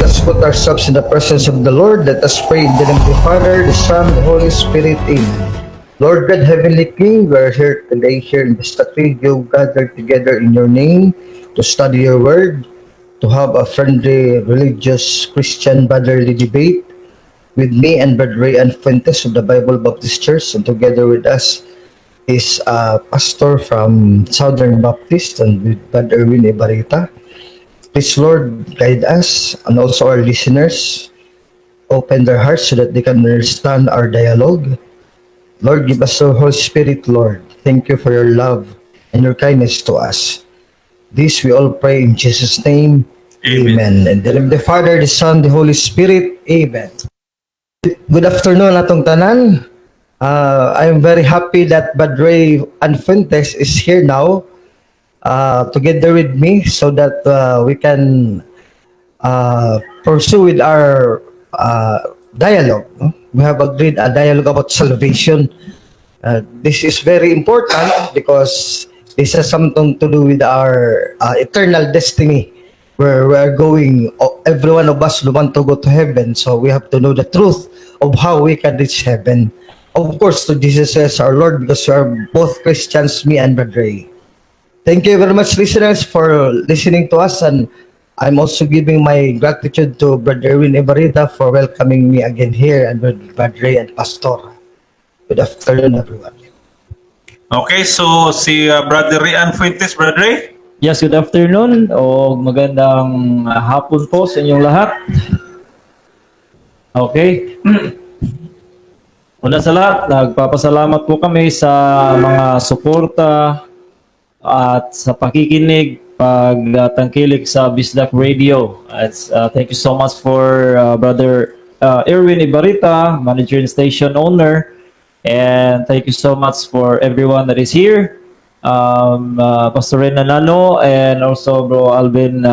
us put ourselves in the presence of the Lord. Let us pray in the name of the Father, the Son, the Holy Spirit. Amen. Lord God, Heavenly King, we are here today here in the studio, gathered together in your name to study your word, to have a friendly, religious, Christian, brotherly debate with me and Brother Ray and Fuentes of the Bible Baptist Church, and together with us is a pastor from Southern Baptist and with Brother Erwin Ibarita. Please, Lord, guide us and also our listeners. Open their hearts so that they can understand our dialogue. Lord, give us your Holy Spirit, Lord. Thank you for your love and your kindness to us. This we all pray in Jesus' name. Amen. And in the name of the Father, the Son, the Holy Spirit. Amen. Good afternoon, atong tanan. I am very happy that Badray and Fuentes is here now together with me so that we can pursue with our dialogue. No? We have agreed a dialogue about salvation. This is very important because this has something to do with our eternal destiny, where we are going. Every one of us want to go to heaven, so we have to know the truth of how we can reach heaven. Of course, to Jesus as our Lord, because we are both Christians, me and Brother Ray. Thank you very much, listeners, for listening to us, and I'm also giving my gratitude to Brother Erwin Ibarita for welcoming me again here, and with Brother Ray and Pastor. Good afternoon, everyone. Okay, so si Brother Rian Fuentes, Brother Ray. Yes, good afternoon o magandang hapon po sa inyong lahat. Okay. Una sa lahat, nagpapasalamat po kami sa mga suporta at sa pakikinig, pagtangkilik sa Bisdak Radio. Thank you so much for Brother Erwin Ibarita, manager and station owner. And thank you so much for everyone that is here. Pastor Ren Nanano and also Bro Alvin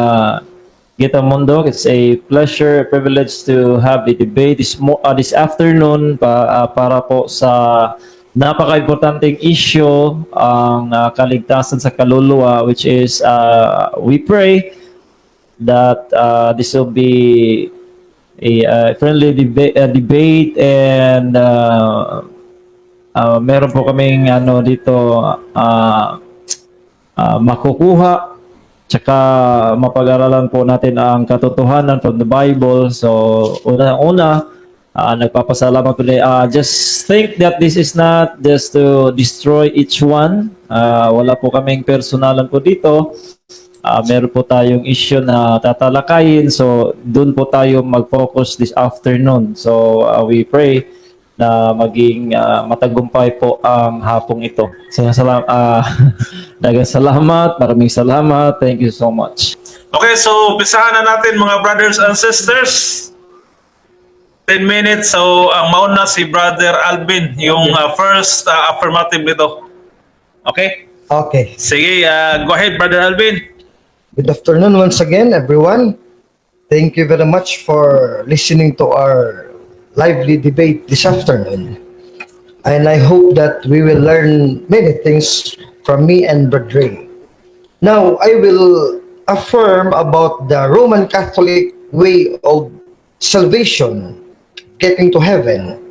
Gitamundo. It's a pleasure, privilege to have the debate this afternoon para po sa napaka-importanting issue ang kaligtasan sa kaluluwa, which is we pray that this will be a friendly debate and meron po kaming dito makukuha tsaka mapag-aralan po natin ang katotohanan from the Bible. So una nagpapasalamat po just think that this is not just to destroy each one. Wala po kaming personalan po dito. Meron po tayong issue na tatalakayin, so doon po tayo mag-focus this afternoon. So we pray na maging matagumpay po ang hapong ito. Dagang salamat, maraming salamat. Thank you so much. Okay, so umpisahan na natin mga brothers and sisters. 10 minutes. So ang mauna si Brother Alvin, yung first affirmative nito. Okay? Okay. Sige, go ahead Brother Alvin. Good afternoon once again, everyone. Thank you very much for listening to our lively debate this afternoon. And I hope that we will learn many things from me and Brother Ray. Now, I will affirm about the Roman Catholic way of salvation, getting to heaven.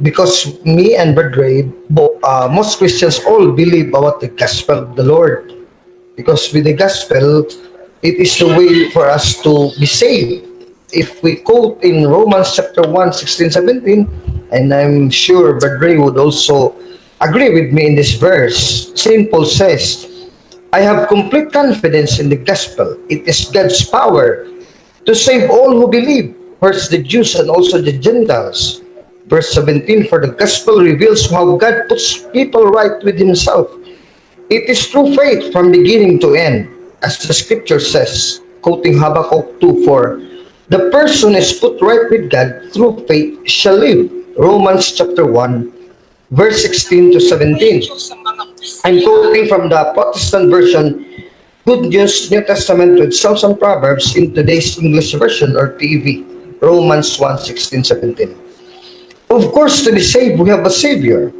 Because me and Brother Ray, most Christians all believe about the gospel of the Lord. Because with the gospel, it is the way for us to be saved. If we quote in Romans chapter 1, 16, 17, and I'm sure Brother Ray would also agree with me in this verse, St. Paul says, I have complete confidence in the gospel. It is God's power to save all who believe, first the Jews and also the Gentiles. Verse 17, for the gospel reveals how God puts people right with himself. It is through faith from beginning to end, as the scripture says, quoting Habakkuk 2:4. The person is put right with God through faith shall live. Romans chapter 1, verse 16 to 17. I'm quoting from the Protestant version, Good News New Testament with Psalms and Proverbs in today's English version or PV, Romans 1, 16, 17. Of course, to be saved, we have a Savior.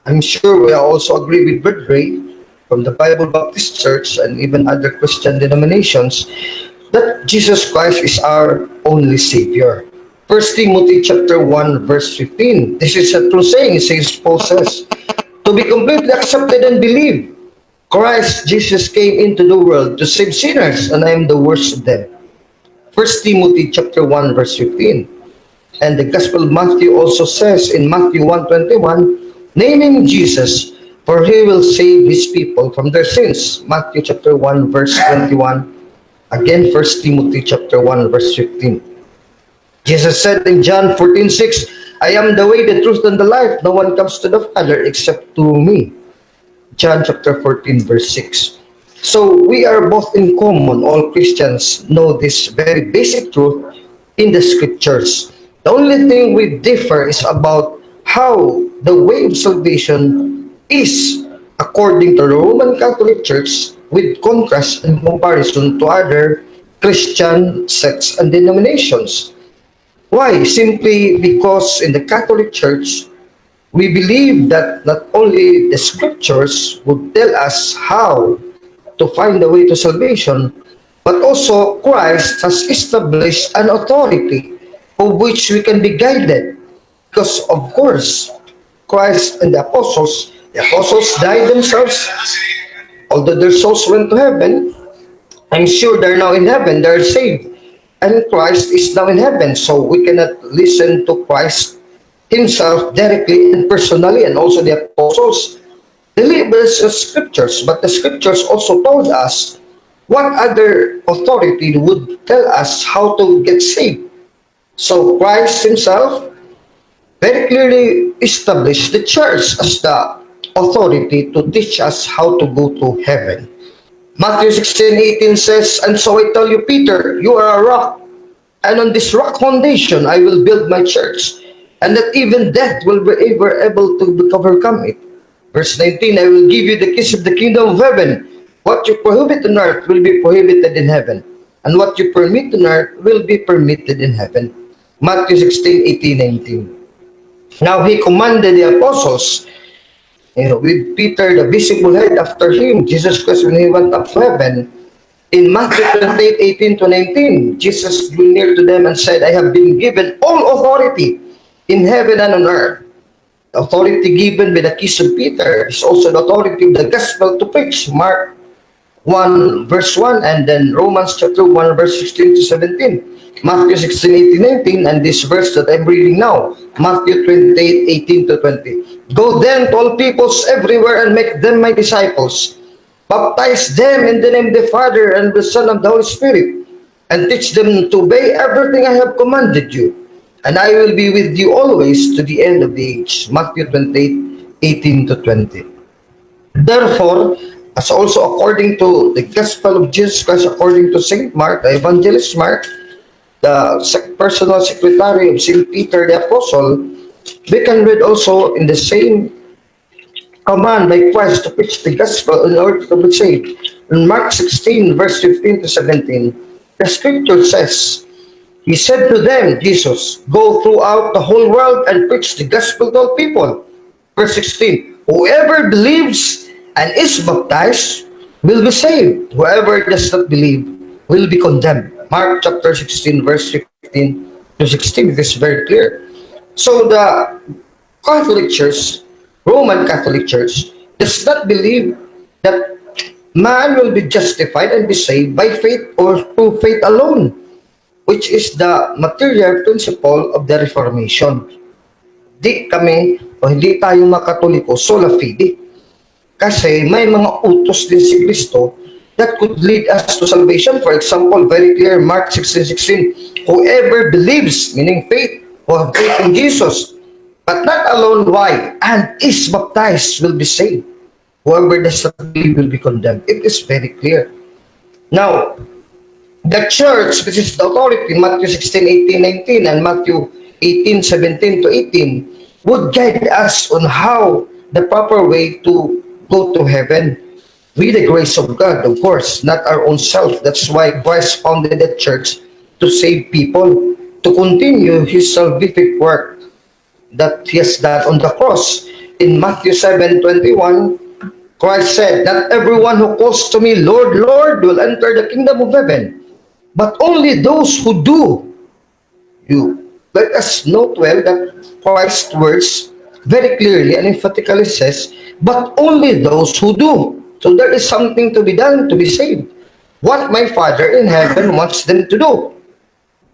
I'm sure we also agree with Brother Ray from the Bible Baptist Church and even other Christian denominations. that Jesus Christ is our only Savior. 1 Timothy chapter 1 verse 15. This is a true saying, says Paul says, to be completely accepted and believe. Christ Jesus came into the world to save sinners, and I am the worst of them. 1 Timothy chapter 1 verse 15. And the Gospel of Matthew also says in Matthew 1:21, naming Jesus, for he will save his people from their sins. Matthew chapter 1 verse 21. Again, 1 Timothy chapter 1 verse 15. Jesus said in John 14:6, I am the way, the truth, and the life. No one comes to the Father except through me. John chapter 14 verse 6. So we are both in common. All Christians know this very basic truth in the scriptures. The only thing we differ is about how the way of salvation is according to the Roman Catholic Church, with contrast and comparison to other Christian sects and denominations. Why? Simply because in the Catholic Church, we believe that not only the scriptures would tell us how to find the way to salvation, but also Christ has established an authority of which we can be guided. Because of course, Christ and the apostles died themselves, although their souls went to heaven. I'm sure they're now in heaven, they're saved. And Christ is now in heaven, so we cannot listen to Christ himself directly and personally, and also the apostles delivers the scriptures, but the scriptures also told us what other authority would tell us how to get saved. So Christ himself very clearly established the church as the authority to teach us how to go to heaven. Matthew 16:18 says, and so I tell you, Peter, you are a rock, and on this rock foundation I will build my church, and that even death will be ever able to overcome it. Verse 19, I will give you the keys of the kingdom of heaven. What you prohibit on earth will be prohibited in heaven, and what you permit on earth will be permitted in heaven. Matthew 16:18-19. Now he commanded the apostles, with Peter, the visible head, after him, Jesus Christ, when he went up to heaven. In Matthew 28:18-19, Jesus drew near to them and said, I have been given all authority in heaven and on earth. The authority given by the keys of Peter is also the authority of the gospel to preach. Mark 1 verse 1, and then Romans chapter 1 verse 16-17. Matthew 16:18-19, and this verse that I'm reading now, Matthew 28:18-20. Go then to all peoples everywhere and make them my disciples. Baptize them in the name of the Father and the Son and the Holy Spirit, and teach them to obey everything I have commanded you. And I will be with you always to the end of the age. Matthew 28:18-20. Therefore, as also according to the Gospel of Jesus Christ, according to St. Mark, the Evangelist Mark, the personal secretary of St. Peter the Apostle, we can read also in the same command by Christ to preach the gospel in order to be saved. In Mark 16, verse 15-17, the scripture says, he said to them, Jesus, go throughout the whole world and preach the gospel to all people. Verse 16, whoever believes and is baptized will be saved. Whoever does not believe will be condemned. Mark chapter 16, verse 15-16, it is very clear. So the Catholic Church, Roman Catholic Church, does not believe that man will be justified and be saved by faith or through faith alone, which is the material principle of the Reformation. Di kami, o hindi tayo makatoliko, sola fide. Kasi may mga utos din si Kristo that could lead us to salvation. For example, very clear, Mark 16:16, whoever believes, meaning faith, who have faith in Jesus, but not alone, why? And is baptized will be saved. Whoever does not believe will be condemned. It is very clear. Now, the church, which is the authority, Matthew 16:18-19 and Matthew 18:17-18, would guide us on how the proper way to go to heaven. With the grace of God, of course, not our own self. That's why Christ founded the church to save people, to continue his salvific work that he has done on the cross. In Matthew 7:21, Christ said, not everyone who calls to me, Lord, Lord, will enter the kingdom of heaven, but only those who do. You let us note well that Christ's words very clearly and emphatically says, but only those who do. So there is something to be done to be saved. What my Father in heaven wants them to do.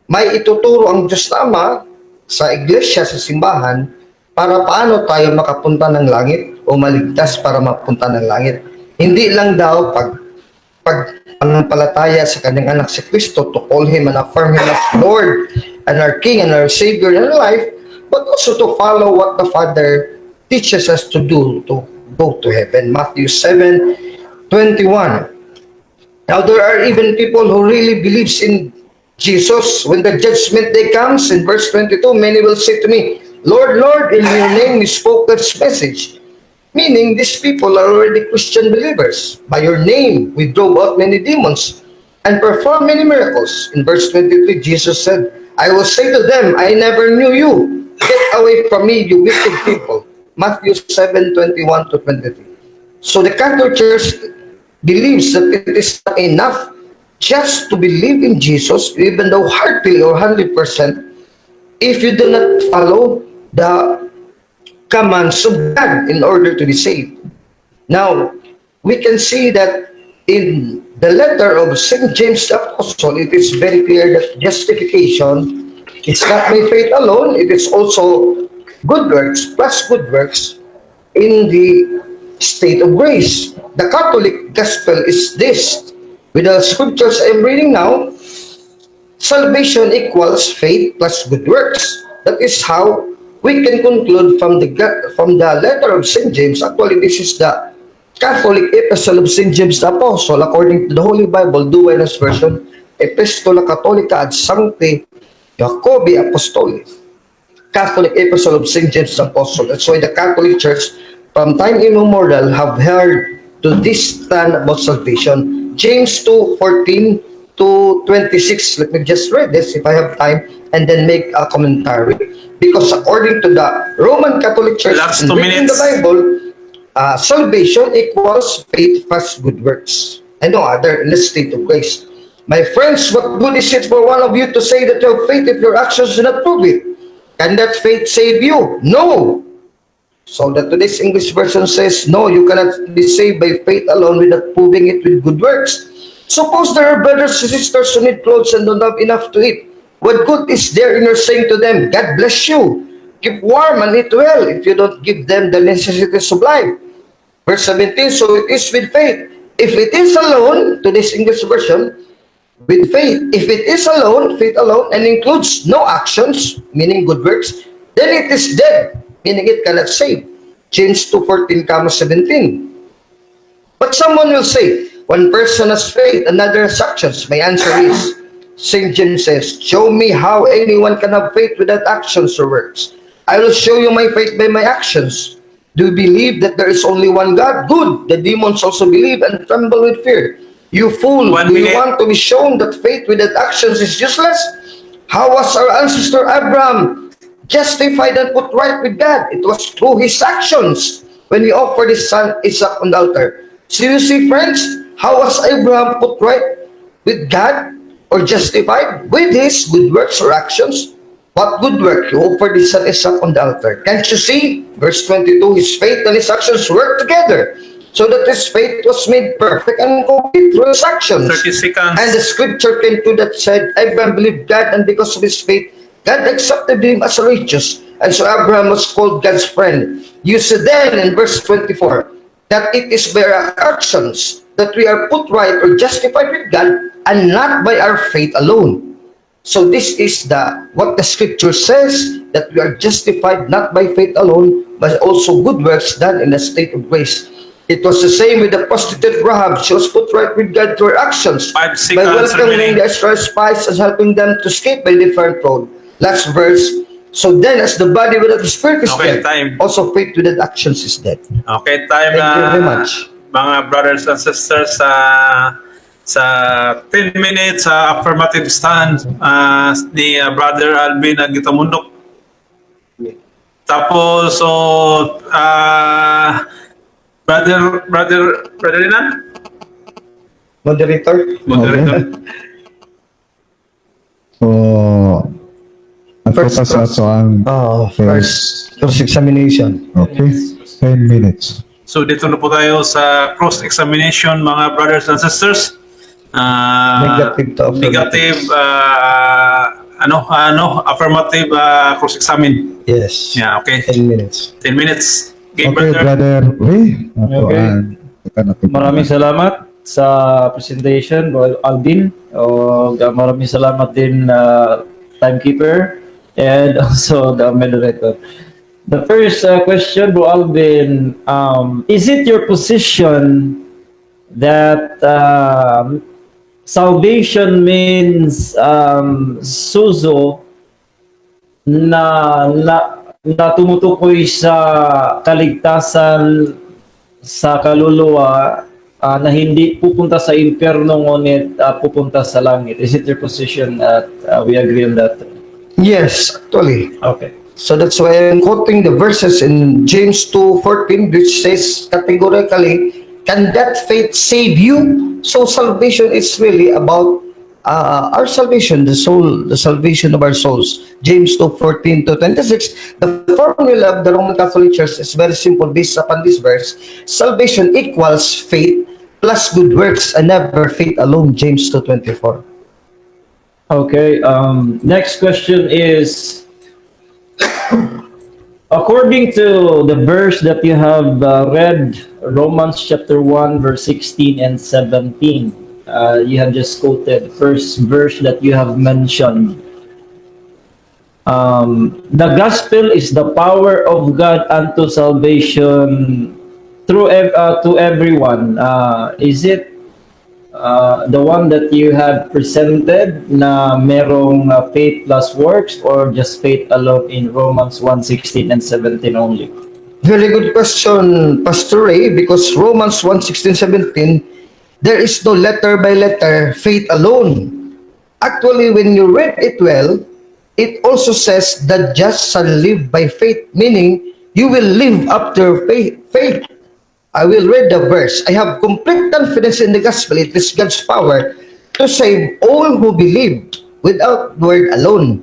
May ituturo ang Diyos na Ama sa iglesia, sa simbahan, para paano tayo makapunta ng langit o maligtas para mapunta ng langit. Hindi lang daw pagpanampalataya sa kanyang anak si Kristo to call Him and affirm Him as Lord and our King and our Savior in our life, but also to follow what the Father teaches us to do to go to heaven. Matthew 7:21. Now there are even people who really believes in Jesus. When the judgment day comes, in verse 22, many will say to me, Lord, Lord, in your name we spoke this message. Meaning, these people are already Christian believers. By your name, we drove out many demons and performed many miracles. In verse 23, Jesus said, I will say to them, I never knew you. Get away from me, you wicked people. Matthew 7:21-23. So the Catholic Church believes that it is not enough just to believe in Jesus, even though heartily or 100%, if you do not follow the commands of God in order to be saved. Now, we can see that in the letter of St. James the Apostle, it is very clear that justification is not by faith alone, it is also good works plus good works in the state of grace. The Catholic gospel is this. With the scriptures I'm reading now, salvation equals faith plus good works. That is how we can conclude from the letter of St. James. Actually, this is the Catholic epistle of St. James the Apostle, according to the Holy Bible, Duenas version, Epistola Catholica ad Sancti Jacobi Apostoli. Catholic epistle of St. James the Apostle. That's why the Catholic Church, from time immemorial, have heard to this stand about salvation. James 2:14-26. Let me just read this if I have time, and then make a commentary. Because according to the Roman Catholic Church, Last and 2 reading the minutes. Bible, salvation equals faith plus good works, and no other in the state of grace. My friends, what good is it for one of you to say that you have faith if your actions do not prove it? Can that faith save you? No. So that today's English version says, no, you cannot be saved by faith alone without proving it with good works. Suppose there are brothers and sisters who need clothes and don't have enough to eat. What good is there in your saying to them, God bless you, keep warm and eat well, if you don't give them the necessities of life? Verse 17, so it is with faith. If it is alone, today's English version, with faith, if it is alone, faith alone, and includes no actions, meaning good works, then it is dead, meaning it cannot save. James 2:14-17. But someone will say, one person has faith, another has actions. My answer is, St. James says, show me how anyone can have faith without actions or works. I will show you my faith by my actions. Do you believe that there is only one God? Good. The demons also believe and tremble with fear. You fool, 1 do you minute. want to be shown that faith without actions is useless? How was our ancestor Abraham justified and put right with God? It was through his actions when he offered his son Isaac on the altar. So you see, friends, how was Abraham put right with God or justified? With his good works or actions. What good work? He offered his son Isaac on the altar. Can't you see? Verse 22, his faith and his actions work together, so that his faith was made perfect and complete through his actions. 30 seconds. And the scripture came to that said, Abraham believed God, and because of his faith, God accepted him as righteous. And so Abraham was called God's friend. You see then in verse 24, that it is by our actions that we are put right or justified with God, and not by our faith alone. So this is what the scripture says, that we are justified not by faith alone, but also good works done in a state of grace. It was the same with the prostitute Rahab. She was put right with God through her actions 5 by seconds welcoming remaining. the Israel spies and helping them to escape by different road. Last verse. So then, as the body without the spirit is Okay, dead, time. also faith without actions is dead. Okay, time Thank na you very much. mga brothers and sisters sa 10 minutes sa affirmative stand ni Brother Alvin ang gitamundok. Tapos brother Inan? Moderator? Moderator. First Nagpapasa ato ang first cross-examination. okay, 10 minutes. So dito na po tayo sa cross-examination mga brothers and sisters. Negative to affirmative. Negative, affirmative cross-examine. Yes. Yeah, okay. 10 minutes. 10 minutes. Okay, Okay, brother. brother Ray. Ato Okay. Maraming salamat sa presentation, Bro Alvin. O maraming salamat din timekeeper and also the moderator. The first question, Bro Alvin, is it your position that salvation means suzo na tumutukoy sa kaligtasan sa kaluluwa na hindi pupunta sa impyerno ngunit pupunta sa langit? Is it your position that we agree on that? Yes, actually. Okay. So that's why I'm quoting the verses in James 2:14, which says categorically, can that faith save you? So salvation is really about our salvation, the salvation of our souls. James 2:14 to 26. The formula of the Roman Catholic Church is very simple based upon this verse. Salvation equals faith plus good works and never faith alone. James 2:24. Okay. Next question is, according to the verse that you have read, Romans chapter 1, verse 16 and 17, you have just quoted first verse that you have mentioned. The gospel is the power of God unto salvation through to everyone. Is it the one that you have presented na merong faith plus works, or just faith alone in Romans 1:16 and 17 only? Very good question, Pastor Ray, because Romans 1:16, 17, there is no letter by letter faith alone. Actually, when you read it well, it also says that just shall live by faith, meaning you will live after faith. I will read the verse. I have complete confidence in the gospel. It is God's power to save all who believe without word alone.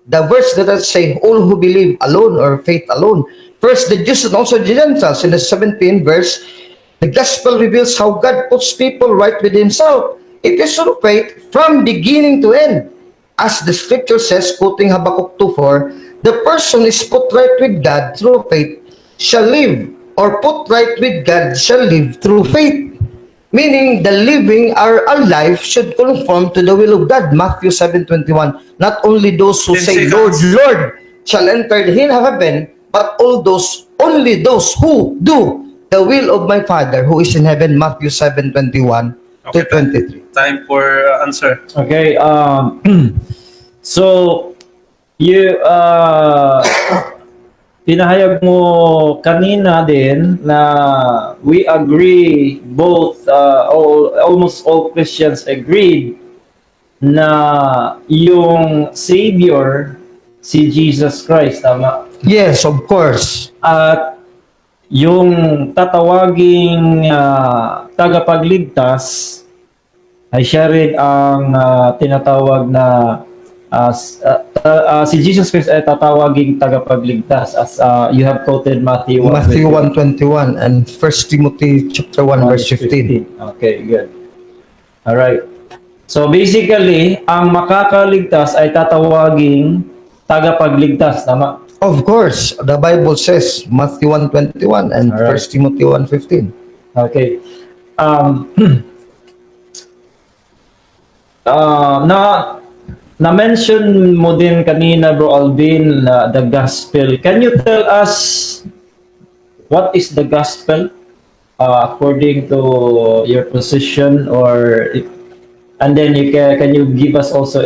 The verse that I say, all who believe alone or faith alone. First, the Jews and also the Gentiles in the 17th verse, the gospel reveals how God puts people right with himself. It is through faith from beginning to end. As the scripture says, quoting Habakkuk 2:4, the person is put right with God through faith shall live, or put right with God shall live through faith. Meaning, the living our life should conform to the will of God. Matthew 7:21. Not only those who 10 say, seconds. Lord, Lord, shall enter the heaven, but only those who do the will of my Father who is in heaven. Matthew 7:21 to 23. Time for answer. Okay. So you pinahayag mo kanina din na we agree, both almost all Christians agreed na yung Savior si Jesus Christ, tama? Yes, of course. At yung tatawaging tagapagligtas ay siya rin ang tinatawag na si Jesus Christ ay tatawaging tagapagligtas, as you have quoted Matthew 1, Matthew 1:21 and 1 Timothy chapter 1 verse 15. Okay, good. All right. So basically, ang makakaligtas ay tatawaging tagapagligtas, tama? Of course, the Bible says Matthew 1:21 and Alright. 1 Timothy 1:15. Okay. Na-mention mo din kanina, Bro Alvin, the gospel. Can you tell us what is the gospel according to your position, and then can you give us also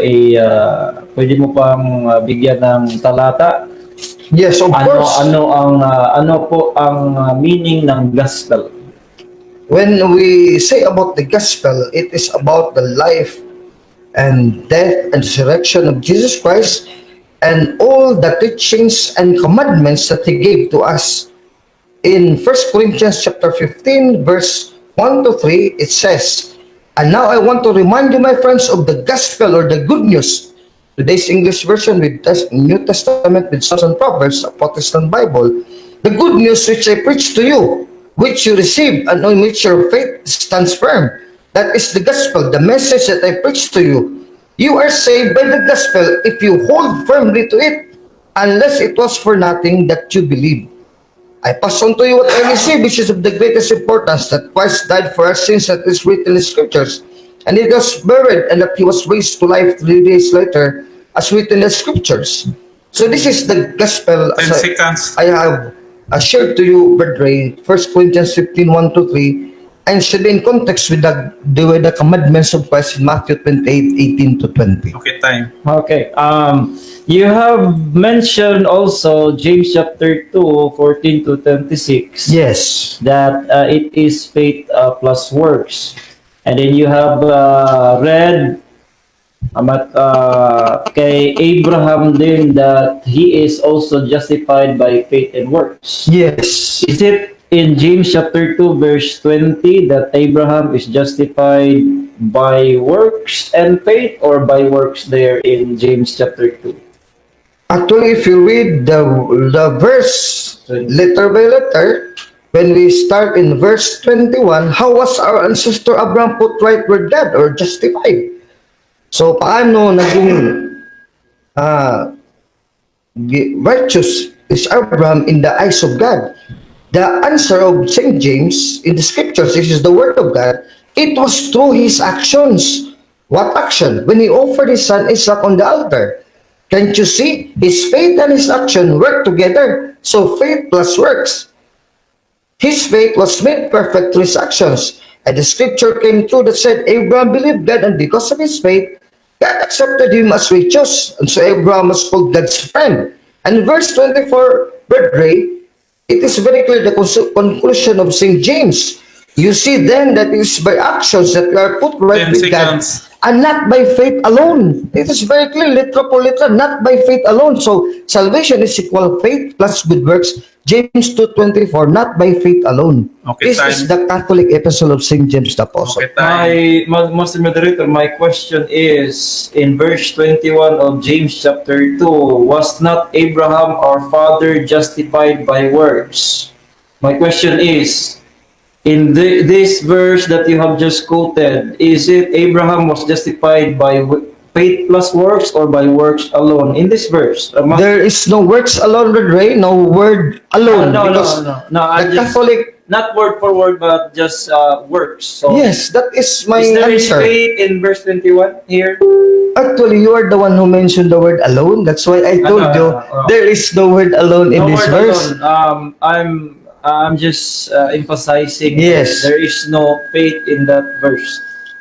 pwede mo pang bigyan ng talata? Yes, of course. Ano po ang meaning ng gospel? When we say about the gospel, it is about the life and death and resurrection of Jesus Christ and all the teachings and commandments that he gave to us. In 1 Corinthians chapter 15 verse 1 to 3, it says, "And now I want to remind you, my friends, of the gospel or the good news today's English version with New Testament with Psalms and Proverbs, a Protestant Bible, the good news which I preach to you, which you receive and on which your faith stands firm. That is the gospel, the message that I preach to you. You are saved by the gospel if you hold firmly to it, unless it was for nothing that you believe. I pass on to you what I received, which is of the greatest importance, that Christ died for our sins, that is written in the scriptures, and he was buried, and that he was raised to life 3 days later, as written in the scriptures. So this is the gospel 10 seconds. I have shared to you, Brother Ray, 1 Corinthians 15, 1 to 3, and should be in context with the commandments of Christ in Matthew 28, 18 to 20. Okay, time. Okay. You have mentioned also James chapter 2, 14 to 26. Yes. That it is faith plus works. And then you have read kay Abraham din that he is also justified by faith and works. Yes. Is it in James chapter 2 verse 20 that Abraham is justified by works and faith, or by works there in James chapter 2? Actually, if you read the verse letter by letter, when we start in verse 21, how was our ancestor Abraham put right with God or justified? So, paano naging righteous is Abraham in the eyes of God? The answer of St. James in the scriptures, this is the word of God, it was through his actions. What action? When he offered his son Isaac on the altar. Can't you see? His faith and his action work together. So faith plus works. His faith was made perfect through his actions. And the scripture came true that said, Abraham believed God, and because of his faith, God accepted him as righteous. And so Abraham was called God's friend. And verse 24, Brother Ray, it is very clear the conclusion of St. James. You see then that it is by actions that we are put right 10 with God, seconds. and not by faith alone. It is very clear, literal for literal, not by faith alone. So salvation is equal faith plus good works. James 2:24, not by faith alone. Okay, This is time. the Catholic epistle of St. James the Apostle. Okay, time. Master Moderator, my question is, in verse 21 of James chapter 2, was not Abraham our father justified by works? My question is, in this verse that you have just quoted, is it Abraham was justified by faith plus works, or by works alone? In this verse, There is no works alone, Brother Ray, no word alone. no, because I the just, Catholic, not word for word, but just works. So, yes, that is my is there any answer. faith in verse 21 here? Actually, you are the one who mentioned the word alone. That's why I told you there is no word alone in No this word verse. alone. I'm just emphasizing Yes. there is no faith in that verse.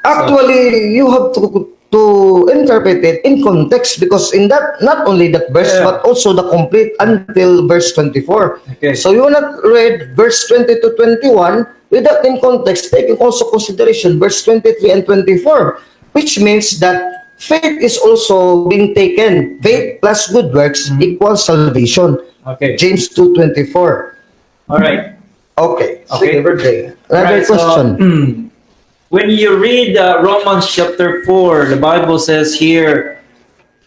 Actually, you have to interpret it in context, because in that, not only that verse, Yeah. but also the complete until verse 24. Okay. So you will not read verse 20 to 21 without in context, taking also consideration verse 23 and 24, which means that faith is also being taken. Faith plus good works equals salvation. Okay. James 2:24. All right. Okay. Okay. Sige, birthday. Another Right, so, question. when you read Romans chapter 4, the Bible says here,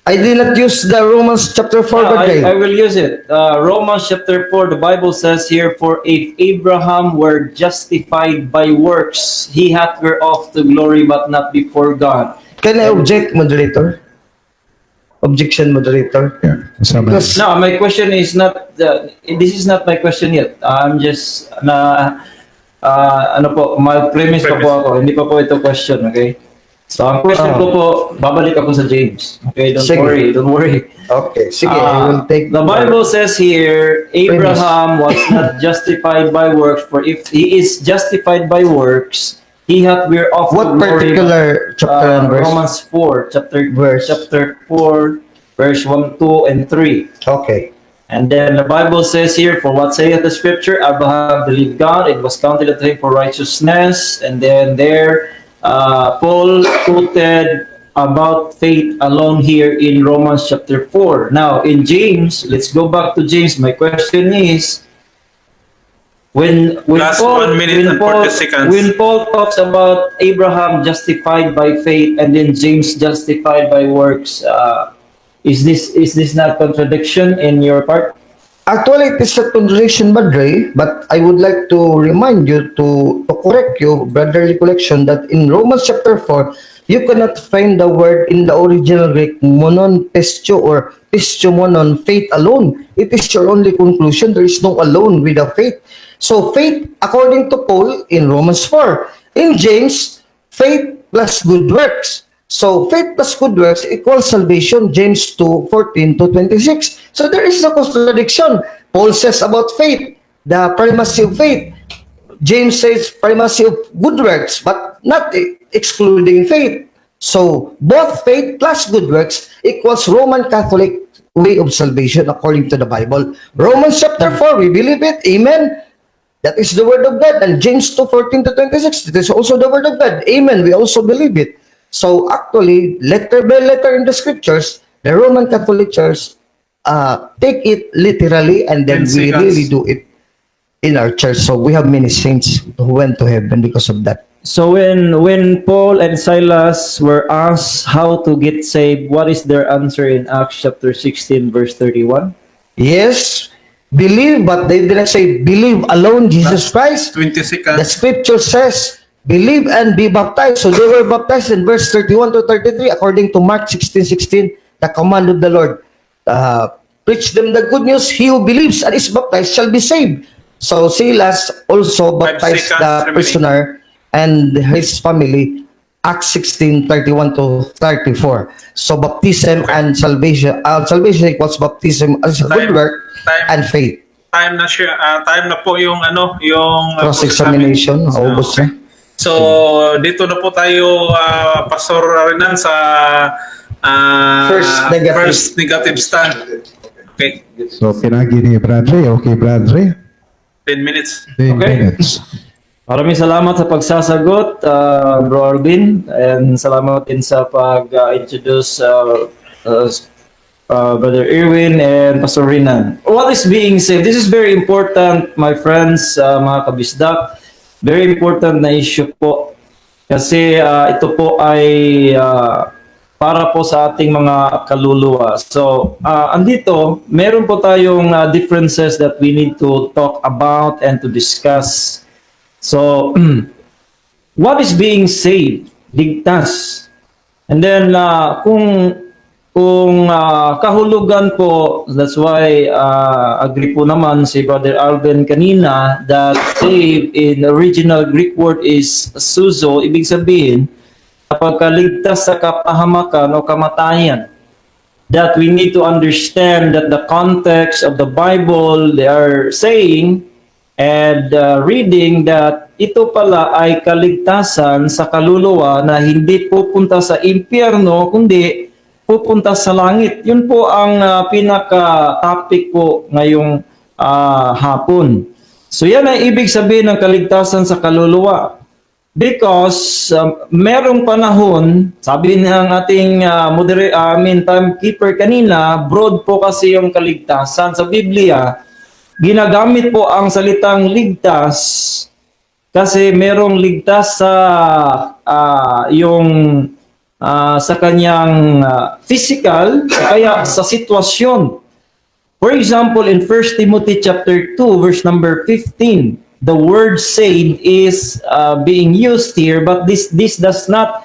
I did not use the Romans chapter 4, birthday. I will use it. Romans chapter 4, the Bible says here, for if Abraham were justified by works, he hath whereof to glory, but not before God. Can I object, moderator? Objection, moderator. Yeah. Kasama. Because No, my question is not, this is not my question yet. I'm just, ano po, my premise pa po ako. Hindi pa po ito question, okay? So, ang question ko po, babalik ako sa James. Okay, don't Sige. worry. okay, sige, I will take The Bible says here, Abraham was not justified by works, for if he is justified by works, he hath whereof What to glory. particular chapter and verse? Romans 4, chapter Verse. 4, verse 1, 2, and 3. Okay. And then the Bible says here, for what saith the scripture, Abraham believed God, it was counted unto him for righteousness. And then there, Paul quoted about faith alone here in Romans chapter 4. Now, in James, let's go back to James. My question is, when Last 1 minute and 40 seconds. when Paul talks about Abraham justified by faith and then James justified by works, Is this not contradiction in your part? Actually, it is a contradiction, Badre, but I would like to remind you to correct you, brotherly collection, that in Romans chapter 4, you cannot find the word in the original Greek, monon pistio or pistio monon, faith alone. It is your only conclusion. There is no alone without faith. So faith, according to Paul, in Romans 4. In James, faith plus good works. So faith plus good works equals salvation, James 2:14 to 26. So there is no contradiction. Paul says about faith, the primacy of faith. James says primacy of good works, but not excluding faith. So both faith plus good works equals Roman Catholic way of salvation according to the Bible. Romans chapter 4, we believe it. Amen. That is the word of God. And James 2:14 to 26, it is also the word of God. Amen. We also believe it. So actually, letter by letter in the scriptures, the Roman Catholic Church take it literally, and then And we seek us. really do it in our church. So we have many saints who went to heaven because of that. So when Paul and Silas were asked how to get saved, what is their answer in Acts chapter 16 verse 31? Yes, believe, but they didn't say believe alone Jesus Christ. 20 The seconds. scripture says, believe and be baptized. So they were baptized in verse 31 to 33 according to Mark 16:16, the command of the Lord. Preach them the good news. He who believes and is baptized shall be saved. So Silas also 5 baptized seconds the remaining. prisoner and his family. Acts 16:31 to 34. So baptism and salvation. Salvation equals baptism as a good Time. work and faith. Time na siya, time na po yung Cross-examination. Ubos na. So, dito na po tayo, Pastor Renan, sa First negative. stand. Okay, So, pinagi ni Bradley. Okay, Bradley. 10 minutes. 10 Okay. minutes. Maraming salamat sa pagsasagot, Bro Arvin, and salamat din sa pag-introduce Brother Irwin and Pastor Renan. What is being said? This is very important, my friends, mga kabisdak. Very important na issue po. Kasi ito po ay para po sa ating mga kaluluwa. So, andito, meron po tayong differences that we need to talk about and to discuss. So, what is being saved? Ligtas. And then, kung kahulugan po, that's why agree po naman si Brother Alvin kanina that saved in original Greek word is suzo, ibig sabihin, kapag kaligtas sa kapahamakan o kamatayan, that we need to understand that the context of the Bible, they are saying and reading that ito pala ay kaligtasan sa kaluluwa na hindi pupunta sa impyerno, kundi pupunta sa langit. Yun po ang pinaka-topic po ngayong hapon. So yan ay ibig sabihin ng kaligtasan sa kaluluwa. Because merong panahon, sabi ng ating timekeeper kanina, broad po kasi yung kaligtasan. Sa Biblia, ginagamit po ang salitang ligtas kasi merong ligtas sa sa kanyang physical kaya sa sitwasyon. For example, in 1 Timothy chapter 2 verse number 15, the word saved is being used here, but this does not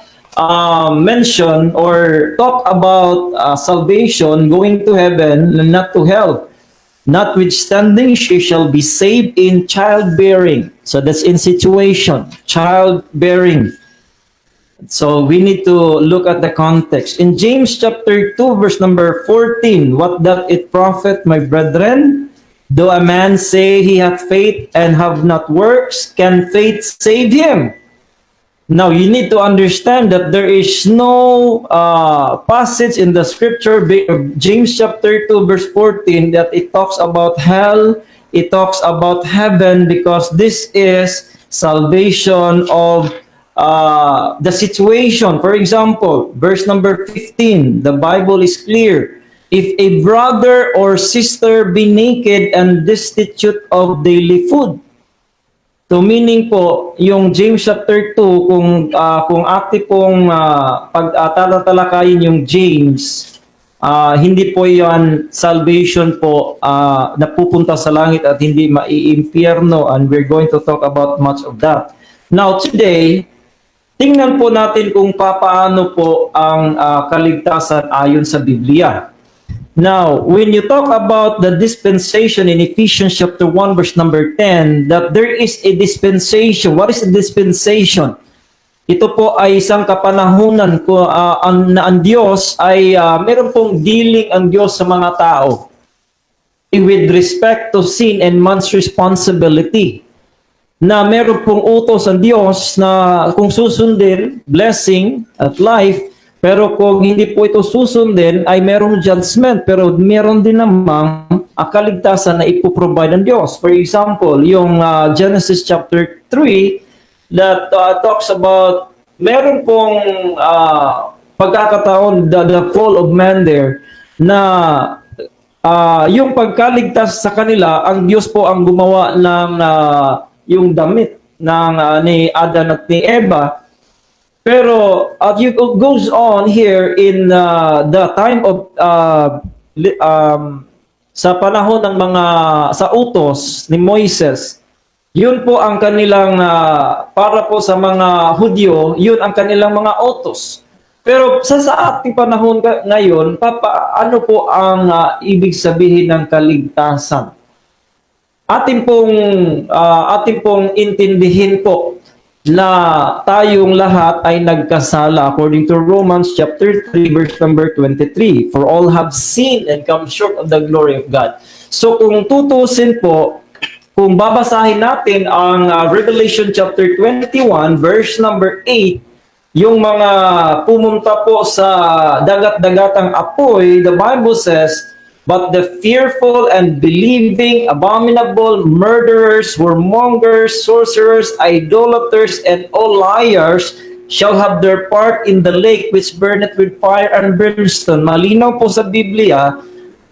mention or talk about salvation, going to heaven and not to hell. Notwithstanding, she shall be saved in childbearing. So that's in situation, childbearing. So we need to look at the context. In James chapter 2 verse number 14, what doth it profit, my brethren? Though a man say he hath faith and have not works, can faith save him? Now you need to understand that there is no passage in the scripture, James chapter 2 verse 14, that it talks about hell, it talks about heaven, because this is salvation of the situation. For example, verse number 15, the Bible is clear. If a brother or sister be naked and destitute of daily food. So meaning po, yung James chapter 2, kung ati pong pag-talakayin yung James, hindi po yan salvation po na pupunta sa langit at hindi maiimpyerno, and we're going to talk about much of that. Now today, tingnan po natin kung paano po ang kaligtasan ayon sa Biblia. Now, when you talk about the dispensation in Ephesians chapter 1 verse number 10, that there is a dispensation. What is a dispensation? Ito po ay isang kapanahunan na ang Diyos ay meron pong dealing ang Diyos sa mga tao with respect to sin and man's responsibility. Na meron pong utos ang Diyos na kung susundin, blessing at life, pero kung hindi po ito susundin, ay merong judgment. Pero meron din namang kaligtasan na ipoprovide ng Diyos. For example, yung Genesis chapter 3 that talks about meron pong pagkakataon, the fall of man there, na yung pagkaligtas sa kanila, ang Diyos po ang gumawa ng yung damit ng ni Adan at ni Eva. Pero it goes on here in the time of sa panahon ng sa utos ni Moises, yun po ang kanilang para po sa mga Hudyo, yun ang kanilang mga utos. Pero sa ating panahon ngayon, ano po ang ibig sabihin ng kaligtasan? Ating pong intindihin po na tayong lahat ay nagkasala according to Romans chapter 3 verse number 23. For all have sinned and come short of the glory of God. So kung tutusin po, kung babasahin natin ang Revelation chapter 21 verse number 8, yung mga pumunta po sa dagat-dagatang apoy, the Bible says, but the fearful and believing, abominable, murderers, whoremongers, sorcerers, idolaters, and all liars shall have their part in the lake which burneth with fire and brimstone. Malinaw po sa Biblia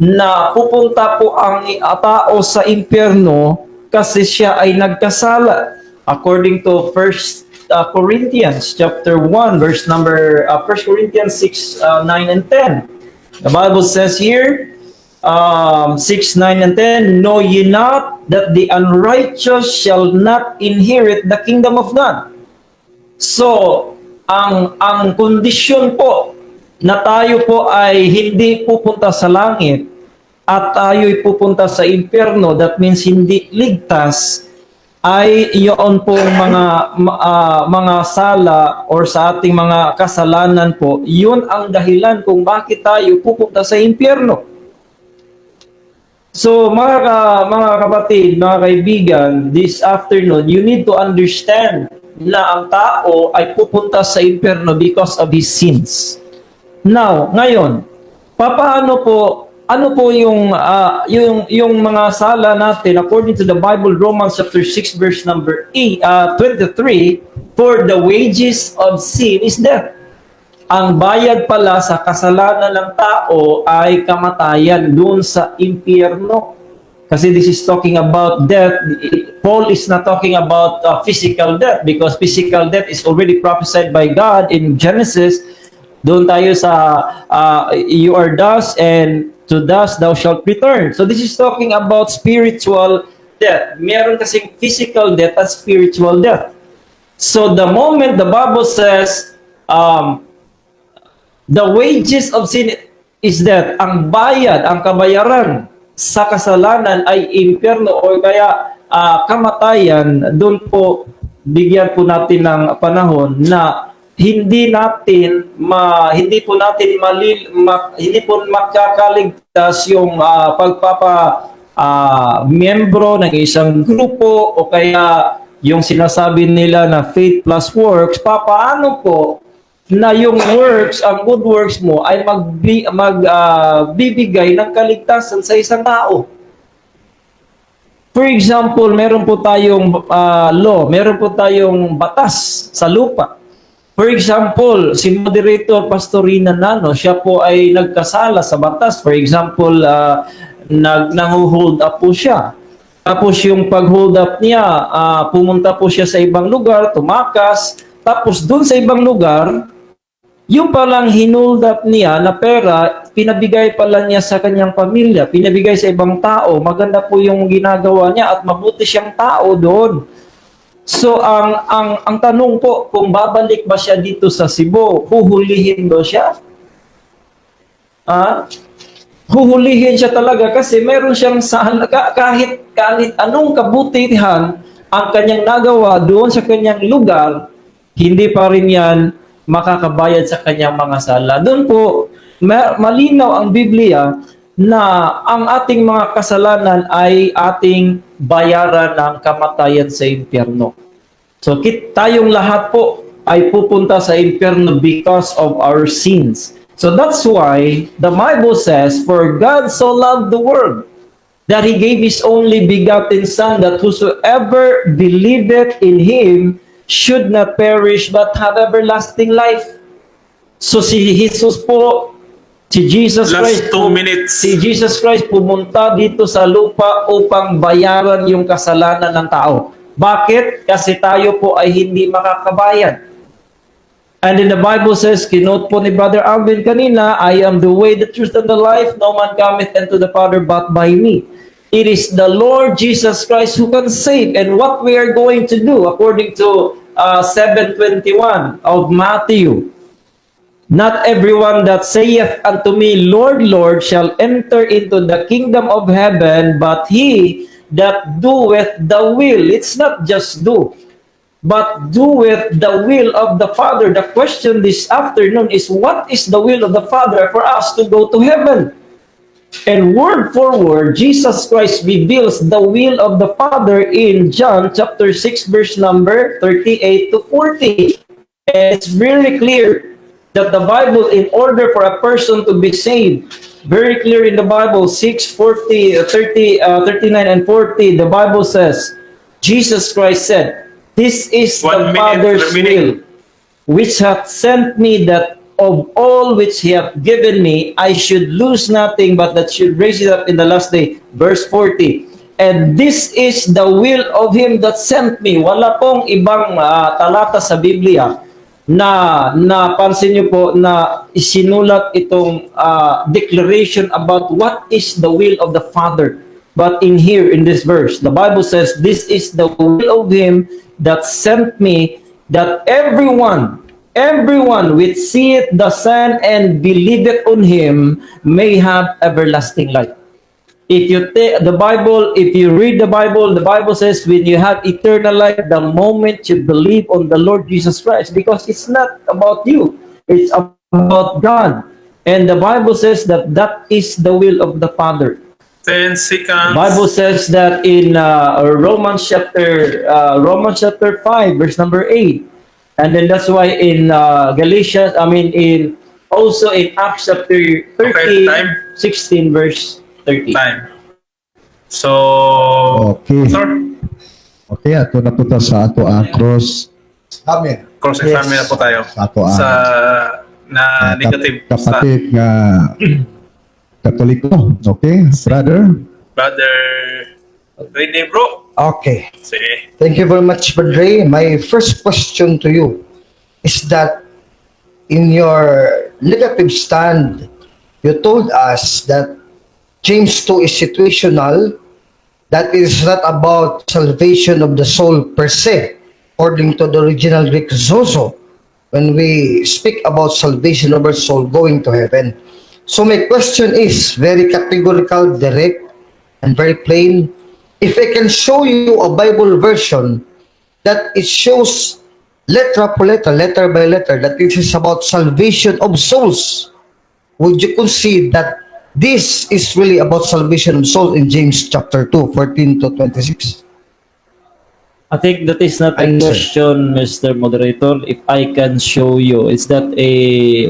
na pupunta po ang tao sa impyerno kasi siya ay nagkasala. According to 1 Corinthians chapter 1 verse number 1 Corinthians 6, 9 and 10. The Bible says here, 6, 9, and 10, know ye not that the unrighteous shall not inherit the kingdom of God? So, ang kondisyon po na tayo po ay hindi pupunta sa langit at tayo'y pupunta sa impyerno, that means hindi ligtas, ay iyon po mga sala or sa ating mga kasalanan po, yun ang dahilan kung bakit tayo pupunta sa impyerno. So mga kapatid, mga kaibigan, this afternoon, you need to understand na ang tao ay pupunta sa impyerno because of his sins. Now, ngayon, ano po yung mga sala natin according to the Bible, Romans chapter 6 verse number 23, for the wages of sin is death. Ang bayad pala sa kasalanan ng tao ay kamatayan doon sa impyerno. Kasi this is talking about death. Paul is not talking about physical death because physical death is already prophesied by God in Genesis. Doon tayo sa you are dust and to dust thou shalt return. So this is talking about spiritual death. Meron kasing physical death at spiritual death. So the moment the Bible says the wages of sin is death, ang bayad, ang kabayaran sa kasalanan ay impyerno o kaya kamatayan, doon po bigyan po natin ng panahon na hindi po makakaligtas yung miyembro ng isang grupo o kaya yung sinasabi nila na faith plus works. Paano po na yung works, ang good works mo ay magbibigay ng kaligtasan sa isang tao? For example, meron po tayong law, meron po tayong batas sa lupa. For example, si Moderator Pastorina Nano, siya po ay nagkasala sa batas. For example, nang-hold up po siya. Tapos yung pag-hold up niya, pumunta po siya sa ibang lugar, tumakas. Tapos dun sa ibang lugar, yung palang hinold up niya na pera, pinabigay pala niya sa kanyang pamilya, pinabigay sa ibang tao. Maganda po yung ginagawa niya at mabuti siyang tao doon. So ang tanong po, kung babalik ba siya dito sa Cebu, huhulihin ba siya? Huhulihin siya talaga kasi meron siyang kahit anong kabutihan ang kanyang nagawa doon sa kanyang lugar, hindi pa rin yan makakabayad sa kanyang mga sala. Doon po, malinaw ang Biblia na ang ating mga kasalanan ay ating bayaran ng kamatayan sa impyerno. So tayong lahat po ay pupunta sa impyerno because of our sins. So that's why the Bible says, "For God so loved the world, that He gave His only begotten Son, that whosoever believeth in Him should not perish but have everlasting life." So si Jesus po, si Jesus Christ, Last 2 minutes. si Jesus Christ pumunta dito sa lupa upang bayaran yung kasalanan ng tao. Bakit? Kasi tayo po ay hindi makakabayad. And in the Bible says, kinote po ni Brother Alvin kanina, "I am the way, the truth, and the life. No man cometh unto the Father but by me." It is the Lord Jesus Christ who can save. And what we are going to do, according to 7:21 of Matthew, "Not everyone that saith unto me, Lord, Lord, shall enter into the kingdom of heaven, but he that doeth the will." It's not just do, but doeth the will of the Father. The question this afternoon is, what is the will of the Father for us to go to heaven? And word for word, Jesus Christ reveals the will of the Father in John chapter 6, verse number 38 to 40. And it's very clear that the Bible, in order for a person to be saved, very clear in the Bible, 39 and 40, the Bible says, Jesus Christ said, "This is 1 the minute Father's remaining. will, which hath sent me, that of all which He hath given me, I should lose nothing, but that should raise it up in the last day." Verse 40, "And this is the will of Him that sent me." Wala pong ibang talata sa Biblia na napansin niyo po na isinulat itong declaration about what is the will of the Father. But in here, in this verse, the Bible says, "This is the will of Him that sent me, that everyone which seeth the Son and believeth on Him may have everlasting life." If you take the Bible, if you read the Bible says when you have eternal life, the moment you believe on the Lord Jesus Christ, because it's not about you, it's about God. And the Bible says that that is the will of the Father. 10 seconds. Bible says that in Romans chapter 5, verse number 8. And then that's why in Galatians, also in Acts chapter 30, Okay, time. 16, verse 30. Time. So, Okay. sir, Okay, ato na po ta sa ato ang cross. Amen. cross-examine na po tayo Sa ato ang sa na negative sa kapatid nga Katoliko. Okay, brother? brother. Ready, bro? Okay. Sige. Thank you very much, Brother Ray. My first question to you is that in your negative stand, you told us that James 2 is situational, that is not about salvation of the soul per se, according to the original Greek zozo, when we speak about salvation of our soul going to heaven. So my question is very categorical, direct, and very plain. If I can show you a Bible version that it shows letter per letter, letter by letter, that this is about salvation of souls, would you concede that this is really about salvation of souls in James chapter 2, 14 to 26? I think that is not a Answer. question, Mr. Moderator. If I can show you, is that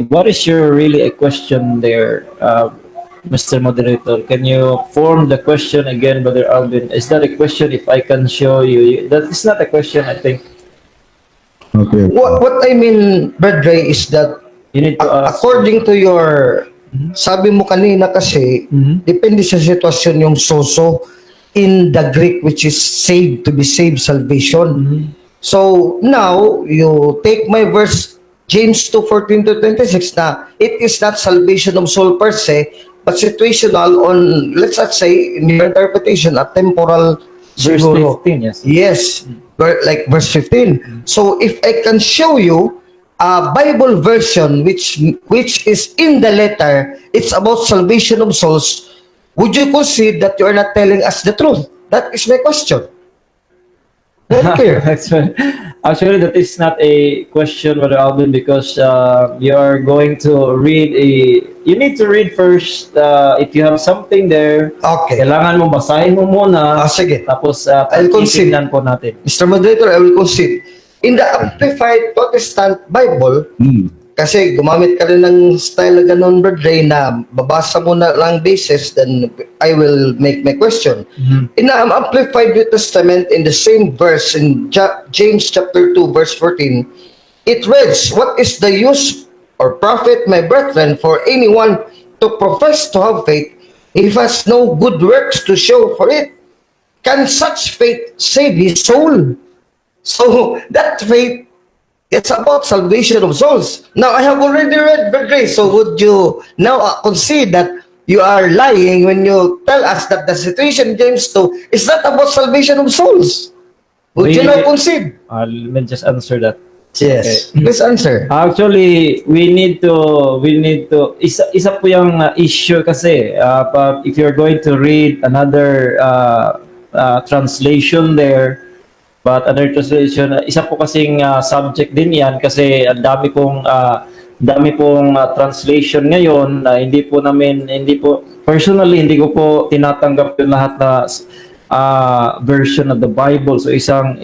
what is your really a question there, Mr. Moderator? Can you form the question again, Brother Alvin? Is that a question if I can show you? That is not a question, I think. Okay. What I mean, Brother Ray, is that You need to ask. according to your, sabi mo kanina kasi, depende sa sitwasyon yung soso in the Greek, which is saved, to be saved, salvation. So now you take my verse, James 2:14 to 26 na it is not salvation of soul per se, but situational on, let's not say, in your interpretation, a temporal Verse siguro. 15, yes. Yes, like verse 15. So if I can show you a Bible version which is in the letter, it's about salvation of souls, would you concede that you are not telling us the truth? That is my question. Very clear. Actually, that is not a question, Brother Alvin, because you are going to read you need to read first. If you have something there, Okay. kailangan mo basahin mo muna. Sige. Tapos, I'll concede. titignan po natin. Mr. Moderator, I will concede. In the Amplified Protestant Bible, kasi gumamit ka rin ng style na ganun, Brother Ray, na babasa mo na lang basis, then I will make my question. In the Amplified New Testament, in the same verse, in James chapter 2, verse 14, it reads, "What is the use or profit, my brethren, for anyone to profess to have faith if has no good works to show for it? Can such faith save his soul?" So, that faith, it's about salvation of souls. Now, I have already read Brother Ray, so would you now concede that you are lying when you tell us that the situation in James 2 is not about salvation of souls? Would you now concede? Let me just answer that. Yes. Please answer. Actually, we need to isa po yung issue kasi if you're going to read another translation there, but another translation, isa po kasing subject din yan kasi ang dami pong translation ngayon na hindi po personally hindi ko po tinatanggap yung lahat na version of the Bible. So isang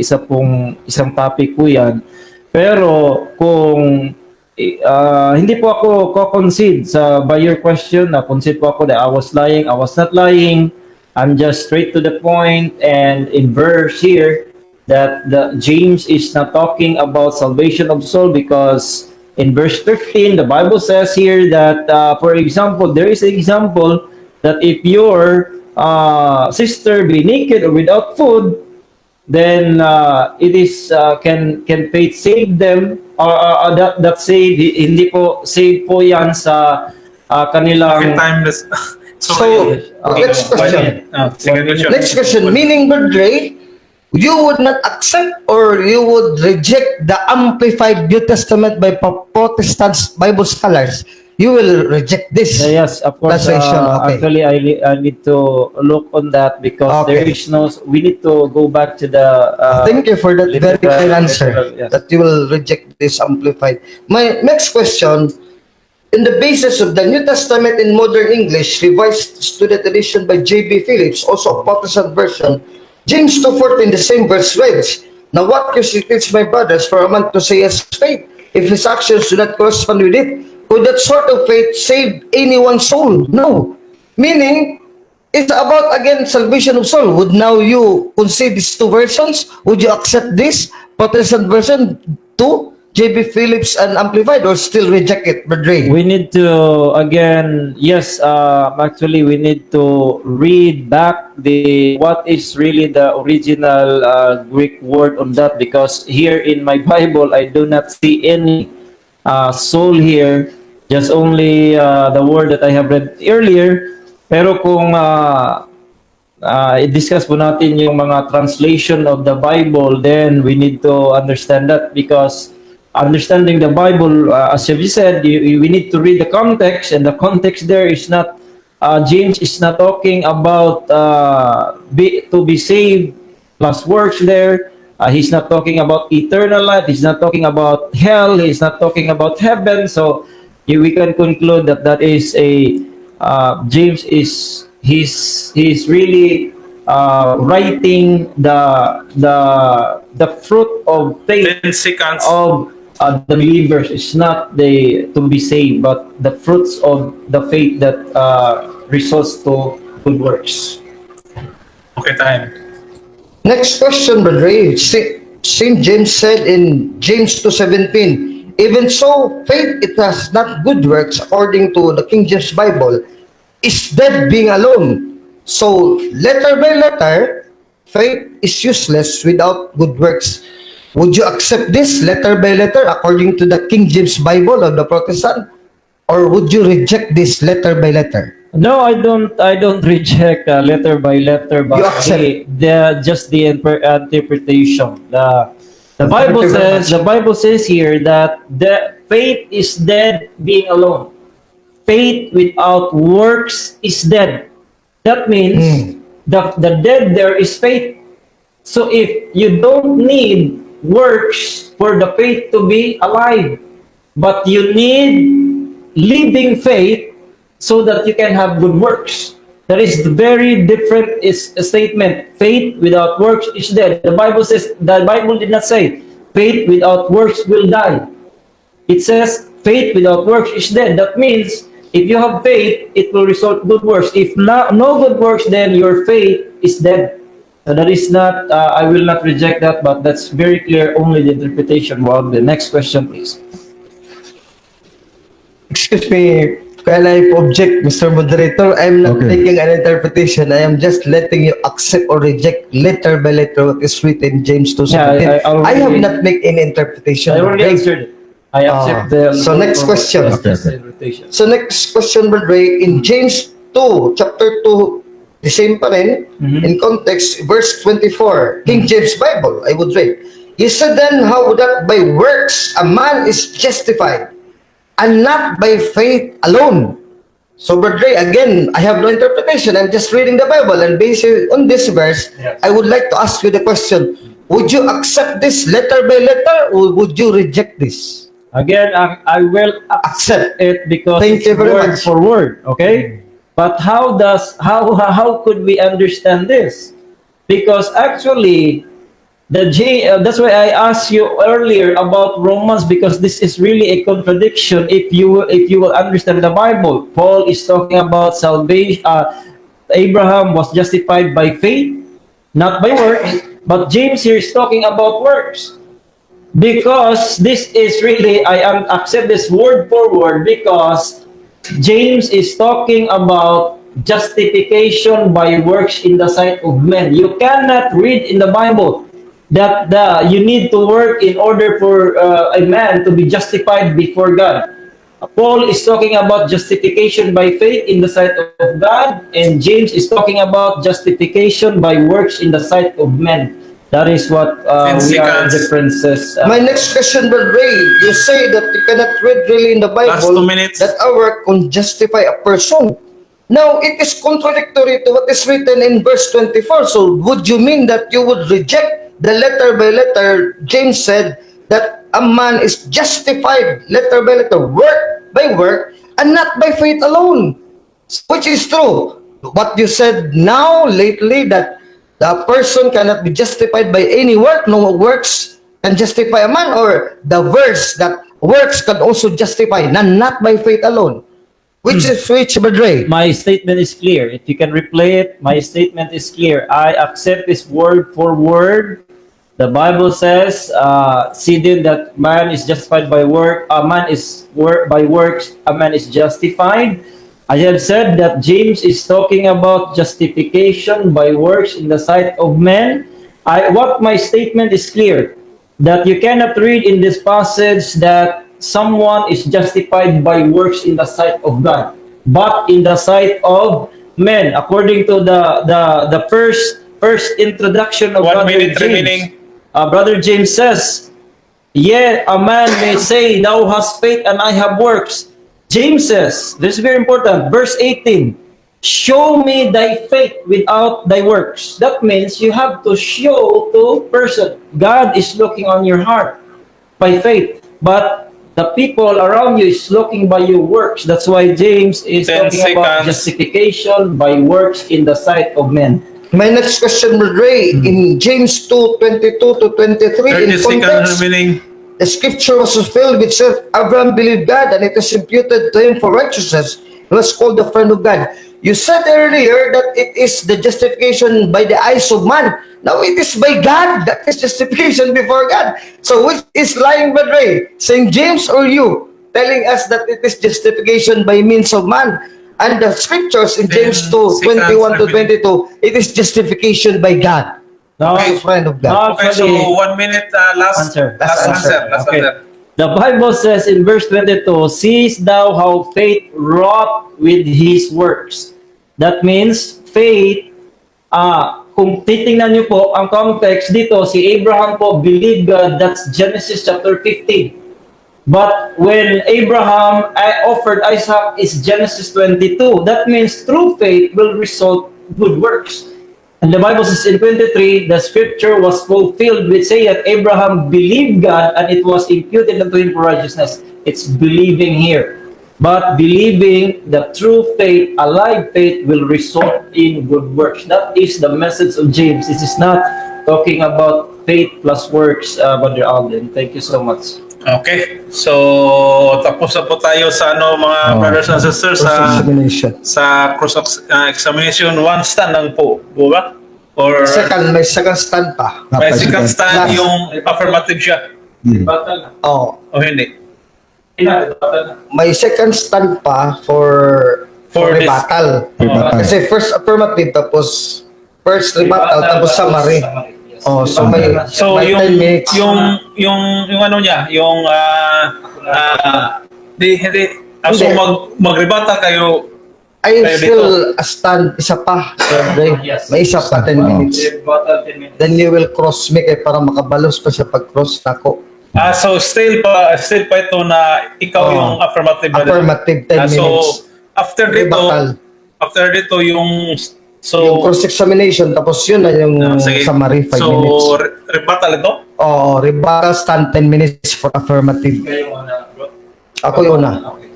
topic po yan. Pero kung hindi po ako concede by your question, na concede po ako that I was lying, I was not lying. I'm just straight to the point, and in verse here that James is not talking about salvation of soul, because in verse 15 the Bible says here that for example, there is an example that if your sister be naked or without food, then it is can faith save them, or that save, hindi po save po yan sa kanilang Timeless. So, next question. Next question. Meaning, Brother Ray, you would not accept or you would reject the Amplified New Testament by Protestant Bible scholars. You will reject this. Yes, of course. translation. Okay. Actually, I need to look on that because Okay. there is no. We need to go back to the. Thank you for that very literal- clear answer, yes. that you will reject this Amplified. My next question, in the basis of the New Testament in modern English, revised student edition by J.B. Phillips, also a Protestant version, James 2:14, the same verse reads, "Now what constitutes, my brothers, for a man to say he has faith, if his actions do not correspond with it? Could that sort of faith save anyone's soul? No." Meaning, it's about, again, salvation of soul. Would now you concede these two versions? Would you accept this Protestant version too, J.B. Phillips and Amplified, or still reject it, Brother Ray? We need to again, yes. Actually, we need to read back what is really the original Greek word on that, because here in my Bible I do not see any soul here. Just only the word that I have read earlier. Pero kung i-discuss po natin yung mga translation of the Bible, then we need to understand that, because understanding the Bible, as you said, we need to read the context, and the context there is not, James is not talking about to be saved plus works there. He's not talking about eternal life. He's not talking about hell. He's not talking about heaven. So we can conclude that is a James he's really writing the fruit of faith 10 seconds. of the believers is not to be saved, but the fruits of the faith that results to good works. Okay, time. Next question, Brother Ray. St. James said in James 2:17, "Even so, faith, it has not good works, according to the King James Bible, is dead being alone. So, letter by letter, faith is useless without good works." Would you accept this letter by letter according to the King James Bible of the Protestant? Or would you reject this letter by letter? No, I don't. I don't reject letter by letter, but You accept. just the interpretation. The Bible Thank you very says, the Bible says here that the faith is dead, being alone. Faith without works is dead. That means the dead there is faith. So if you don't need works for the faith to be alive, but you need living faith so that you can have good works. That is very different is a statement. Faith without works is dead. The Bible says, the Bible did not say faith without works will die. It says faith without works is dead. That means if you have faith, it will result good works. If no good works, then your faith is dead. So that is not, I will not reject that, but that's very clear, only the interpretation. Well, the next question, please. Excuse me, can I object, Mr. Moderator? I'm not Okay. making an interpretation. I am just letting you accept or reject letter by letter what is written in James 2:17. Yeah, I already- I have not made any interpretation. I already Right? answered it. I accept the... So next question. Okay. Interpretation. So next question, Brother Ray, in James 2, chapter 2, the same pa rin, in context, verse 24, King James Bible, I would read. You said then how that by works a man is justified, and not by faith alone. So, Brother Ray, again, I have no interpretation. I'm just reading the Bible, and based on this verse, Yes. I would like to ask you the question, would you accept this letter by letter, or would you reject this? Again, I will accept it because Thank it's you very word much. for word, okay? But how could we understand this? Because actually, that's why I asked you earlier about Romans, because this is really a contradiction. If you will understand the Bible, Paul is talking about salvation. Abraham was justified by faith, not by works. But James here is talking about works. Because this is really, I accept this word for word, because James is talking about justification by works in the sight of men. You cannot read in the Bible that you need to work in order for a man to be justified before God. Paul is talking about justification by faith in the sight of God, and James is talking about justification by works in the sight of men. That is what we are differences. My next question, Brother Ray, you say that you cannot read really in the Last 2 Bible minutes. that our work can justify a person. Now, it is contradictory to what is written in verse 24. So, would you mean that you would reject the letter by letter? James said that a man is justified letter by letter, work by work, and not by faith alone. Which is true. What you said now, lately, that the person cannot be justified by any work, no works can justify a man, or the verse that works can also justify, not by faith alone. Which is which, Brother Ray? My statement is clear. If you can replay it, my statement is clear. I accept this word for word. The Bible says, see then that man is justified by work, a man is by works, a man is justified. I have said that James is talking about justification by works in the sight of men. What my statement is clear, that you cannot read in this passage that someone is justified by works in the sight of God, but in the sight of men, according to the first introduction of 1 Brother minute James. remaining. Brother James says, "Yet a man may say, thou hast faith and I have works." James says, this is very important, verse 18, "Show me thy faith without thy works." That means you have to show to person. God is looking on your heart by faith, but the people around you is looking by your works. That's why James is 10 talking about seconds. justification by works in the sight of men. My next question, Brother Ray, in James 2:22 to 23, 30 in seconds context, remaining. the scripture was fulfilled which said, Abraham believed God, and it was imputed to him for righteousness. He was called the friend of God. You said earlier that it is the justification by the eyes of man. Now it is by God. That is justification before God. So which is lying, Brother Ray? St. James or you? Telling us that it is justification by means of man. And the scriptures in James 2:21 to 22, it is justification by God. Now, As a friend of God. now Okay, so actually, 1 minute last Answer. answer. Last okay. answer. The Bible says in verse 22, seest thou how faith wrought with his works. That means, faith, kung titingnan niyo po, ang context dito, si Abraham po believed God, that's Genesis chapter 15. But when Abraham offered Isaac is Genesis 22. That means true faith will result good works. And the Bible says in 23, the scripture was fulfilled which say that Abraham believed God and it was imputed unto him for righteousness. It's believing here. But believing the true faith, alive faith, will result in good works. That is the message of James. This is not talking about faith plus works, Brother Alden. Thank you so much. Okay. So, tapos na po tayo sa mga brothers and sisters Cross-examination. sa cross-examination. One stand lang po. Ba? Or May second stand pa. may second stand Last. yung affirmative siya. Batal na. Oh, O hindi? Batal na. may second stand pa for For this. rebuttal. Rebuttal. Kasi first affirmative, tapos first rebuttal, tapos summary. Yes. Oh, so may So may 10 minutes. yung ano niya, yung hindi so Hindi. magrebata kayo. I Kayo still stand isa pa. Sir Dre. Yes. May isa pa 10 minutes. Batal 10 minutes. Then you will cross me kay para makabalos pa sa pag-cross nako. So still pa ito na ikaw Oh. yung affirmative. brother. Affirmative 10 So minutes. after dito yung Yung cross-examination, tapos yun na yung sige. summary 5 So minutes. rebuttal ito. Oh, rebuttal stand 10 minutes for affirmative. Kayo muna, bro. Ako yung una. Okay.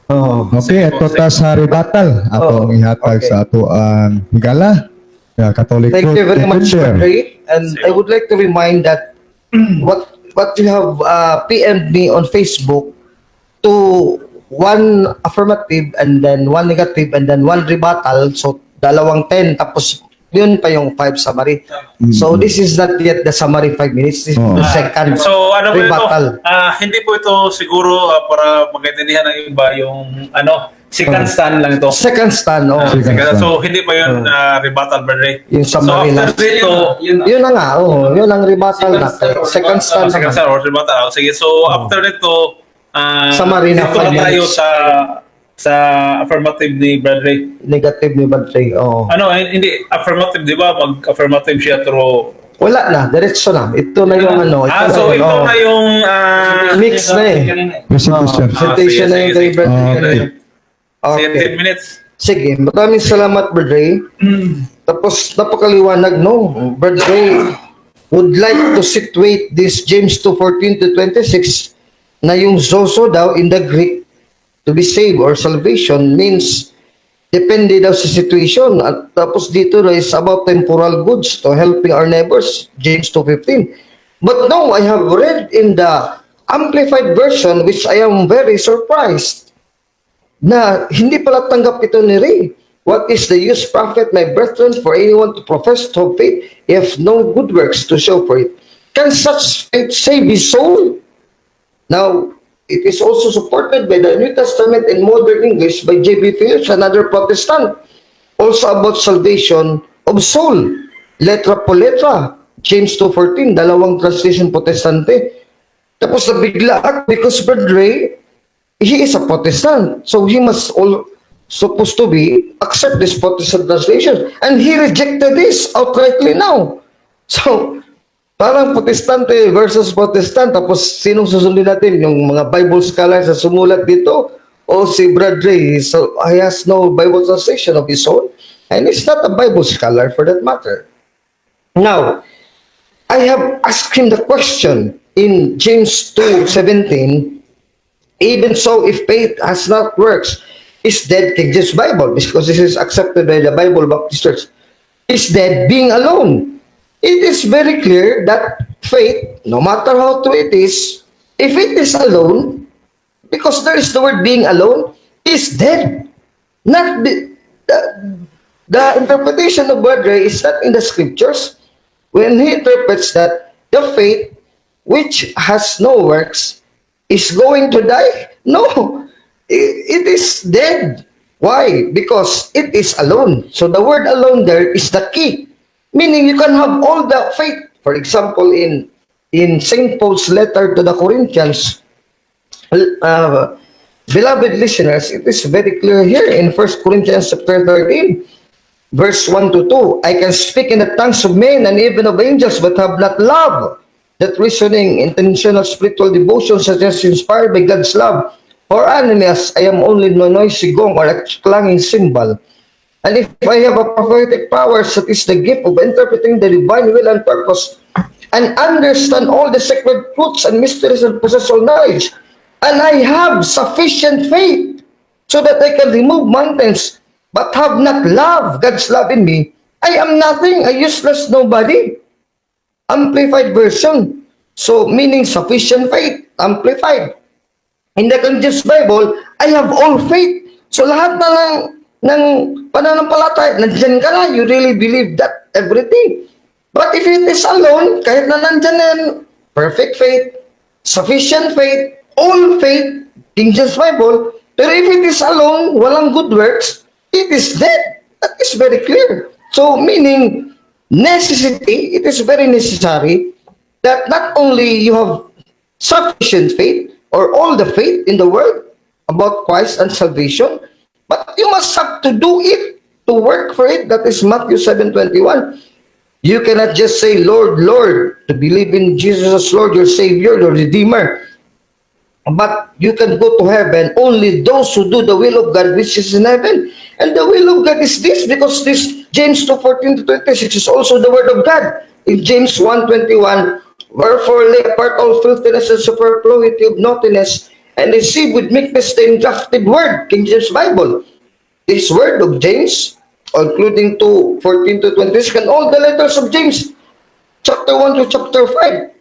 Oh. Okay, ito ta sa rebuttal. Ato ang ihatag okay. sa ato ang higala. Catholic Thank you very much, Defender. Ray. And I would like to remind that what you have PM'd me on Facebook to one affirmative and then one negative and then one rebuttal. So, dalawang 10 tapos yun pa yung 5 summary. So, this is not yet the summary 5 minutes. This is the second So ano po ito? rebuttal. Hindi po ito siguro para magkaintindihan ng iba yung second stand lang ito. Second stand, oh. Second stand. So hindi pa yun rebuttal, brother. Yung summary so last. after dito, Yun na nga, oh. Yun ang rebuttal na. Second stand second naman. stand or rebuttal. Sige, so after dito, Summary na dito 5 na tayo minutes. sa affirmative ni brother. Negative ni Badre, oh. Hindi, affirmative, di ba? Mag-affirmative siya through... Wala na, diretso na. Ito na yung ano. so ito oh. na yung... Mix na eh. Presentation. Presentation na yung kay Brother. Okay. Okay. 10 Okay. minutes. Sige, maraming salamat, Brother. Tapos, napakaliwanag, no? Brother would like to situate this James 2:14 to 26 na yung zozo daw in the Greek to be saved or salvation means depende daw sa situation. At tapos dito na is about temporal goods to helping our neighbors, James 2:15. But no, I have read in the Amplified Version, which I am very surprised, na hindi pala tanggap ito ni Ray. What is the use, prophet, my brethren, for anyone to profess to have faith if no good works to show for it? Can such faith save his soul? Now, it is also supported by the New Testament in modern English by J.B. Phillips, another Protestant, also about salvation of soul. Letra po letra, James 2:14, dalawang translation Protestante. Tapos nabigla because Brother Ray, he is a Protestant, so he must all supposed to be accept this Protestant translation, and he rejected this outrightly now. So, parang Protestante versus Protestant, tapos sinong susundin natin? Yung mga Bible scholars na sumulat dito? O si Brother Ray, so he has no Bible translation of his own, and he's not a Bible scholar for that matter. Now, I have asked him the question in James 2:17, even so, if faith has not works, is dead. Take this Bible, because this is accepted by the Bible Baptist Church. Is dead being alone. It is very clear that faith, no matter how true it is, if it is alone, because there is the word being alone, is dead. Not the interpretation of Brother is not in the scriptures. When he interprets that the faith which has no works is going to die, no, it is dead. Why? Because it is alone. So the word alone there is the key. Meaning you can have all the faith. For example, in St. Paul's letter to the Corinthians, beloved listeners, it is very clear here in 1 Corinthians chapter 13, verse 1 to 2. I can speak in the tongues of men and even of angels, but have not love. That reasoning, intentional spiritual devotion, such as inspired by God's love. For enemies, I am only no noisy gong or a clanging cymbal. And if I have a prophetic power, that is the gift of interpreting the divine will and purpose, and understand all the sacred truths and mysteries and possess all knowledge, and I have sufficient faith so that I can remove mountains, but have not love, God's love in me, I am nothing, a useless nobody. Amplified version. So, meaning sufficient faith. Amplified. In the King James Bible, I have all faith. So, lahat na ng pananampalataya, nandyan ka na, you really believe that everything. But if it is alone, kahit na nandyan na, perfect faith, sufficient faith, all faith, King James Bible, pero if it is alone, walang good works, it is dead. That is very clear. So, meaning, necessity, it is very necessary that not only you have sufficient faith or all the faith in the world about Christ and salvation, but you must have to do it, to work for it. That is Matthew 7:21. You cannot just say, Lord, Lord, to believe in Jesus as Lord, your Savior, your Redeemer. But you can go to heaven only those who do the will of God which is in heaven. And the will of God is this, because this James 2:14 to 26 is also the word of God. In James 1:21, wherefore lay apart all filthiness and superfluity of naughtiness, and receive with meekness the engrafted word, King James Bible. This word of James, including 2:14 to 26, and all the letters of James, chapter 1 to chapter 5.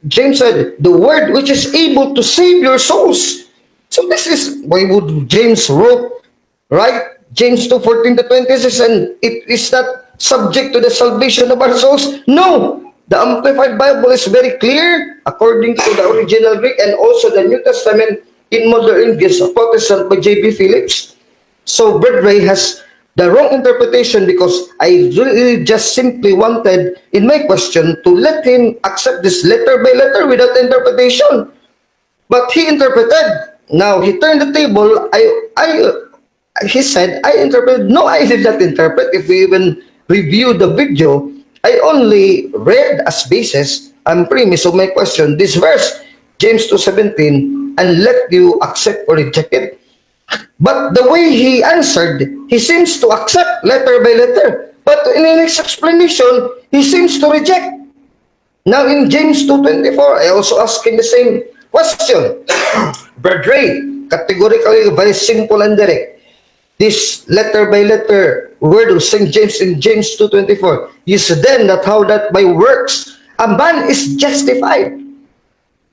James said, the word which is able to save your souls. So this is why would James wrote, right? James 2:14 to 26, and it is not subject to the salvation of our souls. No! The Amplified Bible is very clear according to the original Greek and also the New Testament in modern English, Protestant by J.B. Phillips. So Brother Ray has the wrong interpretation, because I really just simply wanted in my question to let him accept this letter by letter without interpretation. But he interpreted. Now he turned the table. He said, I interpreted. No, I did not interpret. If we even review the video, I only read as basis and premise of my question this verse, James 2:17, and let you accept or reject it. But the way he answered, he seems to accept letter by letter. But in his explanation, he seems to reject. Now in James 2:24, I also asked him the same question. Brother Ray, categorically very simple and direct. This letter by letter word of St. James in James 2:24 is then that how that by works a man is justified,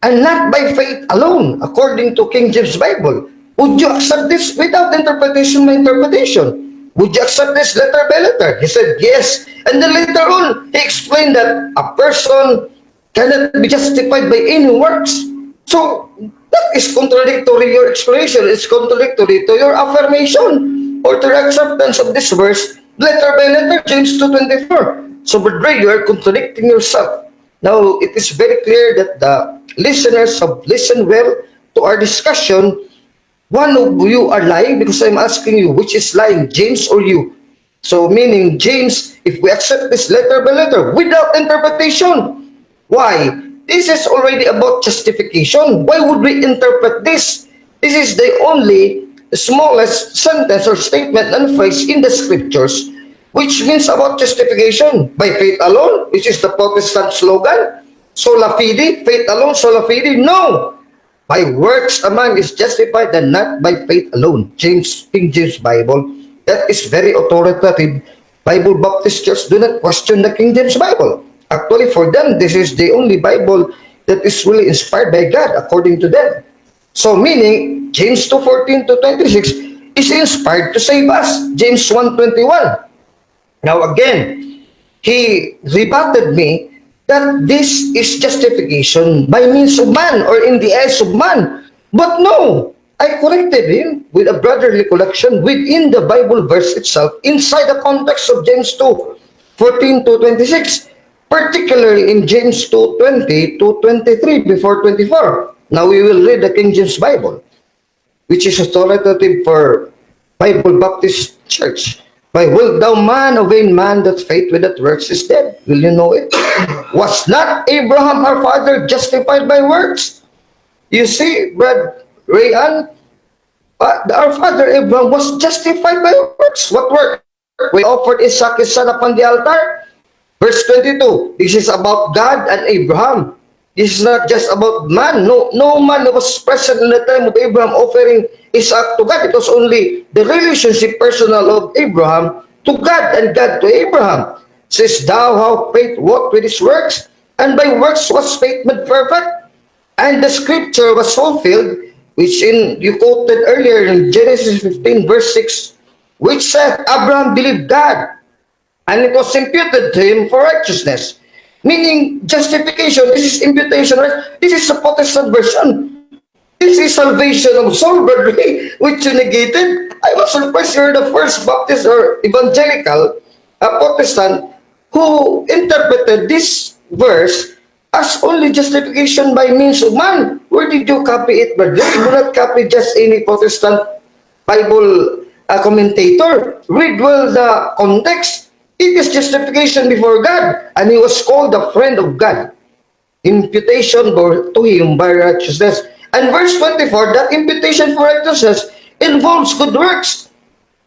and not by faith alone, according to King James Bible. Would you accept this without interpretation by interpretation? Would you accept this letter by letter? He said yes. And then later on, he explained that a person cannot be justified by any works. So that is contradictory, your explanation. It's contradictory to your affirmation or to the acceptance of this verse, letter by letter, James 2:24. So, Brother, you are contradicting yourself. Now, it is very clear that the listeners have listened well to our discussion. One of you are lying because I'm asking you, which is lying, James or you? So, meaning, James, if we accept this letter by letter without interpretation, why? This is already about justification. Why would we interpret this? This is the only smallest sentence or statement and phrase in the scriptures which means about justification by faith alone, which is the Protestant slogan. Sola fide, faith alone, sola fide. No! By works a man is justified and not by faith alone. King James Bible. That is very authoritative. Bible Baptist Church do not question the King James Bible. Actually, for them, this is the only Bible that is really inspired by God, according to them. So, meaning, James 2:14 to 26 is inspired to save us. James 1:21. Now, again, he rebutted me that this is justification by means of man or in the eyes of man. But no, I corrected him with a brotherly correction within the Bible verse itself, inside the context of James 2. 14 to 26, particularly in James 2:20 to 23 before 24. Now we will read the King James Bible, which is authoritative for Bible Baptist Church. Why wilt thou man, O vain man, that faith without works is dead? Will you know it? Was not Abraham our father justified by works? You see, Brad Rayan, our father Abraham was justified by works. What work? We offered Isaac his son upon the altar. Verse 22, this is about God and Abraham. This is not just about man. No man was present in the time of Abraham offering Isaac to God. It was only the relationship personal of Abraham to God and God to Abraham. Says, thou how faith walked with his works, and by works was faith made perfect. And the scripture was fulfilled, which you quoted earlier in Genesis 15 verse 6, which said, Abraham believed God, and it was imputed to him for righteousness. Meaning, justification, this is imputation, right? This is a Protestant version. This is salvation of soul, brother, which you negated. I was surprised you're the first Baptist or evangelical Protestant who interpreted this verse as only justification by means of man. Where did you copy it, brother? You do not copy just any Protestant Bible commentator. Read well the context. It is justification before God, and he was called the friend of God. Imputation to him by righteousness. And verse 24, that imputation for righteousness involves good works.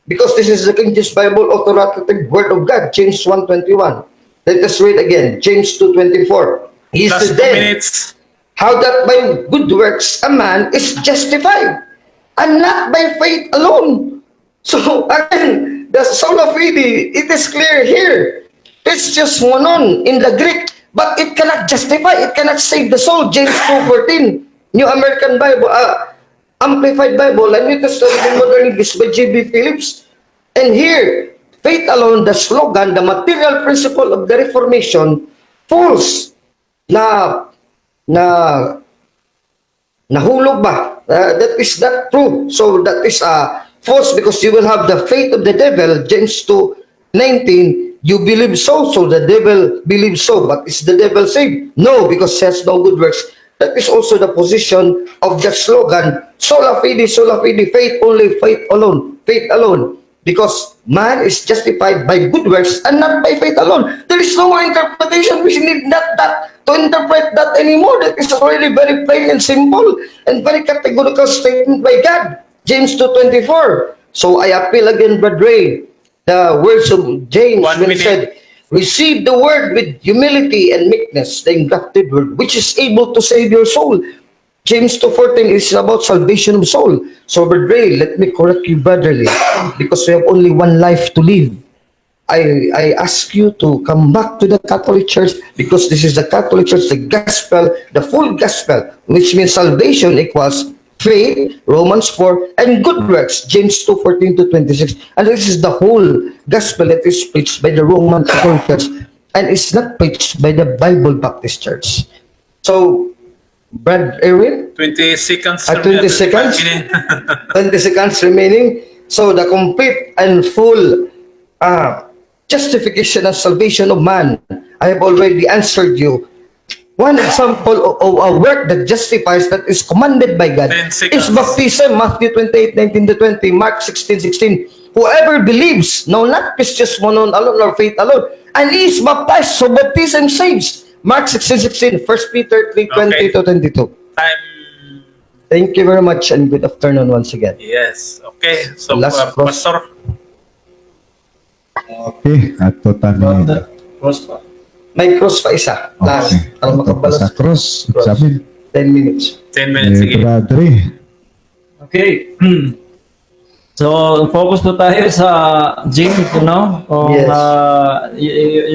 Because this is the King James Bible authoritative word of God, James 1:21. Let us read again, James 2:24. He is Last 2 dead. minutes. How that by good works a man is justified, and not by faith alone. So again, the sola fide, it is clear here. It's just monon in the Greek, but it cannot justify, it cannot save the soul. James 2:14, New American Bible, Amplified Bible, and New Testament Modern English by J.B. Phillips. And here, faith alone, the slogan, the material principle of the Reformation, false. Nahulog ba? That is not true. So that is false, because you will have the faith of the devil. James 2:19, you believe so the devil believes so. But is the devil saved? No, because he has no good works. That is also the position of the slogan, sola fide, faith only, faith alone, faith alone. Because man is justified by good works and not by faith alone. There is no more interpretation. We need not that to interpret that anymore. That is already very plain and simple and very categorical statement by God. James 2:24. So I appeal again, Brother Ray, the words of James 1 when he minute. said, receive the word with humility and meekness, the engrafted word, which is able to save your soul. James 2:14 is about salvation of soul. So, Brother Ray, let me correct you brotherly, because we have only one life to live. I ask you to come back to the Catholic Church, because this is the Catholic Church, the gospel, the full gospel, which means salvation equals faith, Romans 4, and good works, James 2:14 to 26. And this is the whole gospel that is preached by the Roman Catholic Church, and it's not preached by the Bible Baptist Church. So, Brad Erwin, 20 seconds. 20 seconds? 20 seconds remaining. So the complete and full justification and salvation of man, I have already answered you. One example of a work that justifies, that is commanded by God, 10 seconds. is baptism. Matthew 28:19-20, Mark 16:16. Whoever believes, no, not Christians monon alone or faith alone, and is baptized, so baptism saves. Mark 16:16, 1 Peter 3:20-22. Time. Thank you very much, and good afternoon once again. Yes. Okay. So, Last cross. Pastor. Okay, ato tani. Cross pa. May cross pa isa. Last. Okay. Ang Ato pa makabalas. sa cross. Sabi, 10 minutes. 10 minutes. Sige. Brother, Okay. So, focus po tayo sa James, no? Kung, Yes.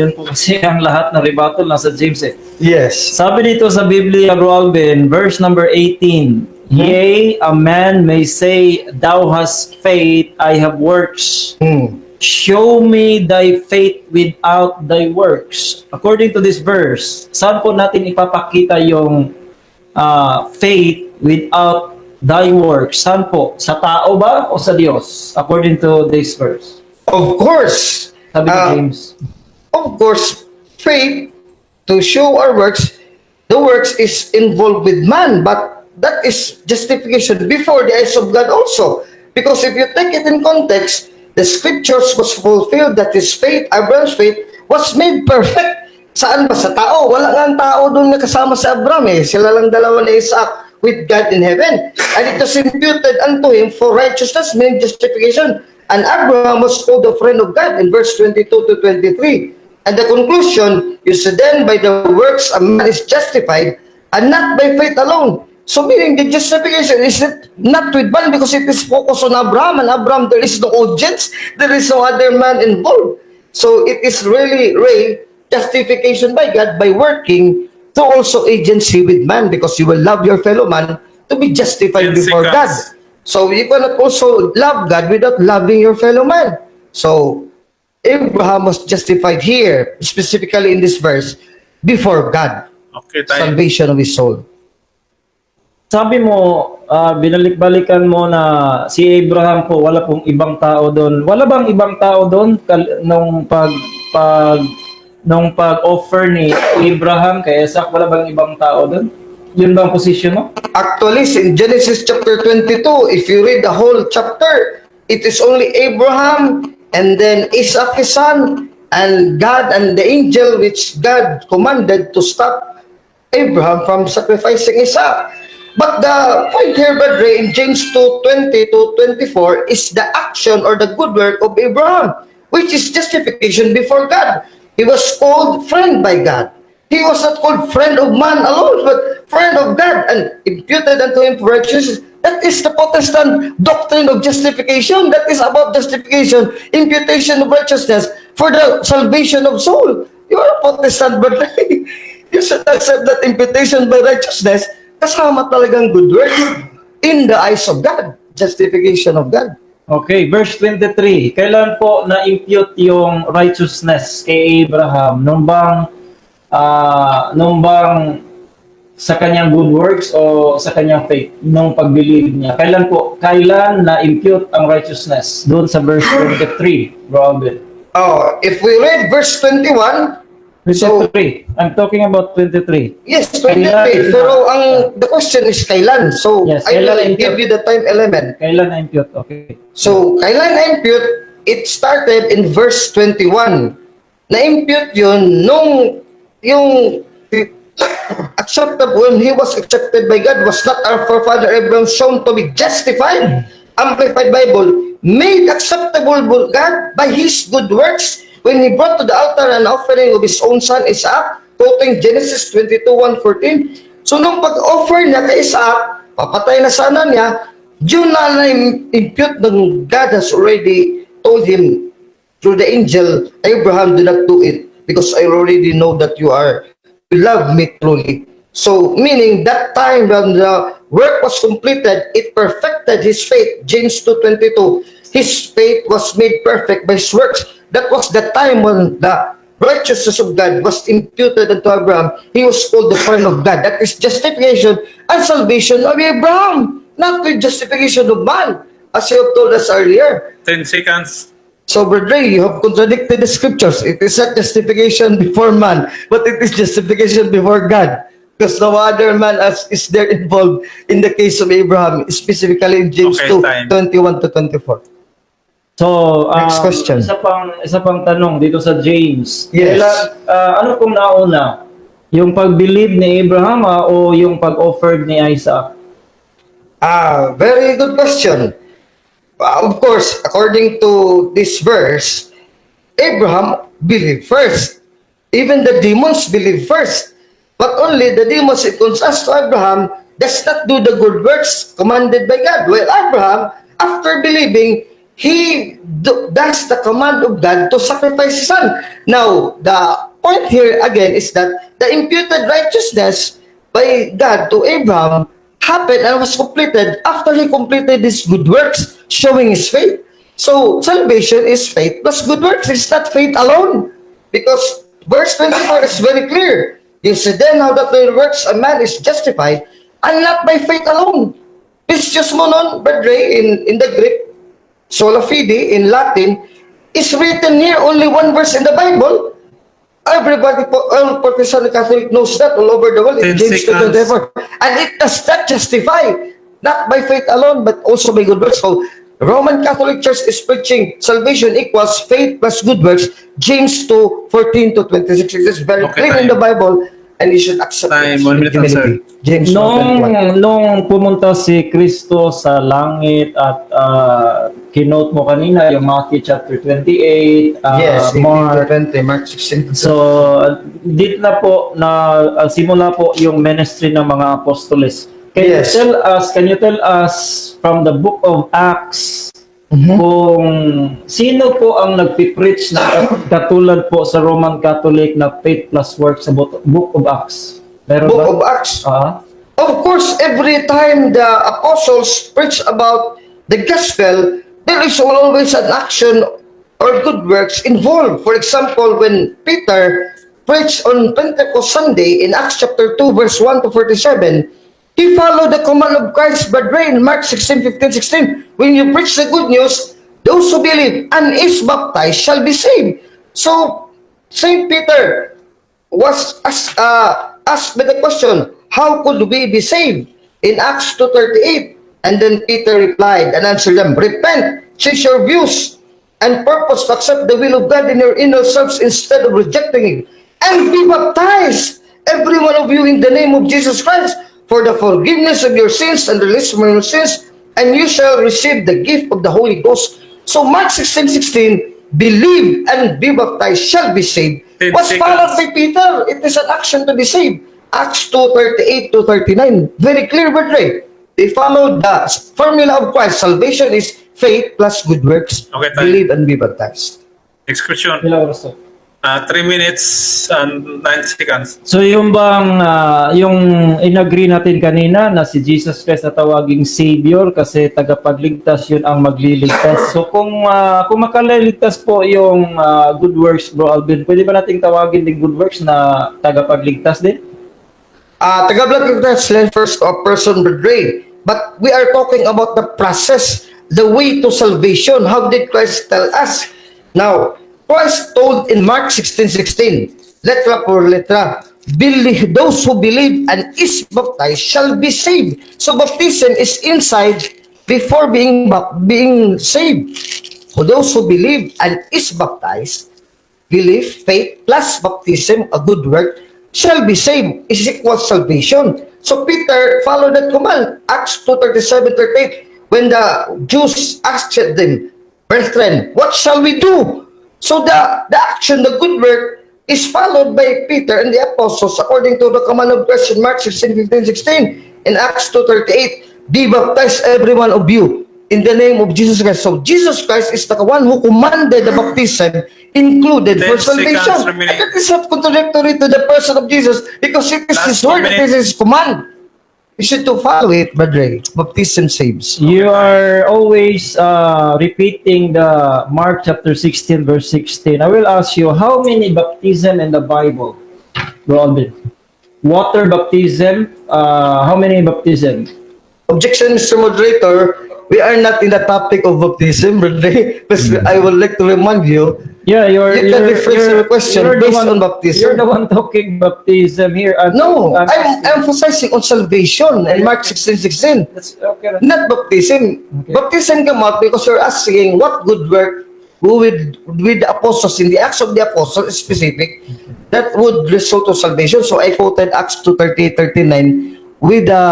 yun po kasi ang lahat na rebuttal nasa James eh. Yes. Sabi dito sa Biblia, Bro Alvin, verse number 18, Yea, a man may say, Thou hast faith, I have works. Show me thy faith without thy works. According to this verse, saan po natin ipapakita yung faith without thy works? Saan po? Sa tao ba o sa Diyos? According to this verse. Of course. Sabi ni James. of course, faith to show our works, the works is involved with man, but that is justification before the eyes of God also. Because if you take it in context, the scriptures was fulfilled that his faith, Abraham's faith, was made perfect. Saan ba? Sa tao. Wala nga ang tao doon na kasama sa Abraham eh. Sila lang dalawa na Isaac with God in heaven. And it was imputed unto him for righteousness, meaning justification. And Abraham was called the friend of God in verse 22 to 23. And the conclusion is then by the works a man is justified and not by faith alone. So meaning the justification is not with man because it is focused on Abraham, and Abraham there is no audience, there is no other man involved. So it is really justification by God by working to also agency with man, because you will love your fellow man to be justified before God. So you cannot also love God without loving your fellow man. So Abraham was justified here, specifically in this verse, before God. Okay, tayo. Salvation of his soul. Sabi mo, binalik-balikan mo na si Abraham po, wala pong ibang tao doon. Wala bang ibang tao doon nung pag-offer ni Abraham kay Isaac? Wala bang ibang tao doon? Yun bang position mo? Actually, in Genesis chapter 22, if you read the whole chapter, it is only Abraham and then Isaac his son, and God and the angel which God commanded to stop Abraham from sacrificing Isaac. But the point here, brother, in James 2:20 to 24 is the action or the good work of Abraham, which is justification before God. He was called friend by God. He was not called friend of man alone, but friend of God, and imputed unto him for righteousness. That is the Protestant doctrine of justification. That is about justification, imputation of righteousness for the salvation of soul. You are a Protestant, brother. You should accept that imputation by righteousness kasama talagang good work in the eyes of God, justification of God. Okay, verse 23. Kailan po na-impute yung righteousness kay Abraham? Nung bang sa kanyang good works o sa kanyang faith, nung pag-believe niya? Kailan na-impute ang righteousness? Doon sa verse 23, Robin. Oh, if we read verse 21, 23. I'm talking about 23. yes, 23. Pero the question is kailan. So, Yes, I will kailan give you the time element. Kailan na-impute? Okay. So, kailan na-impute? It started in verse 21. Na-impute yun nung yung acceptable, when he was accepted by God, was not our forefather Abraham shown to be justified, Amplified Bible, made acceptable by God by his good works when he brought to the altar an offering of his own son Isaac, quoting Genesis 22:1-14. So nung pag-offer niya kay Isaac, papatay na sana niya, yun na impute ng God has already told him through the angel, Abraham, do not do it, because I already know that you love me truly. So, meaning that time when the work was completed, it perfected his faith. James 2:22, his faith was made perfect by his works. That was the time when the righteousness of God was imputed unto Abraham. He was called the friend of God. That is justification and salvation of Abraham, not with justification of man, as you have told us earlier. 10 seconds. So, Brother Ray, you have contradicted the scriptures. It is not justification before man, but it is justification before God. Because no other man is there involved in the case of Abraham, specifically in James Okay, time. 2:21-24. So, Next question. Isa pang tanong dito sa James. Yes. Ano pong nauna? Yung pag-believe ni Abraham o yung pag-offer ni Isaac? Very good question. Of course, according to this verse, Abraham believed first. Even the demons believed first. But only the demons, it contrasts to Abraham, does not do the good works commanded by God. Well, Abraham, after believing, he does the command of God to sacrifice his son. Now, the point here again is that the imputed righteousness by God to Abraham happened and was completed after he completed his good works, showing his faith. So, salvation is faith plus good works. It's not faith alone. Because verse 24 is very clear. You see then how that by works a man is justified, and not by faith alone. Pistis monon, Brother Ray, in the Greek, sola fide in Latin, is written here only one verse in the Bible. Everybody, all Protestant and Catholic knows that all over the world. 10 It's James seconds. 2:24. And it does not justify, not by faith alone, but also by good works. So, Roman Catholic Church is preaching salvation equals faith plus good works. James 2:14 to 26. It's very Okay, clear in time. the Bible, and you should accept Time, it. 1 minute answer. James 1:21. Nung pumunta si Kristo sa langit at kinote mo kanina yung Matthew chapter 28, Yes, 18 to Mark. 20, Mark 16 to 20. So, dit na po na simula po yung ministry ng mga apostoles. Yes. Can you tell us from the book of Acts kung sino po ang nagpipreach na katulad po sa Roman Catholic na faith plus works sa book of Acts? Meron Book ba? of Acts. Ah? Of course, every time the apostles preach about the gospel, there is always an action or good works involved. For example, when Peter preached on Pentecost Sunday in Acts chapter 2, verse 1 to 47, he followed the command of Christ, brethren, Mark 16:15-16. When you preach the good news, those who believe and is baptized shall be saved. So, Saint Peter was asked by the question, how could we be saved? In Acts 2:38. And then Peter replied and answered them, repent, change your views and purpose to accept the will of God in your inner selves instead of rejecting it. And be baptized, every one of you, in the name of Jesus Christ, for the forgiveness of your sins and release from your sins, and you shall receive the gift of the Holy Ghost. So Mark 16:16, believe and be baptized shall be saved. 10 Was seconds. followed by Peter. It is an action to be saved. Acts 2:38 to 39. Very clear, brethren. They followed the formula of Christ. Salvation is faith plus good works. Okay, time. Believe and be baptized. Next question. Ilang oras to? 3 minutes and 9 seconds. So yung bang yung in-agree natin kanina na si Jesus Christ na tawaging Savior kasi tagapagligtas yun ang magliligtas. So kung makaliligtas po yung good works, Bro Alvin, pwede ba nating tawagin din good works na tagapagligtas din? Taga-vlog that's first person brethren. But we are talking about the process, the way to salvation. How did Christ tell us? Now, Christ told in Mark 16:16, letra por letra, believe, those who believe and is baptized shall be saved. So baptism is inside before being saved. For those who believe and is baptized, belief, faith plus baptism, a good work, shall be saved, is equal salvation. So Peter followed that command. Acts 2:37-38, when the Jews asked them, brethren, what shall we do? So the action, the good work, is followed by Peter and the apostles according to the command of Christ in Mark 16:15-16. In Acts 2:38, be baptized every one of you in the name of Jesus Christ. So Jesus Christ is the one who commanded the baptism included 10 for salvation. seconds remaining. And that is not contradictory to the person of Jesus because it is Last His word, 1 it minute. is His command. You should to follow it, brethren. Baptism saves. You are always repeating the Mark chapter 16 verse 16. I will ask you, how many baptism in the Bible, Bro Alvin? Water baptism, how many baptism? Objection, Mr. Moderator. We are not in the topic of baptism, brethren. Because I would like to remind you, Yeah, You can rephrase your question the based on baptism. You're the one talking baptism here. no, I'm asking- emphasizing on salvation in Mark 16:16. That's okay. Not baptism. Okay. Baptism come out because you're asking what good work with the apostles in the Acts of the Apostles specific that would result to salvation. So I quoted Acts 2:38-39 with the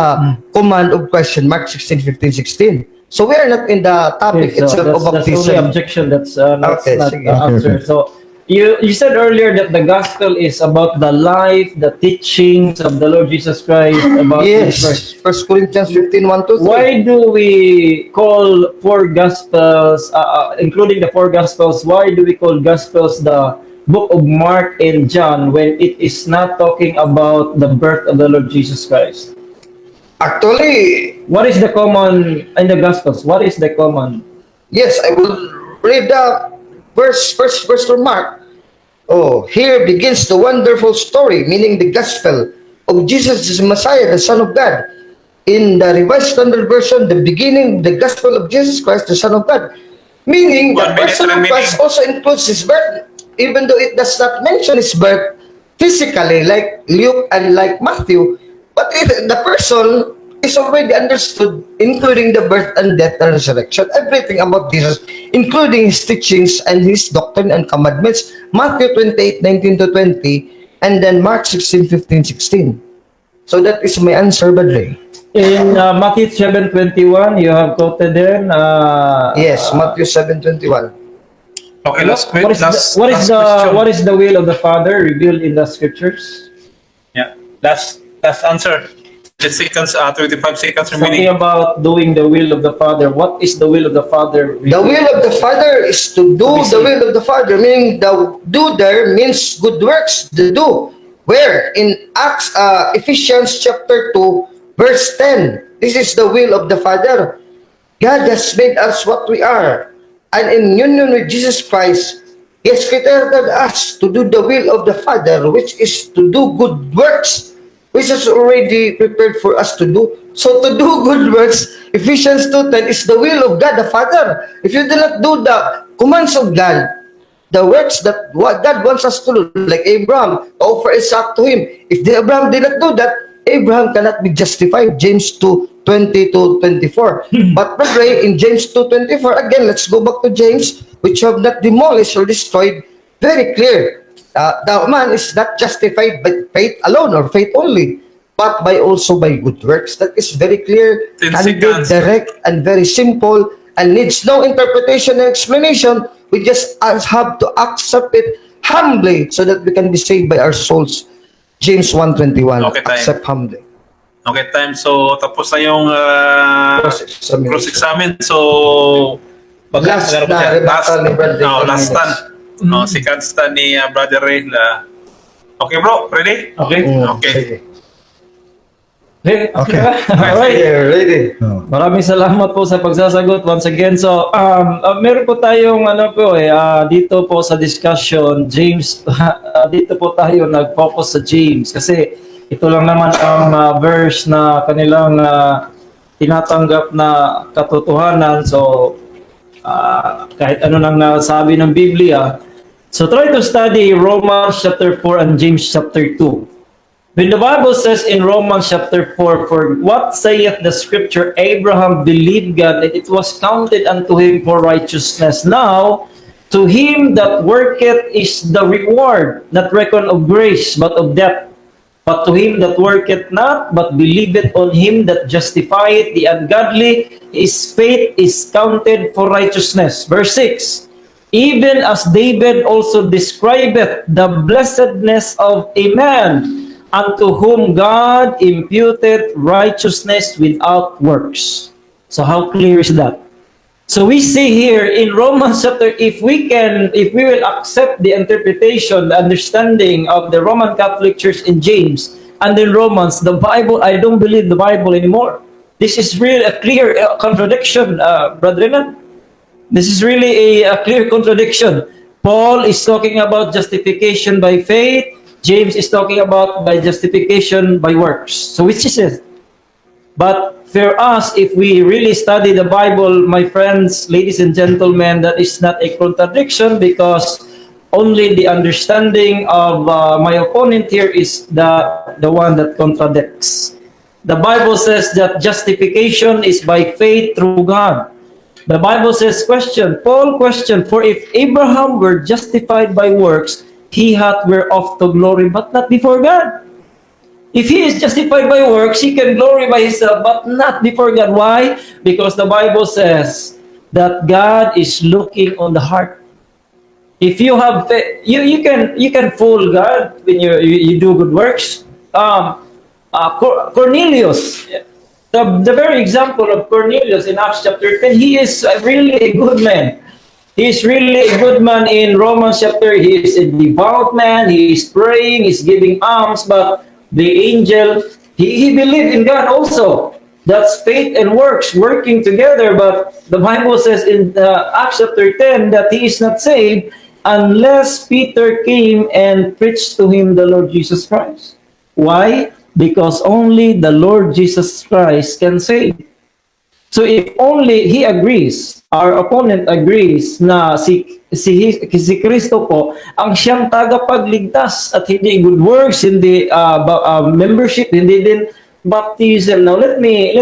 command of question Mark 16:15-16. So we are not in the topic Okay, so itself of that's only baptism. objection. That's not, Okay, not sige. answer. Okay. So you said earlier that the gospel is about the life, the teachings of the Lord Jesus Christ about His verse. Yes, 1 Corinthians 15:1-3. Why do we call four gospels, including the four gospels? Why do we call gospels the book of Mark and John when it is not talking about the birth of the Lord Jesus Christ? Actually, What is the common in the gospels? What is the common? yes, I will read the first verse from Mark. Oh, here begins the wonderful story, meaning the gospel of Jesus the Messiah, the Son of God. In the Revised Standard Version, the beginning, the gospel of Jesus Christ, the Son of God. Meaning, the 1 minute person of remaining. Christ also includes His birth. even though it does not mention his birth physically, like Luke and like Matthew, but the person is already understood, including the birth and death and resurrection, everything about Jesus, including his teachings and his doctrine and commandments. Matthew 28:19-20, and then Mark 16:15-16. So that is my answer, Badre. In Matthew 7:21, you have quoted then. Yes, Matthew 7:21. Okay, last What is, last, the, what, is last question. the, what is the will of the Father revealed in the scriptures? Yeah, last answer. 25 seconds Talking remaining. about doing the will of the Father. What is the will of the Father? The will of the Father is to do the will of the Father, meaning the do there means good works, the do. Where? In Ephesians chapter 2, verse 10. This is the will of the Father. God has made us what we are. And in union with Jesus Christ, He has created us to do the will of the Father, which is to do good works, which is already prepared for us to do. So to do good works, Ephesians 2:10 is the will of God the Father. If you do not do the commands of God, the works that what God wants us to do, like Abraham, to offer Isaac to him. If Abraham did not do that, Abraham cannot be justified. James 2:20-24. But brother, in James 2:24, again, let's go back to James, which have not demolished or destroyed. Very clear. The man is not justified by faith alone or faith only, but by also by good works. That is very clear, 10 and seconds. direct, and very simple, and needs no interpretation and explanation. We just have to accept it humbly so that we can be saved by our souls. James 1:21. Okay, time. Accept humbly. Okay, time. So, tapos na yung Cross-examination. cross-examine. So, Last magkano na, siya? rebuttal ni Brother No, 10 last minutes. stand. No, second stand ni Brother Ray. Okay, bro. Ready? Okay. Okay. Sige. Okay. Okay. Alright. Sige, ready. Oh. Maraming salamat po sa pagsasagot once again. So, meron po tayong dito po sa discussion, James, dito po tayo nag-focus sa James kasi ito lang naman ang verse na kanilang tinatanggap na katotohanan. So, kahit ano nang nasabi ng Biblia. So, try to study Romans chapter 4 and James chapter 2. When the Bible says in Romans chapter 4, for what saith the scripture, Abraham believed God, and it was counted unto him for righteousness. Now, to him that worketh is the reward, not reckoned of grace, but of debt. But to him that worketh not, but believeth on him that justifieth the ungodly, his faith is counted for righteousness. Verse 6, even as David also describeth the blessedness of a man, unto whom God imputed righteousness without works. So how clear is that? So we see here in Romans chapter, if we will accept the interpretation, the understanding of the Roman Catholic Church in James, and in Romans, the Bible, I don't believe the Bible anymore. This is really a clear contradiction, Brother Renan. This is really a clear contradiction. Paul is talking about justification by faith. James is talking about by justification by works. So which is it? But for us, if we really study the Bible, my friends, ladies and gentlemen, that is not a contradiction because only the understanding of my opponent here is the one that contradicts. The Bible says that justification is by faith through God. The Bible says, Paul questioned, for if Abraham were justified by works, he hath whereof to glory, but not before God. If he is justified by works, he can glory by himself, but not before God. Why? Because the Bible says that God is looking on the heart. If you have faith, you can fool God when you do good works. Cornelius, the very example of Cornelius in Acts chapter 10, he is really a good man. He is really a good man in Romans chapter. He is a devout man. He is praying. He's giving alms. But the angel, he believed in God also. That's faith and works working together. But the Bible says in Acts chapter 10 that he is not saved unless Peter came and preached to him the Lord Jesus Christ. Why? Because only the Lord Jesus Christ can save. So if only he agrees, our opponent agrees na si Kristo po ang siyang tagapagligtas at hindi good works, hindi membership, hindi din baptism. Now let me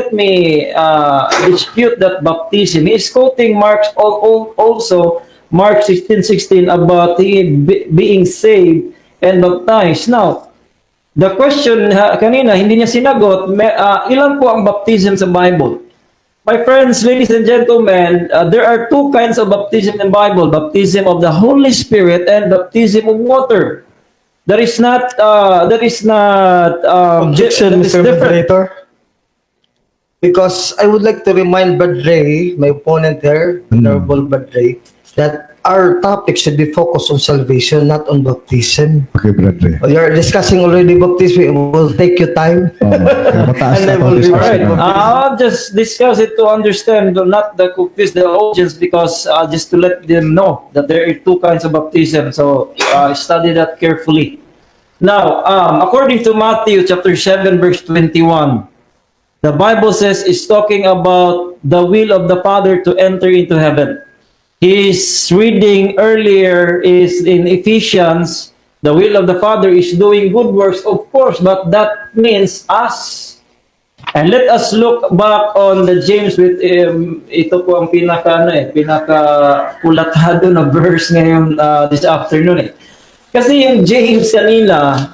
dispute that baptism. He is quoting Mark also Mark 16:16 about being saved and baptized. Now, the question kanina hindi niya sinagot, ilan po ang baptism sa Bible? My friends, ladies and gentlemen, there are two kinds of baptism in the Bible: baptism of the Holy Spirit and baptism of water. That is not Objection, that is Mr. different. Moderator. Because I would like to remind Badre, my opponent here, Honorable Badre, that our topic should be focused on salvation, not on baptism. Okay, brother. You're discussing already baptism. It will take you time. Mataas And na I itong will discussion. Alright, remind- I'll just discuss it to understand, not the confuse the audience, because just to let them know that there are two kinds of baptism. So study that carefully. Now, according to Matthew chapter 7, verse 21, the Bible says it's talking about the will of the Father to enter into heaven. His reading earlier is in Ephesians. The will of the Father is doing good works, of course, but that means us. And let us look back on the James with ito po ang pinaka pulatado na verse ngayon this afternoon eh. Kasi yung James kanina,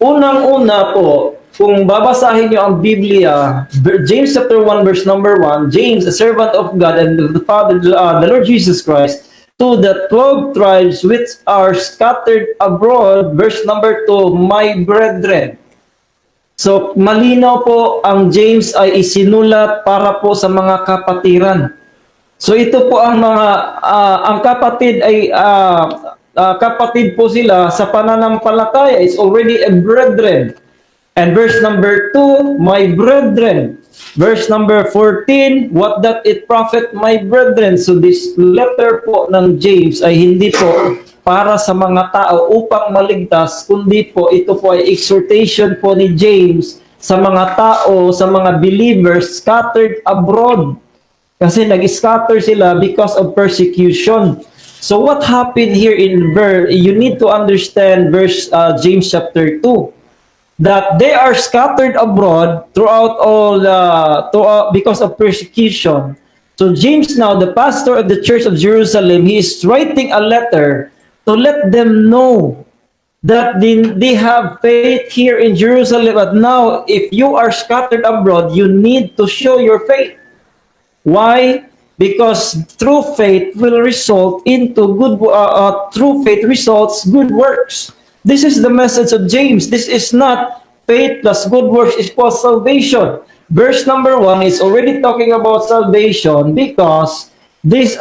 unang-una po, kung babasahin niyo ang Biblia, James chapter 1 verse number 1, James, a servant of God and the Father, the Lord Jesus Christ, to the 12 tribes which are scattered abroad, verse number 2, my brethren. So, malinaw po ang James ay isinulat para po sa mga kapatiran. So, ito po ang mga, ang kapatid ay, kapatid po sila sa pananampalataya is already a brethren. And verse number 2, my brethren. Verse number 14, what doth it profit, my brethren? So this letter po ng James ay hindi po para sa mga tao upang maligtas, kundi po ito po ay exhortation po ni James sa mga tao, sa mga believers scattered abroad. Kasi nag-scatter sila because of persecution. So what happened here in verse, you need to understand verse James chapter 2. That they are scattered abroad throughout all because of persecution. So James now, the pastor of the church of Jerusalem, he is writing a letter to let them know that they have faith here in Jerusalem. But now, if you are scattered abroad, you need to show your faith. Why? Because true faith will result into good. True faith results good works. This is the message of James. This is not faith plus good works is for salvation. Verse number 1 is already talking about salvation because this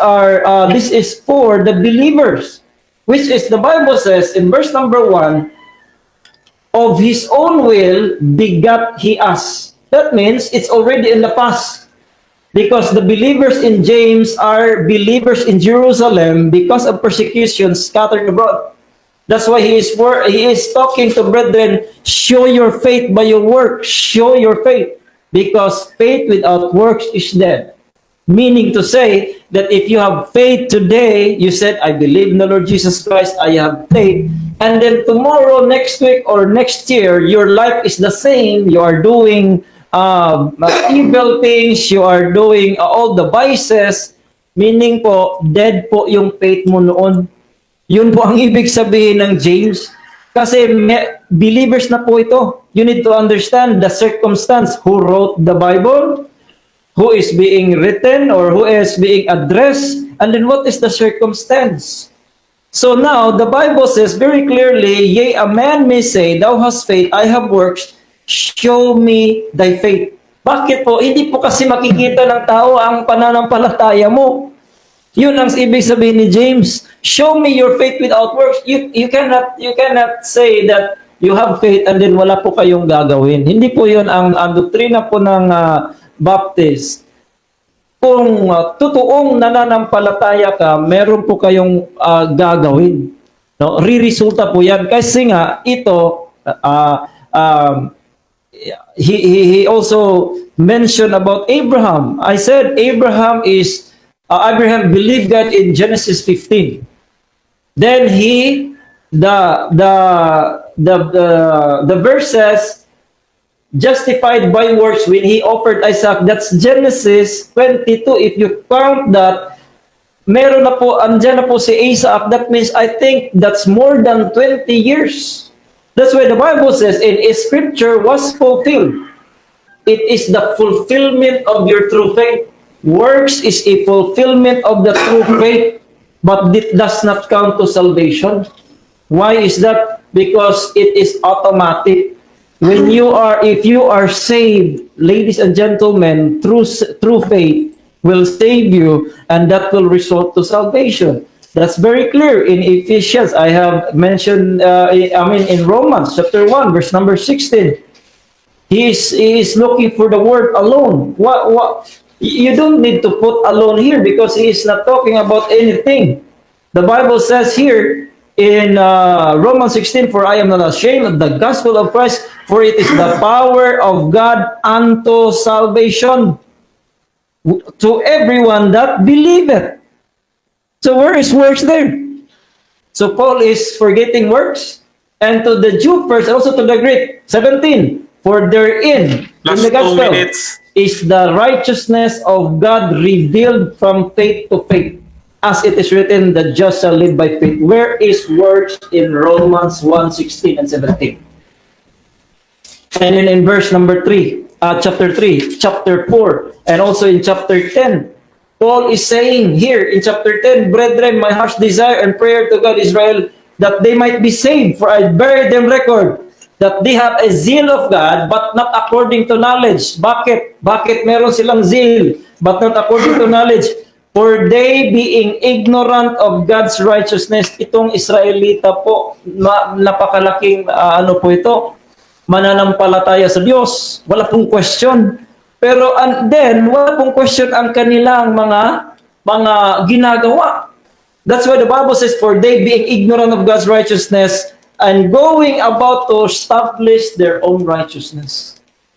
is for the believers, which is the Bible says in verse number 1, of his own will begat he us. That means it's already in the past. Because the believers in James are believers in Jerusalem because of persecution scattered abroad. That's why he is talking to brethren, show your faith by your work, show your faith. Because faith without works is dead. Meaning to say that if you have faith today, you said, I believe in the Lord Jesus Christ, I have faith. And then tomorrow, next week, or next year, your life is the same. You are doing evil things, you are doing all the vices. Meaning po, dead po yung faith mo noon. Yun po ang ibig sabihin ng James. Kasi believers na po ito. You need to understand the circumstance. Who wrote the Bible? Who is being written or who is being addressed? And then what is the circumstance? So now, the Bible says very clearly, yea, a man may say, thou hast faith, I have works, show me thy faith. Bakit po? Hindi po kasi makikita ng tao ang pananampalataya mo. Yun ang ibig sabihin ni James. Show me your faith without works. You cannot say that you have faith and then wala po kayong gagawin. Hindi po yun ang doktrina po ng Baptist. Kung totoong nananampalataya ka, meron po kayong gagawin. No? Riresulta po yan. Kasi nga, ito, he also mentioned about Abraham. I said Abraham believed God in Genesis 15. Then the verse says, justified by works when he offered Isaac. That's Genesis 22. If you count that, andyan na po si Isaac. That means I think that's more than 20 years. That's why the Bible says, in scripture was fulfilled. It is the fulfillment of your true faith. Works is a fulfillment of the true faith, but it does not count to salvation. Why is that? Because it is automatic. If you are saved, ladies and gentlemen, through faith will save you, and that will result to salvation. That's very clear in Ephesians. I have mentioned, in Romans chapter 1, verse number 16. He is looking for the word alone. What? You don't need to put alone here because he is not talking about anything. The Bible says here in Romans 16, for I am not ashamed of the gospel of Christ, for it is the power of God unto salvation to everyone that believeth. So where is works there? So Paul is forgetting works. And to the Jew first, also to the Greek, 17, for therein, in Last the 2 gospel, minutes. is the righteousness of God revealed from faith to faith. As it is written, the just shall live by faith. Where is works in Romans 1:16 and 17? And then in verse number 3, chapter 3, chapter 4, and also in chapter 10, Paul is saying here in chapter 10, brethren, my heart's desire and prayer to God Israel, that they might be saved, for I bear them record, that they have a zeal of God, but not according to knowledge. Bakit? Bakit meron silang zeal, but not according to knowledge? For they being ignorant of God's righteousness, itong Israelita po, napakalaking po ito, mananampalataya sa Diyos. Wala pong question. Pero and then, wala pong question ang kanilang mga ginagawa. That's why the Bible says, for they being ignorant of God's righteousness and going about to establish their own righteousness.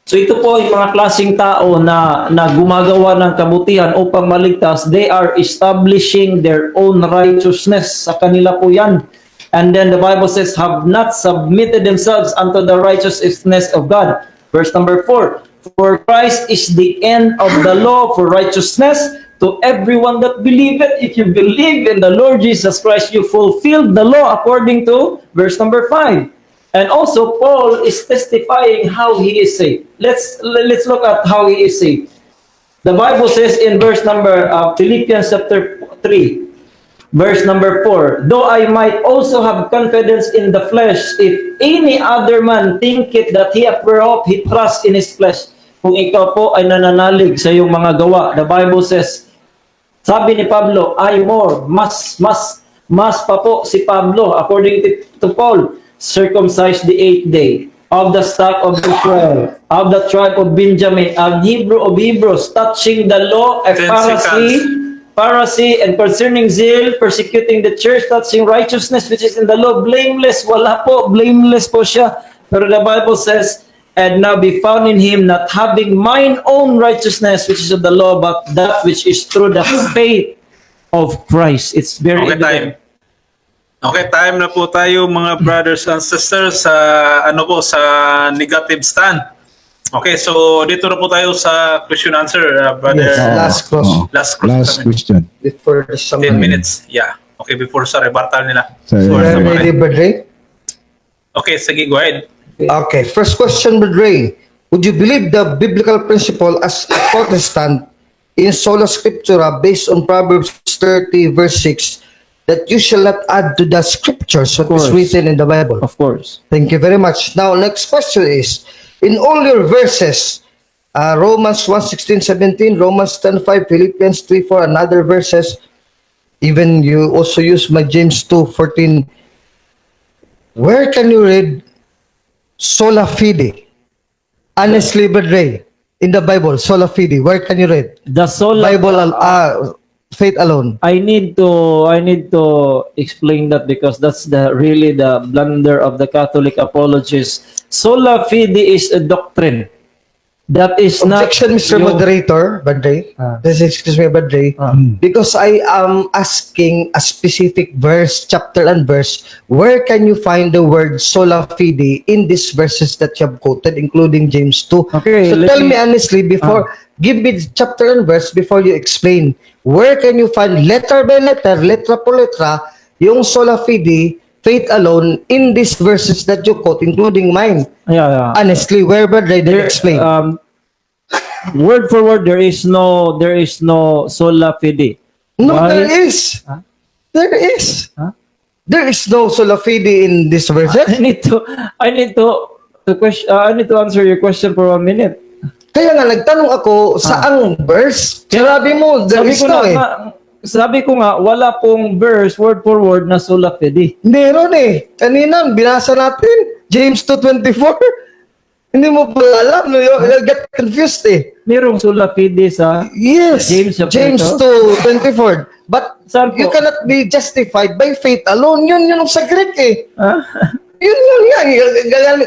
So ito po yung mga klaseng tao na gumagawa ng kabutihan upang maligtas. They are establishing their own righteousness. Sa kanila po yan. And then the Bible says, have not submitted themselves unto the righteousness of God. Verse number 4, for Christ is the end of the law for righteousness to everyone that believeth. If you believe in the Lord Jesus Christ, you fulfilled the law according to verse number 5. And also, Paul is testifying how he is saved. Let's look at how he is saved. The Bible says in verse number Philippians chapter 3, verse number 4, though I might also have confidence in the flesh, if any other man thinketh that he whereof he trusts in his flesh. Kung ikaw po ay nananalig sa iyong mga gawa, the Bible says, sabi ni Pablo, ay more, mas pa po si Pablo, according to Paul, circumcised the 8th day, of the stock of Israel, of the tribe of Benjamin, of Hebrew of Hebrews, touching the law, a 10 Pharisee, and concerning zeal, persecuting the church, touching righteousness, which is in the law, blameless. Wala po, blameless po siya. Pero the Bible says, and now be found in him, not having mine own righteousness, which is of the law, but that which is through the faith of Christ. It's very Okay, time. evident. Okay, time na po tayo mga brothers and sisters sa sa negative stand. Okay, so dito na po tayo sa question answer, brother. Yes, last cross. Last Last question. Before the 10 summary. minutes. Yeah. Okay, before sa rebuttal nila. Sorry. Before Are sa you mga- ready, Brother Ray? Okay, sige, go ahead. Okay, first question, Brother Ray. Would you believe the biblical principle as a Protestant in sola scriptura based on Proverbs 30 verse 6 that you shall not add to the scriptures what is course. written in the Bible? Of course. Thank you very much. Now, next question is, in all your verses, Romans 1:16, 17, Romans 10:5, Philippians 3:4, and other verses, even you also use my James 2:14, where can you read sola fide? Honestly, Brother Ray, in the Bible, sola fide, where can you read? The sola Bible, faith alone. I need to explain that because that's really the blunder of the Catholic apologists. Sola fide is a doctrine. That is not Objection, Mr. yung- Moderator, Badre. Excuse me, Badre. Because I am asking a specific verse, chapter and verse, where can you find the word sola fide in these verses that you have quoted, including James 2? Okay, So let tell me- me honestly, give me the chapter and verse before you explain. Where can you find letter by letter, letra po letra, yung sola fide, faith alone, in these verses that you quote, including mine? Yeah. Honestly, where, Badre, did explain? Word for word, there is no sola fide. No, Why? there is. Huh? There is. Huh? There is no sola fide in this verses. I need to answer your question for 1 minute. Kaya nga nagtanong ako saang verse. Sinabi mo, there is no eh. Sabi ko nga, wala pong verse word for word na sola fide. Meron eh. Kanina, binasa natin. James 2:24. Hindi mo pa alam. You'll get confused eh. Merong sola fide sa Yes. James chapter James 2:24. But Saan po? you cannot be justified by faith alone. Yun yung sa Greek eh. Ah? Yun yan.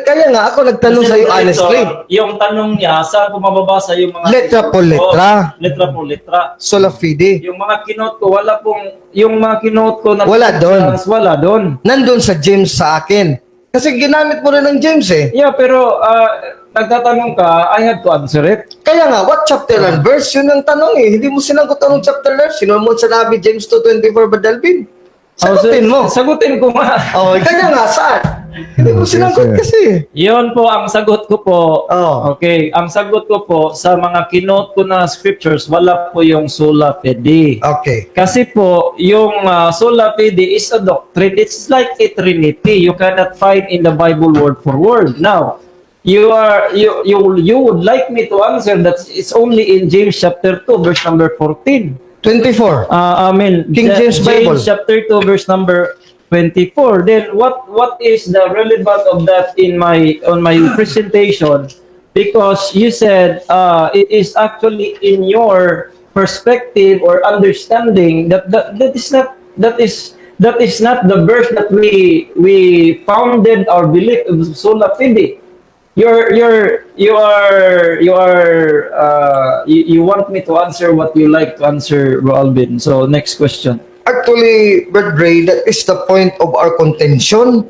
Kaya nga ako nagtanong sa iyo honestly. Yung tanong niya, saan ko mababasa yung mga Letra po letra. Letra po letra. Sola fide. Yung mga kinote ko, wala pong, yung mga kinote ko na Wala doon. Wala doon. Nandun sa James sa akin. Kasi ginamit mo rin ng James eh. Yeah, pero nagtatanong ka, I have to answer it. Kaya nga, what chapter and verse? Yun ang tanong eh. Hindi mo sinagot anong chapter and verse. Sino mo sinabi James 2:24 ba, Dalvin? Sagutin mo. Sagutin ko nga. Oh, kaya nga, saan? Hindi mo sinagot sir. kasi. Yun po ang sagot ko po. Oh. Okay, ang sagot ko po sa mga kinote ko na scriptures, wala po yung sola fide. Okay. Kasi po, yung sola fide is a doctrine. It's like a trinity. You cannot find in the Bible word for word. Now, you would like me to answer that it's only in James chapter 2 verse number 14. 24. King James Bible. chapter 2 verse number 24. Then what is the relevant of that on my presentation? Because you said it is actually in your perspective or understanding that is not the verse that we founded our belief of sola fide. You want me to answer what you like to answer, Bro Alvin. So next question. Actually, Brad Ray, that is the point of our contention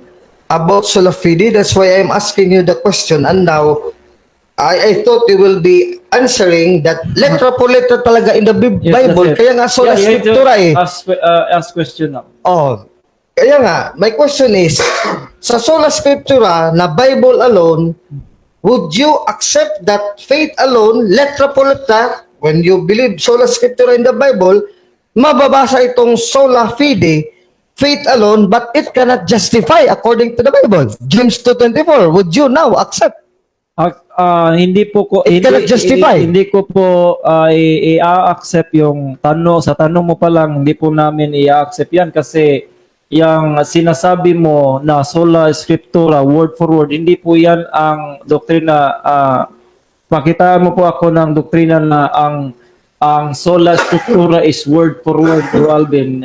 about sola fide. That's why I'm asking you the question. And now, I thought you will be answering that letra po letra talaga in the Bible. Yes, that's it. Kaya nga sola Yeah, you have to scriptura eh. Ask question now. Oh, kaya nga, my question is, sa sola scriptura na Bible alone, would you accept that faith alone, letra po letra, when you believe sola scriptura in the Bible, mababasa itong sola fide, faith alone, but it cannot justify according to the Bible. James 2:24, would you now accept? Hindi po ko It cannot justify. hindi ko po i-accept yung tanong mo pa lang, hindi po namin i-accept yan kasi yung sinasabi mo na sola scriptura word for word, hindi po yan ang doktrina. Pakitaan mo po ako ng doktrina na ang sola scriptura is word for word, Bro Alvin.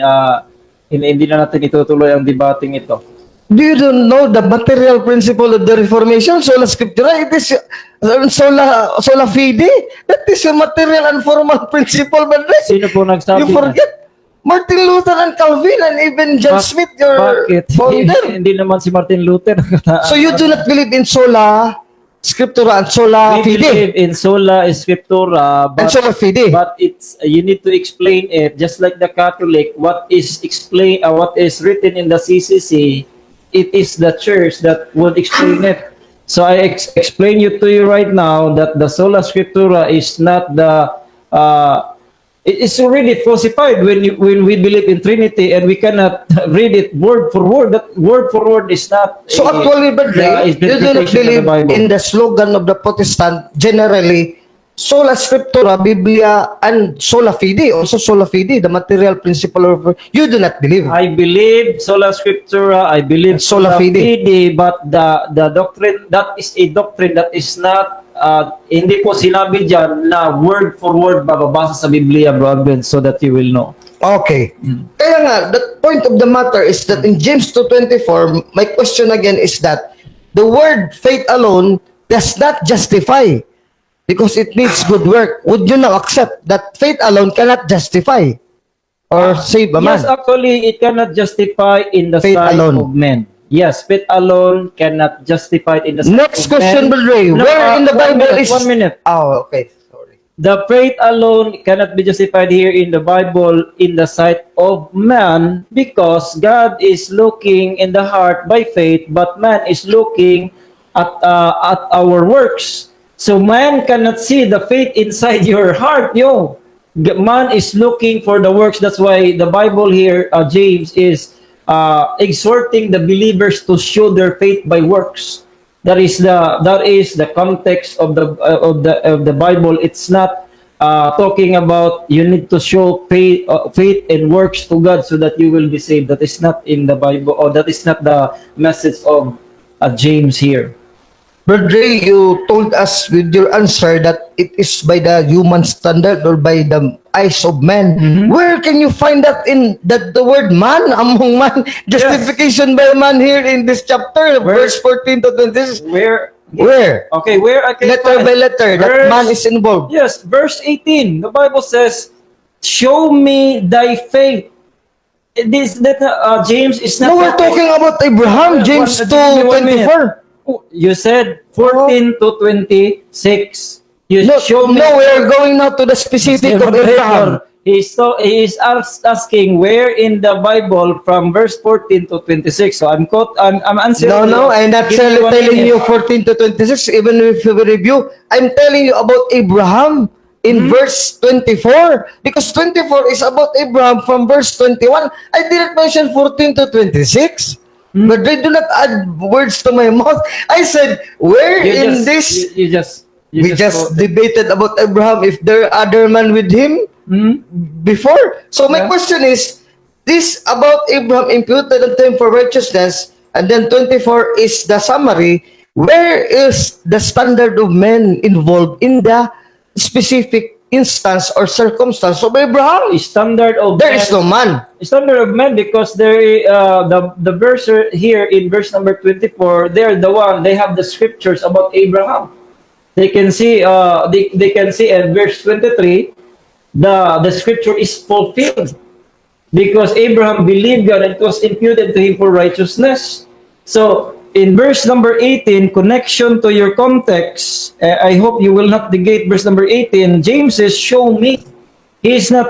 Hindi na natin itutuloy ang debating ito. Do you don't know the material principle of the Reformation? Sola scriptura, it is sola fide. That is a material and formal principle, but Sino po nagsabi you forget. Martin Luther and Calvin and even John Smith, your Bakit? founder. Hindi naman si Martin Luther. So you do not believe in sola scriptura and sola We believe fide? in sola scriptura, And sola fide. but it's you need to explain it just like the Catholic. What is written in the CCC, it is the church that would explain it. So I explain to you right now that the sola scriptura is not the it's already falsified when we believe in Trinity and we cannot read it word for word. That word for word is not. So actually, but Yeah, you it's do not interpretation of the believe Bible. in the slogan of the Protestant generally, sola scriptura, Biblia, and sola fide, also sola fide, the material principle of, you do not believe. I believe sola scriptura. I believe Sola fide. but the doctrine that is a doctrine that is not hindi po sinabi dyan na word for word bababasa sa Biblia, Bro Alvin, so that you will know. Okay. Kaya nga, the point of the matter is that in James 2:24, my question again is that the word faith alone does not justify because it needs good work. Would you now accept that faith alone cannot justify or save a man? Yes, actually, it cannot justify in the Faith sight alone. of men. Yes, faith alone cannot justify it in the sight Next of question, men. Brother Ray. No, Where in the 1 Bible minute, is... 1 minute. Oh, okay. Sorry. The faith alone cannot be justified here in the Bible in the sight of man because God is looking in the heart by faith, but man is looking at our works. So man cannot see the faith inside your heart, yo. Man is looking for the works. That's why the Bible here, James, is exhorting the believers to show their faith by works. That is the context of the Bible. It's not talking about you need to show faith and works to God so that you will be saved. That is not in the Bible, or that is not the message of James here. Brother Ray, you told us with your answer that it is by the human standard or by the eyes of man. Where can you find that in that the word man among man? Justification by man here in this chapter, verse 14 to 26. Where? Where? Okay, where I can Letter find- by letter, that Verse- man is involved. Yes, verse 18. The Bible says, "Show me thy faith." James is not. No, we're talking about Abraham, James 2:24. You said 14 to 26. You No, show me. no, we are going now to the specific of Abraham. He is asking where in the Bible from verse 14 to 26. So I'm answering. No, I'm not Give me 1 telling minute. you 14 to 26, even if we review. I'm telling you about Abraham in verse 24. Because 24 is about Abraham from verse 21. I didn't mention 14 to 26. But they do not add words to my mouth. I said, where in this... You just We just debated about Abraham if there are other man with him before. So my Yeah. question is, this about Abraham imputed unto him for righteousness, and then 24 is the summary. Where is the standard of men involved in the specific instance or circumstance of Abraham? standard of There man- is no man. standard of man, because the verse here in verse number 24, they have the scriptures about Abraham. They can see they can see in verse 23 the scripture is fulfilled because Abraham believed God and it was imputed to him for righteousness. So in verse number 18, connection to your context, I hope you will not negate verse number 18. James says, "Show me." He is not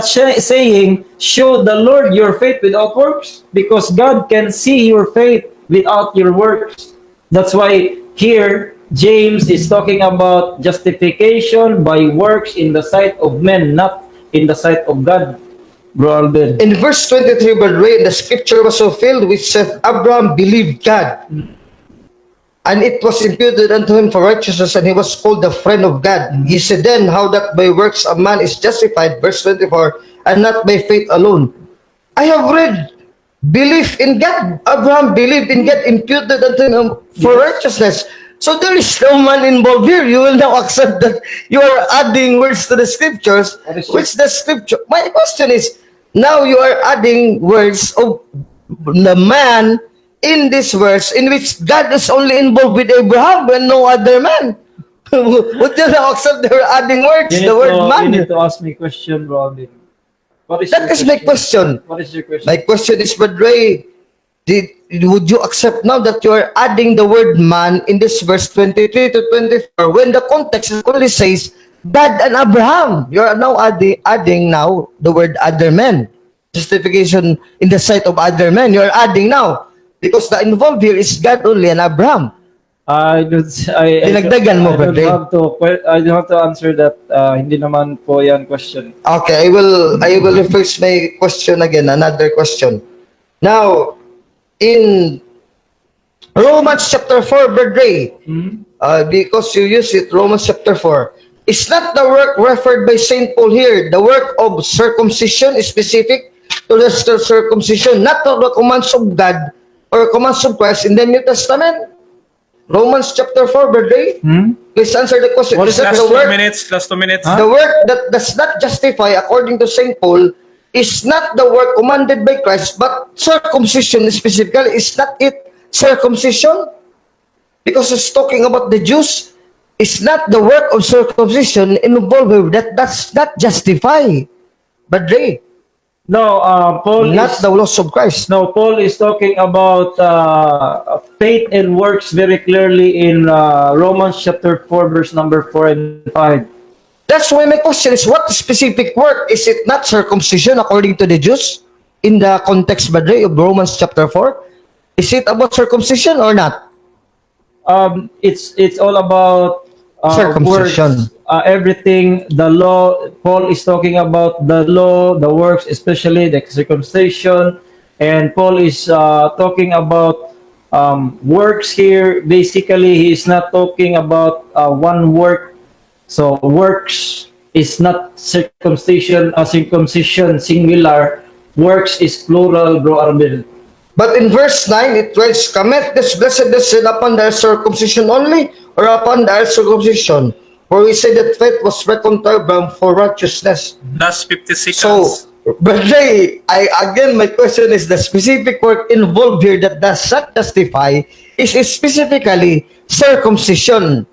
saying, "Show the Lord your faith without works," because God can see your faith without your works. That's why here James is talking about justification by works in the sight of men, not in the sight of God. Bro Alden. In verse 23, Brother Ray, the scripture was fulfilled which said, Abraham believed God, and it was imputed unto him for righteousness, and he was called the friend of God. He said then, how that by works a man is justified, verse 24, and not by faith alone. I have read, belief in God. Abraham believed in God, imputed unto him for righteousness. So there is no man involved here. You will now accept that you are adding words to the scriptures, That is which the scripture... My question is, now you are adding words of the man in this verse in which God is only involved with Abraham and no other man. Would you now accept they are adding words, the word You man? need to ask me a question, Bro Alden. What is That your is my question. What is your question? My question is, Brother Ray, would you accept now that you are adding the word man in this verse 23 to 24 when the context only says God and Abraham? You are now adding now the word other men. Justification in the sight of other men. You are adding now because the involved here is God only and Abraham. Dinagdagan mo, I brother. don't have to answer that. Hindi naman po yan question. Okay, I will rephrase my question again, another question. Now, in Romans chapter 4, Brother Ray, because you use it, Romans chapter 4, it's not the work referred by St. Paul here, the work of circumcision is specific to the circumcision, not to the commands of God or commands of Christ in the New Testament. Romans chapter 4, Brother. Please answer the question. What is Is that Last the 2 work? minutes, last 2 minutes. The work that does not justify, according to St. Paul, is not the work commanded by Christ, but circumcision specifically. Is not it circumcision? Because it's talking about the Jews. It's not the work of circumcision involved with that. Does not justify. But they, No, Paul not is, the laws of Christ. no, Paul is talking about faith and works very clearly in Romans chapter 4, verse number 4 and 5. That's why my question is, what specific work? Is it not circumcision according to the Jews? In the context, Badre, of Romans chapter 4? Is it about circumcision or not? It's all about Circumcision. works, everything, the law. Paul is talking about the law, the works, especially the circumcision, and Paul is talking about works here. Basically, he is not talking about one work. So works is not circumcision, circumcision singular. Works is plural, bro Arvin. But in verse 9, it writes, commit this blessedness upon their circumcision only, or upon their circumcision. For we say that faith was reckoned to Abraham for righteousness. Last 50 seconds. So, Brother, again, my question is, the specific work involved here that does not justify is specifically circumcision.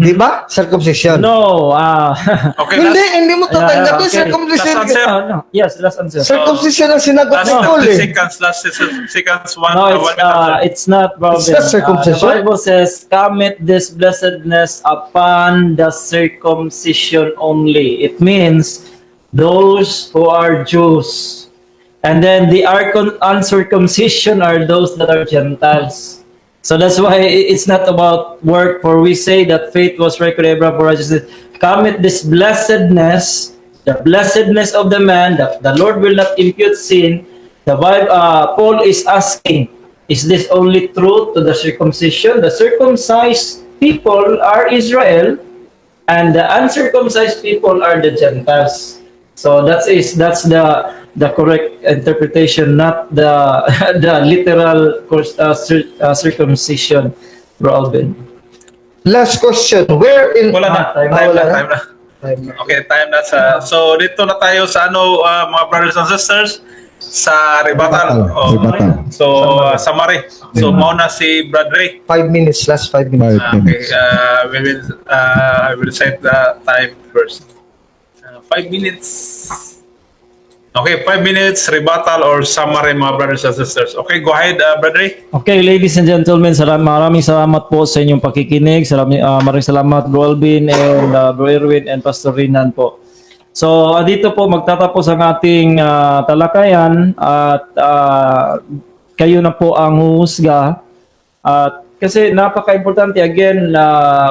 Di ba? Circumcision. No, Okay, Hindi mo tatanggapin okay. circumcision. Last answer. no. Yes, last answer. Circumcision ang sinagot last ni Paul 30 eh. seconds, last seconds, one, No, one minute. it's not problem. It's not circumcision. The Bible says, commit this blessedness upon the circumcision only. It means those who are Jews. And then the uncircumcision are those that are Gentiles. So that's why it's not about work, for we say that faith was reckoned to Abraham for righteousness. Commit this blessedness, the blessedness of the man, that the Lord will not impute sin. The Bible, Paul is asking, is this only true to the circumcision? The circumcised people are Israel, and the uncircumcised people are the Gentiles. So that's the correct interpretation, not the the literal circumcision, Bro Alvin. Last question. Where in... Wala na. time Time wala na. na. Time na. Time na. Okay, time na sa... So, dito na tayo sa mga brothers and sisters, sa rebuttal. Oh. Rebuttal. So, summary. So, mauna si Brad Ray. 5 minutes, last 5 minutes. 5 Okay, minutes. I will set the time first. 5 minutes. Okay, 5 minutes, rebuttal or summary, mga brothers and sisters. Okay, go ahead, Brad Ray. Okay, ladies and gentlemen, maraming salamat po sa inyong pakikinig. Maraming salamat, Bro Alvin and Bro Erwin and Pastor Rinan po. So, dito po magtatapos ang ating talakayan at kayo na po ang huhusga. At kasi napaka-importante, again,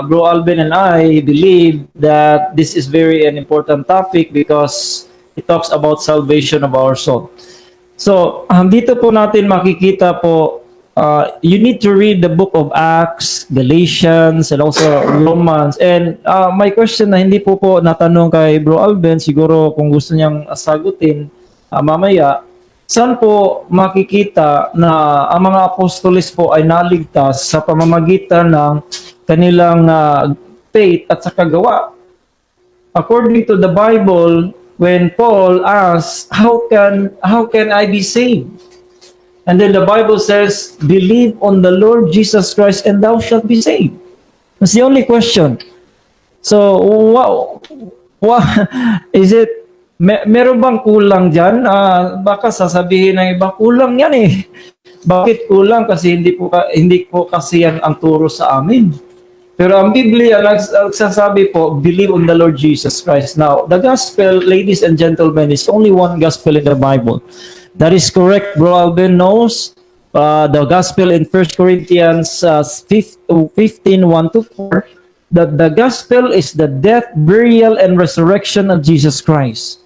Bro Alvin and I believe that this is very an important topic because it talks about salvation of our soul. So, dito po natin makikita po, you need to read the book of Acts, Galatians, and also Romans. And my question na hindi po natanong kay Bro Alvin, siguro kung gusto niyang sagutin mamaya, saan po makikita na ang mga apostolis po ay naligtas sa pamamagitan ng kanilang faith at sa kagawa? According to the Bible, when Paul asks, how can I be saved? And then the Bible says, believe on the Lord Jesus Christ and thou shalt be saved. That's the only question. So, what is it? Meron bang kulang dyan? Baka sasabihin ng iba, kulang yan eh. Bakit kulang? Kasi hindi po kasi yan ang turo sa amin. Pero ang Biblia, nagsasabi po, believe on the Lord Jesus Christ. Now, the gospel, ladies and gentlemen, is only one gospel in the Bible. That is correct, Bro Alvin knows. The gospel in 1 Corinthians 15, 1-4, that the gospel is the death, burial, and resurrection of Jesus Christ.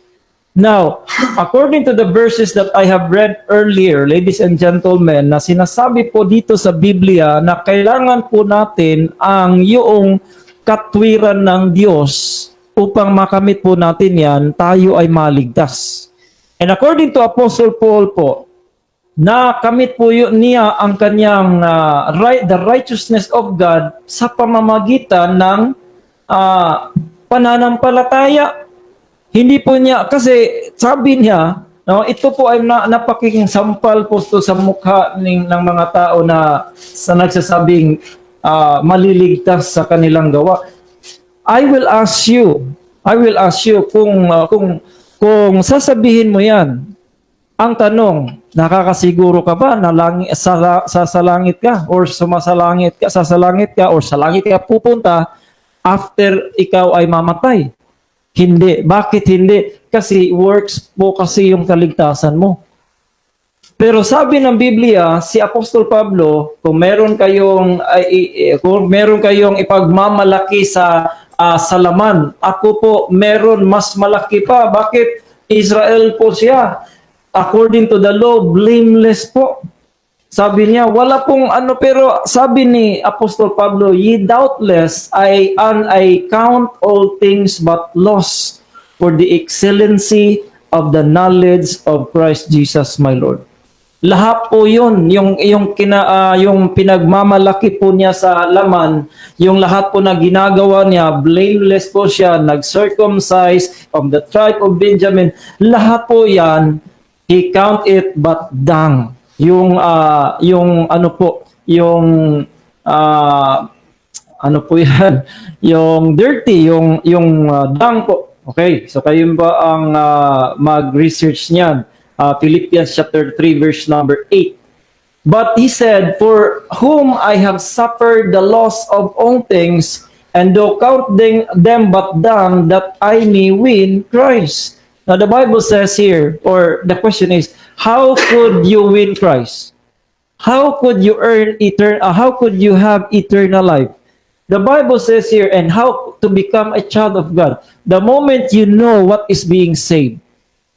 Now, according to the verses that I have read earlier, ladies and gentlemen, na sinasabi po dito sa Biblia na kailangan po natin ang yung katwiran ng Diyos upang makamit po natin yan, tayo ay maligtas. And according to Apostle Paul po, nakamit po niya ang kanyang the righteousness of God sa pamamagitan ng pananampalataya. Hindi po niya, kasi sabi niya, no, ito po ay napaking sampal po to sa mukha ng mga tao na sa nagsasabing maliligtas sa kanilang gawa. I will ask you kung sasabihin mo yan, ang tanong, nakakasiguro ka ba na sa langit ka or sumasalangit ka, sasalangit ka or sa langit ka pupunta after ikaw ay mamatay? Hindi. Bakit hindi? Kasi works po kasi yung kaligtasan mo. Pero sabi ng Biblia, si Apostol Pablo, kung meron kayong ipagmamalaki sa laman, ako po meron mas malaki pa. Bakit? Israel po siya. According to the law, blameless po. Sabi niya, wala pong pero sabi ni Apostol Pablo, ye doubtless, I count all things but loss for the excellency of the knowledge of Christ Jesus my Lord. Lahat po yun, yung pinagmamalaki po niya sa laman, yung lahat po na ginagawa niya, blameless po siya, nag-circumcise from the tribe of Benjamin, lahat po yan, he count it but dung. Yung dirty, yung dung po. Okay, so kayo ba ang mag-research niyan? Philippians chapter 3 verse number 8. But he said, for whom I have suffered the loss of all things, and do count them but dung, that I may win Christ. Now the Bible says here, or the question is, how could you win Christ? How could you how could you have eternal life? The Bible says here, and how to become a child of God. The moment you know what is being saved,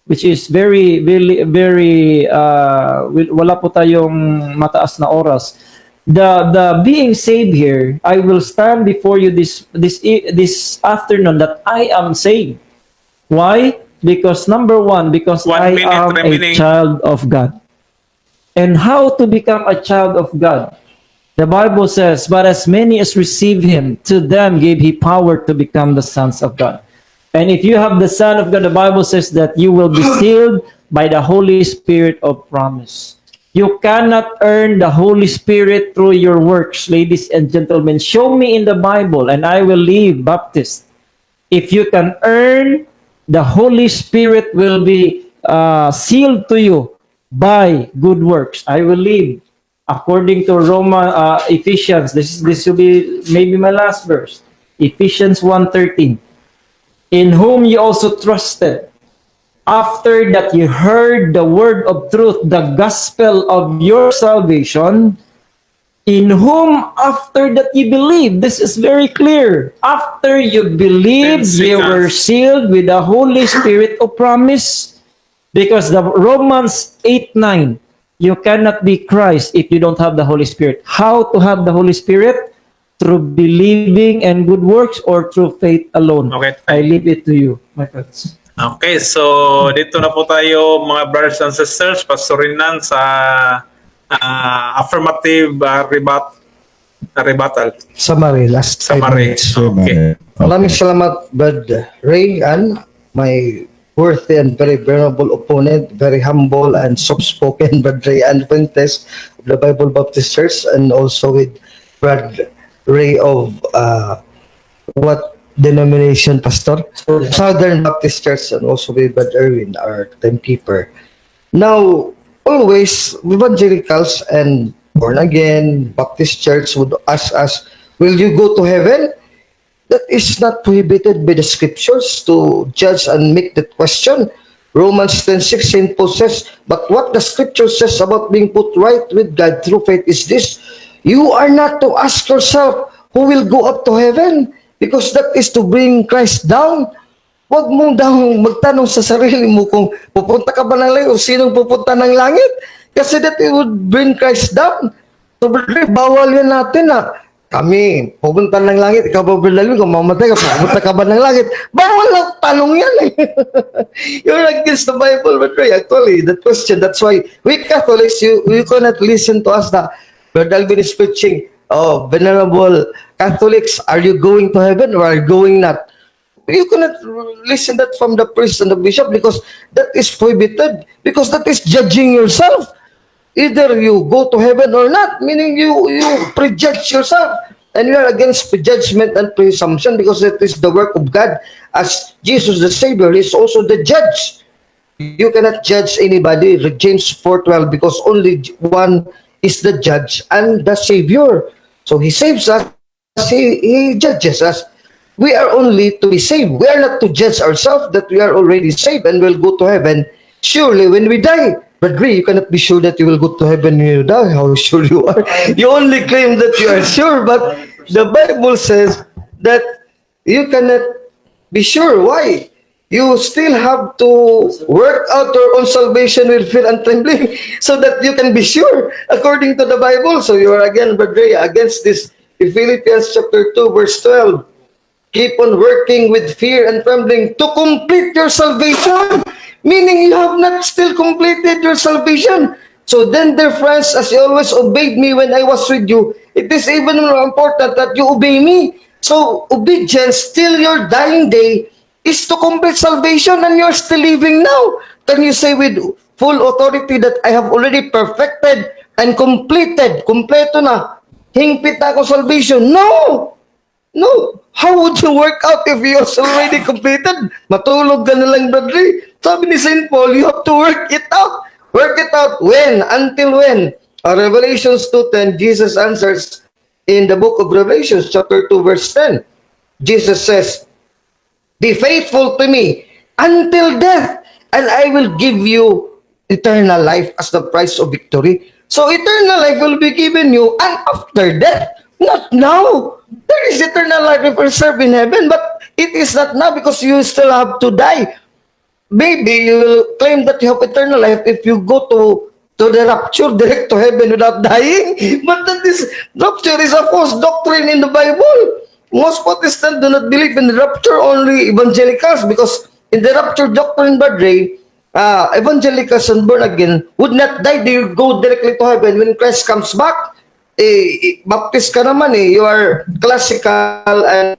which is very, very, wala po tayong mataas na oras. The being saved here, I will stand before you this afternoon that I am saved. Why? Because number one, because I am a child of God. And how to become a child of God? The Bible says, but as many as receive him, to them gave he power to become the sons of God. And if you have the Son of God, the Bible says that you will be sealed by the Holy Spirit of promise. You cannot earn the Holy Spirit through your works, ladies and gentlemen. Show me in the Bible and I will leave Baptist. If you can earn, the Holy Spirit will be sealed to you by good works. I will leave. According to Ephesians, this will be maybe my last verse. Ephesians 1:13. In whom you also trusted, after that you heard the word of truth, the gospel of your salvation, in whom after that you believed. This is very clear. After you believed, you were sealed with the Holy Spirit of promise. Because the Romans 8:9, you cannot be Christ if you don't have the Holy Spirit. How to have the Holy Spirit? Through believing and good works or through faith alone. Okay. I leave it to you, my friends. Okay, so dito na po tayo mga brothers and sisters, pastorinan sa affirmative rebuttal. Summary, last 5 Summary. minutes. Okay. Maraming salamat, Brad Ray, and my worthy and very venerable opponent, very humble and soft-spoken Brad Ray and Fuentes of the Bible Baptist Church, and also with Brad Ray of what denomination, Pastor? Southern Baptist Church, and also with Brad Erwin, our timekeeper. Now, always evangelicals and born again Baptist Church would ask us, will you go to heaven? That is not prohibited by the scriptures to judge and make that question. Romans 10:16 says, but what the scripture says about being put right with God through faith is this: you are not to ask yourself who will go up to heaven, because that is to bring Christ down. Huwag mo daw magtanong sa sarili mo kung pupunta ka ba ng langit o sinong pupunta ng langit, kasi that it would bring Christ down. So, bawal yan natin kami, pupunta ng langit, ikaw ba Brother, kung mamatay ka, pupunta ka ba ng langit? Bawal lang tanong yan eh. You're against the Bible, but Ray, actually, that question, that's why we Catholics, you cannot listen to us na Brother Alvin is preaching, oh, venerable Catholics, are you going to heaven or are you going not? You cannot listen that from the priest and the bishop because that is prohibited, because that is judging yourself. Either you go to heaven or not, meaning you prejudge yourself. And you are against prejudgment and presumption because it is the work of God. As Jesus the Savior is also the judge. You cannot judge anybody, James 4:12, because only one is the judge and the Savior. So He saves us, He judges us. We are only to be saved. We are not to judge ourselves that we are already saved and will go to heaven surely when we die. But Ray, you cannot be sure that you will go to heaven when you die. How sure you are? You only claim that you are sure, but the Bible says that you cannot be sure. Why? You still have to work out your own salvation with fear and trembling so that you can be sure according to the Bible. So you are again, Brother Ray, against this in Philippians chapter 2, verse 12. Keep on working with fear and trembling to complete your salvation. Meaning you have not still completed your salvation. So then, dear friends, as you always obeyed me when I was with you, it is even more important that you obey me. So obedience till your dying day is to complete salvation, and you're still living now. Can you say with full authority that I have already perfected and completed? Kompleto na. Hingpit na ako salvation. No! No. How would you work out if you are already completed? Matulog ka na lang, Brother. Sabi ni St. Paul, you have to work it out. Work it out. When? Until when? Revelations 2:10, Jesus answers in the book of Revelations, chapter 2, verse 10. Jesus says, be faithful to me until death, and I will give you eternal life as the price of victory. So eternal life will be given you and after death. Not now. There is eternal life reserved in heaven, but it is not now because you still have to die. Maybe you will claim that you have eternal life if you go to the rapture, direct to heaven without dying. But that is, rapture is a false doctrine in the Bible. Most Protestants do not believe in the rapture, only evangelicals, because in the rapture doctrine, Brother, evangelicals and born again would not die. They will go directly to heaven when Christ comes back. Baptist ka naman you are classical and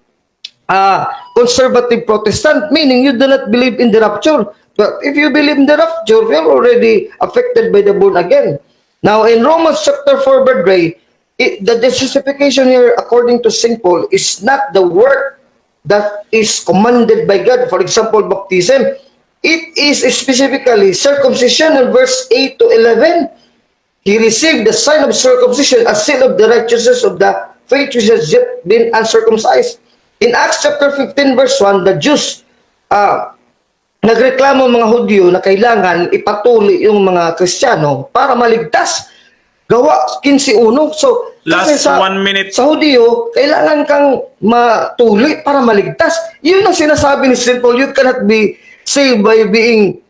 conservative Protestant, meaning you do not believe in the rapture. But if you believe in the rapture, you're already affected by the born again. Now in Romans chapter 4, Brother, the justification here according to St. Paul is not the work that is commanded by God. For example, baptism. It is specifically circumcision in verse 8 to 11. He received the sign of circumcision, a seal of the righteousness of the faith which has yet been uncircumcised. In Acts chapter 15 verse 1, the Jews, nagreklamo mga Hudyo na kailangan ipatuli yung mga Kristiyano para maligtas. Gawa 15:1. So, Last kasi 1 minute. sa Hudyo, kailangan kang matuli para maligtas. Yun ang sinasabi ni St. Paul, you cannot be saved by being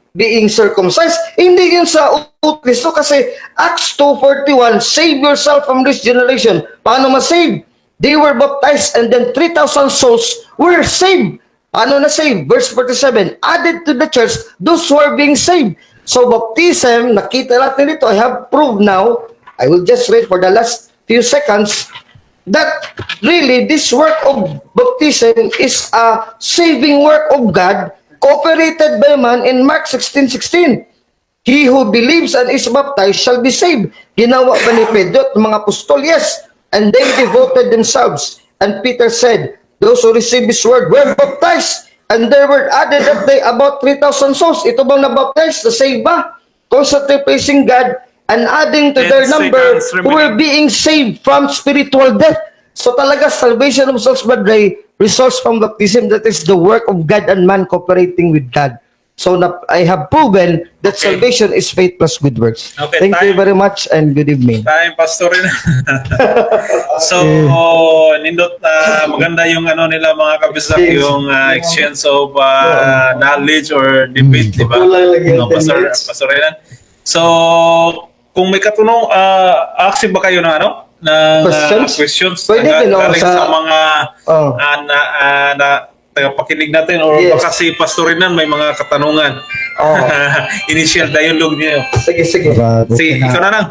circumcised. Hindi yun sa Kristo kasi Acts 2:41, save yourself from this generation. Paano ma-save? They were baptized and then 3,000 souls were saved. Paano na-save? Verse 47, added to the church those who are being saved. So baptism, nakita natin dito, I have proved now, I will just read for the last few seconds, that really this work of baptism is a saving work of God cooperated by man in Mark 16:16. He who believes and is baptized shall be saved. Ginawa ba ni Pedro at mga apostol? Yes. And they devoted themselves. And Peter said, those who received his word were baptized. And there were added that day about 3,000 souls. Ito bang nabaptized? The saved ba? Constantly praising God and adding to 10 their number seconds who were being saved from spiritual death. So talaga salvation of souls, Brother, results from baptism. That is the work of God and man cooperating with God. So I have proven that salvation is faith plus good works. Okay, Thank you time. very much and good evening. Time, Pastor rin. So, nindot maganda yung nila mga kabisak, yung exchange of knowledge or debate, di ba? Kulang lagi ang 10 minutes. Pastor Renan. So, kung may katanong, active ba kayo ng questions Pwede din, oh, galing sa mga Oh. na tagapakinig natin or Yes. baka si Pastorinan may mga katanungan. Oh. Initial dialogue niyo. Sige. Para Ikaw na lang.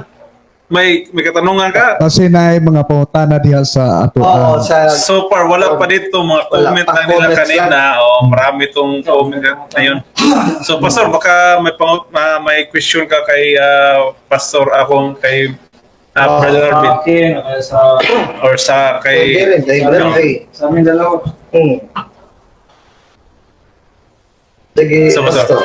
May katanungan ka? Kasi na mga pangutana diha sa ato Oo, sa So far, wala pa dito mga Wala comment pa, na nila comments kanina. O, marami itong comment ngayon. So, Pastor, baka may question ka kay Pastor akong kay Brother Arvin Akin, sa or sa kay... Pwede rin, kay sa amin dalawa. Sige, So, Pastor.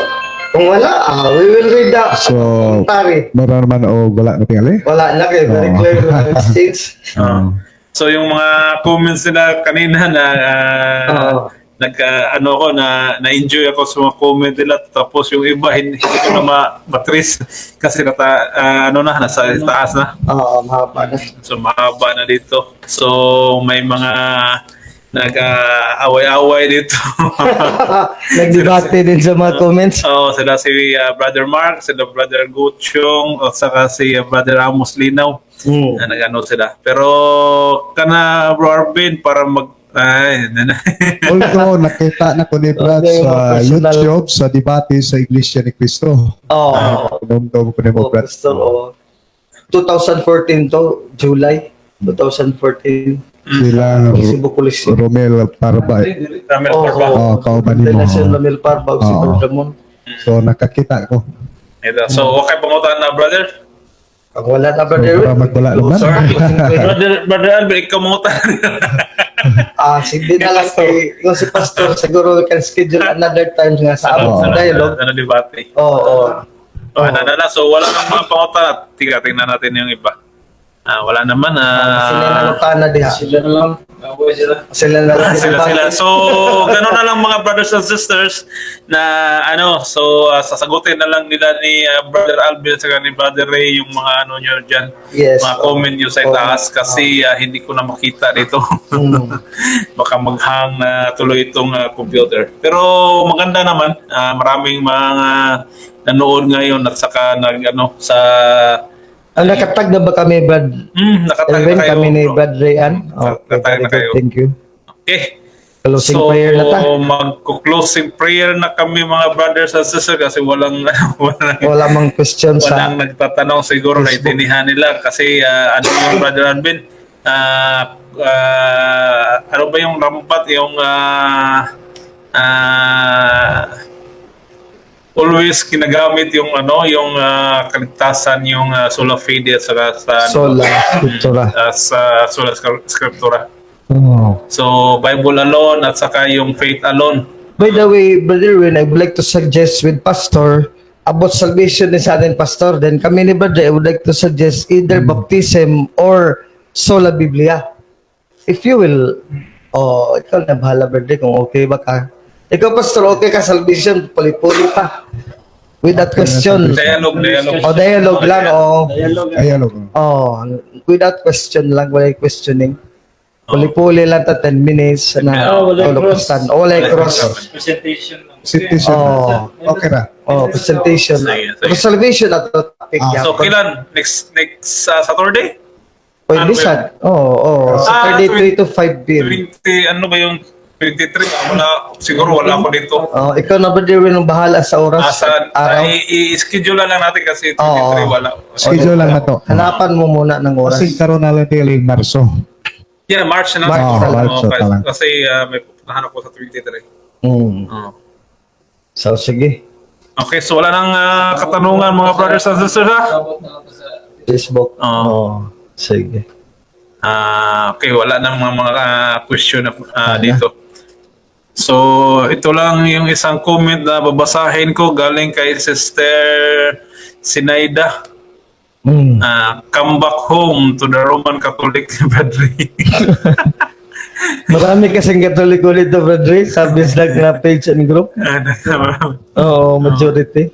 Kung wala, we will read the So, commentary. mara naman o wala na tingali. Wala na kayo, very Oo. clear na message. So, yung mga comments nila kanina na Oo. na-enjoy ako sa mga comment nila, tapos yung iba hindi ko na matris kasi nasa taas na. Oo, mahaba na. So mahaba na dito. So may mga nag-away-away dito. Nagdebate din sa mga comments. Sila si Brother Mark, sila Brother Guchong, at saka si Brother Amos Linaw. Na nag-ano sila. Pero kana Bro Arvin para Although nakita na ko ni Brad Okay, sa personal. YouTube sa debate sa Iglesia ni Cristo. Oo. Dumdum ko ni mo Brad. Pastor, 2014 to, July 2014. Sila Cebu Police. Romel Parba. Ramel Oo. Parba. Oh, kauban ni mo. Relasyon Ramil Parbag, si Oo. Ramon. So nakakita ko. Ito. So okay pangutan na brother. Pag wala na ba, So, Derwin? para magwala naman. Brother Alvin, ikaw mangutan. Sige na lang kay yung si Pastor, siguro we can schedule another time nga sa Oo. dialogue. Ano debate? Oo. So wala nang mga pangutan. Tingnan natin yung iba. Wala naman. Sila na lang na diha. Sila na lang. Nabuhay sila. Sila na lang. Sila. So, gano'n na lang mga brothers and sisters na sasagutin na lang nila ni Brother Alvin at ni Brother Ray yung mga ano nyo dyan. Yes. Mga comment nyo sa itaas kasi hindi ko na makita dito. Baka maghang na tuloy itong computer. Pero maganda naman. Maraming mga nanood ngayon at saka sa Ang nakatag na ba kami, Brad? nakatag Elvin, na kayo. kami ni bro. Brad Rayan. Nakatag na kayo. Thank you. Okay. Closing prayer na ta. Magko-closing prayer na kami mga brothers and sisters kasi walang Wala mang question sa walang nagtatanong siguro na itinihan nila kasi ano yung Brother Alvin ano ba yung rampat yung always kinagamit yung kaligtasan yung sola fide at saka sa sola scriptura. sa sola scriptura. Oh. So Bible alone at saka yung faith alone. By the way, Brother Win, I would like to suggest with Pastor about salvation din sa atin, Pastor. Then kami ni Brother, I would like to suggest either baptism or sola Biblia. If you will, ikaw na bahala, Brother, kung okay ba ka. Ikaw, Pastor, okay ka salvation, puli-puli pa. With that question. Dialogue. Dialogue lang, Ayan o. without question lang, wala questioning. Puli-puli lang ta 10 minutes na Wala cross. Wala cross. Presentation lang. Citizen. Okay na. Presentation. Sige. Pero salvation na to topic. So kailan? Next Saturday? Pwede siya. Saturday 3 to 5 p.m. 20, ano ba yung 23? Siguro wala ako dito. Ikaw na ba din ang bahala sa oras? Araw? I-schedule lang natin kasi 23 wala. Schedule lang na to. Hanapan mo muna ng oras. Kasi karoon na lang tayo yung Marso. Yeah, March na. March na lang. Kasi may pupuntahan ako sa 23. So, sige. Okay, so wala nang katanungan mga brothers and sisters ha? Sabot na ako sa Facebook. Sige. Okay, wala nang mga question dito. So, ito lang yung isang comment na babasahin ko galing kay Sister Sinaida. Come back home to the Roman Catholic Brethren. Marami kasing Katoliko dito, Brother, sa Bisdag na page and group. Majority.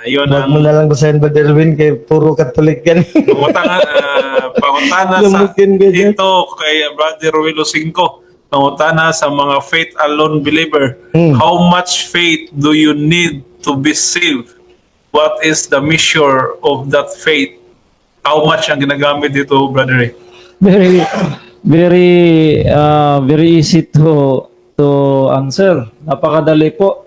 Yun Wag mo na lang basahin, Brother Win, kay puro Katolik yan. pangutana sa Lumukin ka dyan. ito kay Brother Ruelo 5. Pangutana sa mga faith alone believer. How much faith do you need to be saved? What is the measure of that faith? how much ang ginagamit dito, Brother Ray? Very, very easy to answer. Napakadali po.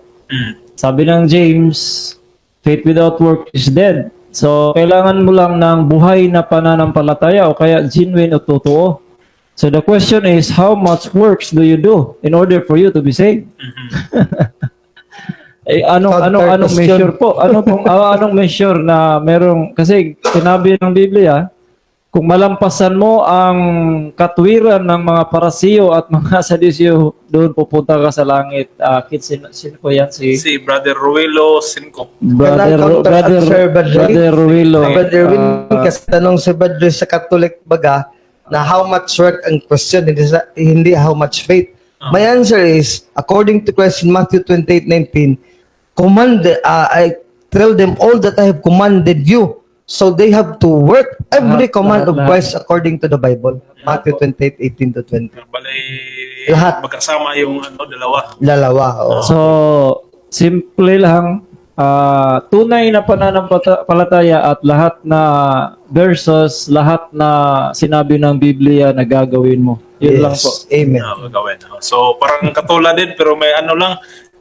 Sabi ng James, faith without work is dead. So, kailangan mo lang ng buhay na pananampalataya o kaya genuine o totoo. So, the question is, how much works do you do in order for you to be saved? Anong measure po? Anong measure na merong, kasi sinabi ng Biblia, kung malampasan mo ang katwiran ng mga Parasiyo at mga Saduseo, doon pupunta ka sa langit. Sino po yan? Si Brother Ruelo Cinco. Brother Ruelo. Brother Will, kasi tanong si Brother sa Catholic baga, na how much work ang question, hindi how much faith. My answer is, according to question Matthew 28:19, I tell them all that I have commanded you. So they have to work every command of Christ according to the Bible. Matthew 28:18-20. Balay, Lahat. magkasama yung dalawa. Lalawa. Oh. So, simple lang, tunay na pananampalataya at lahat na verses, lahat na sinabi ng Biblia na gagawin mo. Yun lang po. Amen. Gagawin. So, parang katulad din, pero may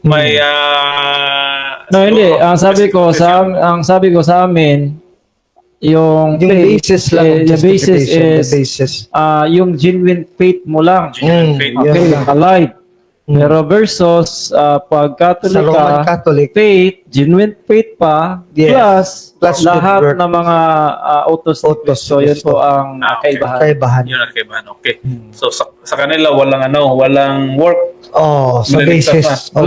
may... No, hindi. Ang sabi ko sa amin, yung basis lang. the basis justification, is the basis. yung genuine faith mo lang. faith. Okay, Yun lang. alive. Pero versus pag Catholic Sa Roman Catholic, faith, genuine faith pa, Yes. Plus lahat good work. ng mga utos ni Utos Kristo. ni Yun Kristo. po ang Okay. kaibahan. kaibahan. Yun ang kaibahan. Okay. So, sa kanila, walang work. Oh, sa Maliligtas basis. na.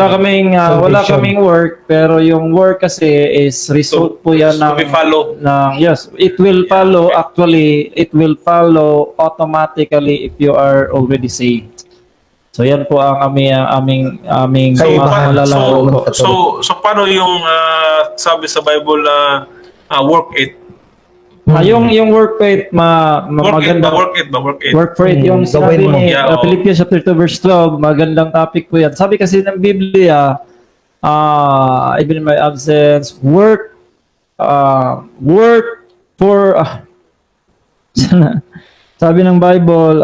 Wala kaming work, pero yung work kasi is result po yan to be follow. yes, it will follow. Actually, it will follow automatically if you are already saved. So yan po ang aming Kaibahan. malalaro. So paano yung sabi sa Bible work it? Yung work faith maganda. Work it ba? Work for it. Yung sinabi gawin mo. ni Yeah, oo. Philippians chapter 2 verse 12, magandang topic po yan. Sabi kasi ng Biblia, even in my absence, work for, sabi ng Bible,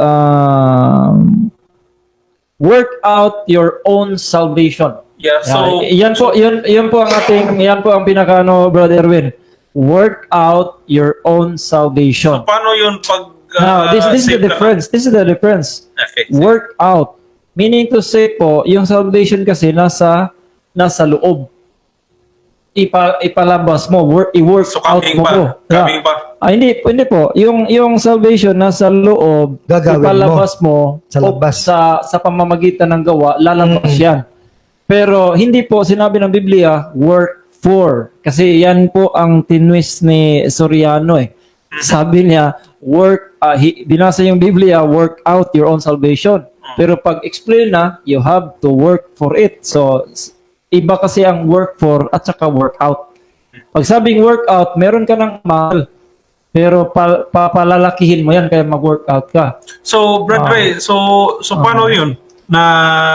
work out your own salvation. Yeah, so yan po ang pinakaano, Brother Erwin. Work out your own salvation. paano yun pag Now, this is the save ka? difference. This is the difference. Okay. Work out. Meaning to say po, yung salvation kasi nasa loob. Ipalabas mo, i-work So out coming mo pa. po. Coming pa. Hindi po. Yung salvation nasa loob, Gagawin ipalabas mo Sa labas. sa pamamagitan ng gawa, lalabas yan. Pero hindi po sinabi ng Biblia, work for. Kasi yan po ang tinwist ni Soriano eh. Sabi niya, binasa yung Biblia, work out your own salvation. Pero pag explain na, you have to work for it. So, iba kasi ang work for at saka work out. Pag sabing work out, meron ka ng mahal. Pero papalalakihin mo yan kaya mag-workout ka. So, Brad Ray, so paano yun? Na,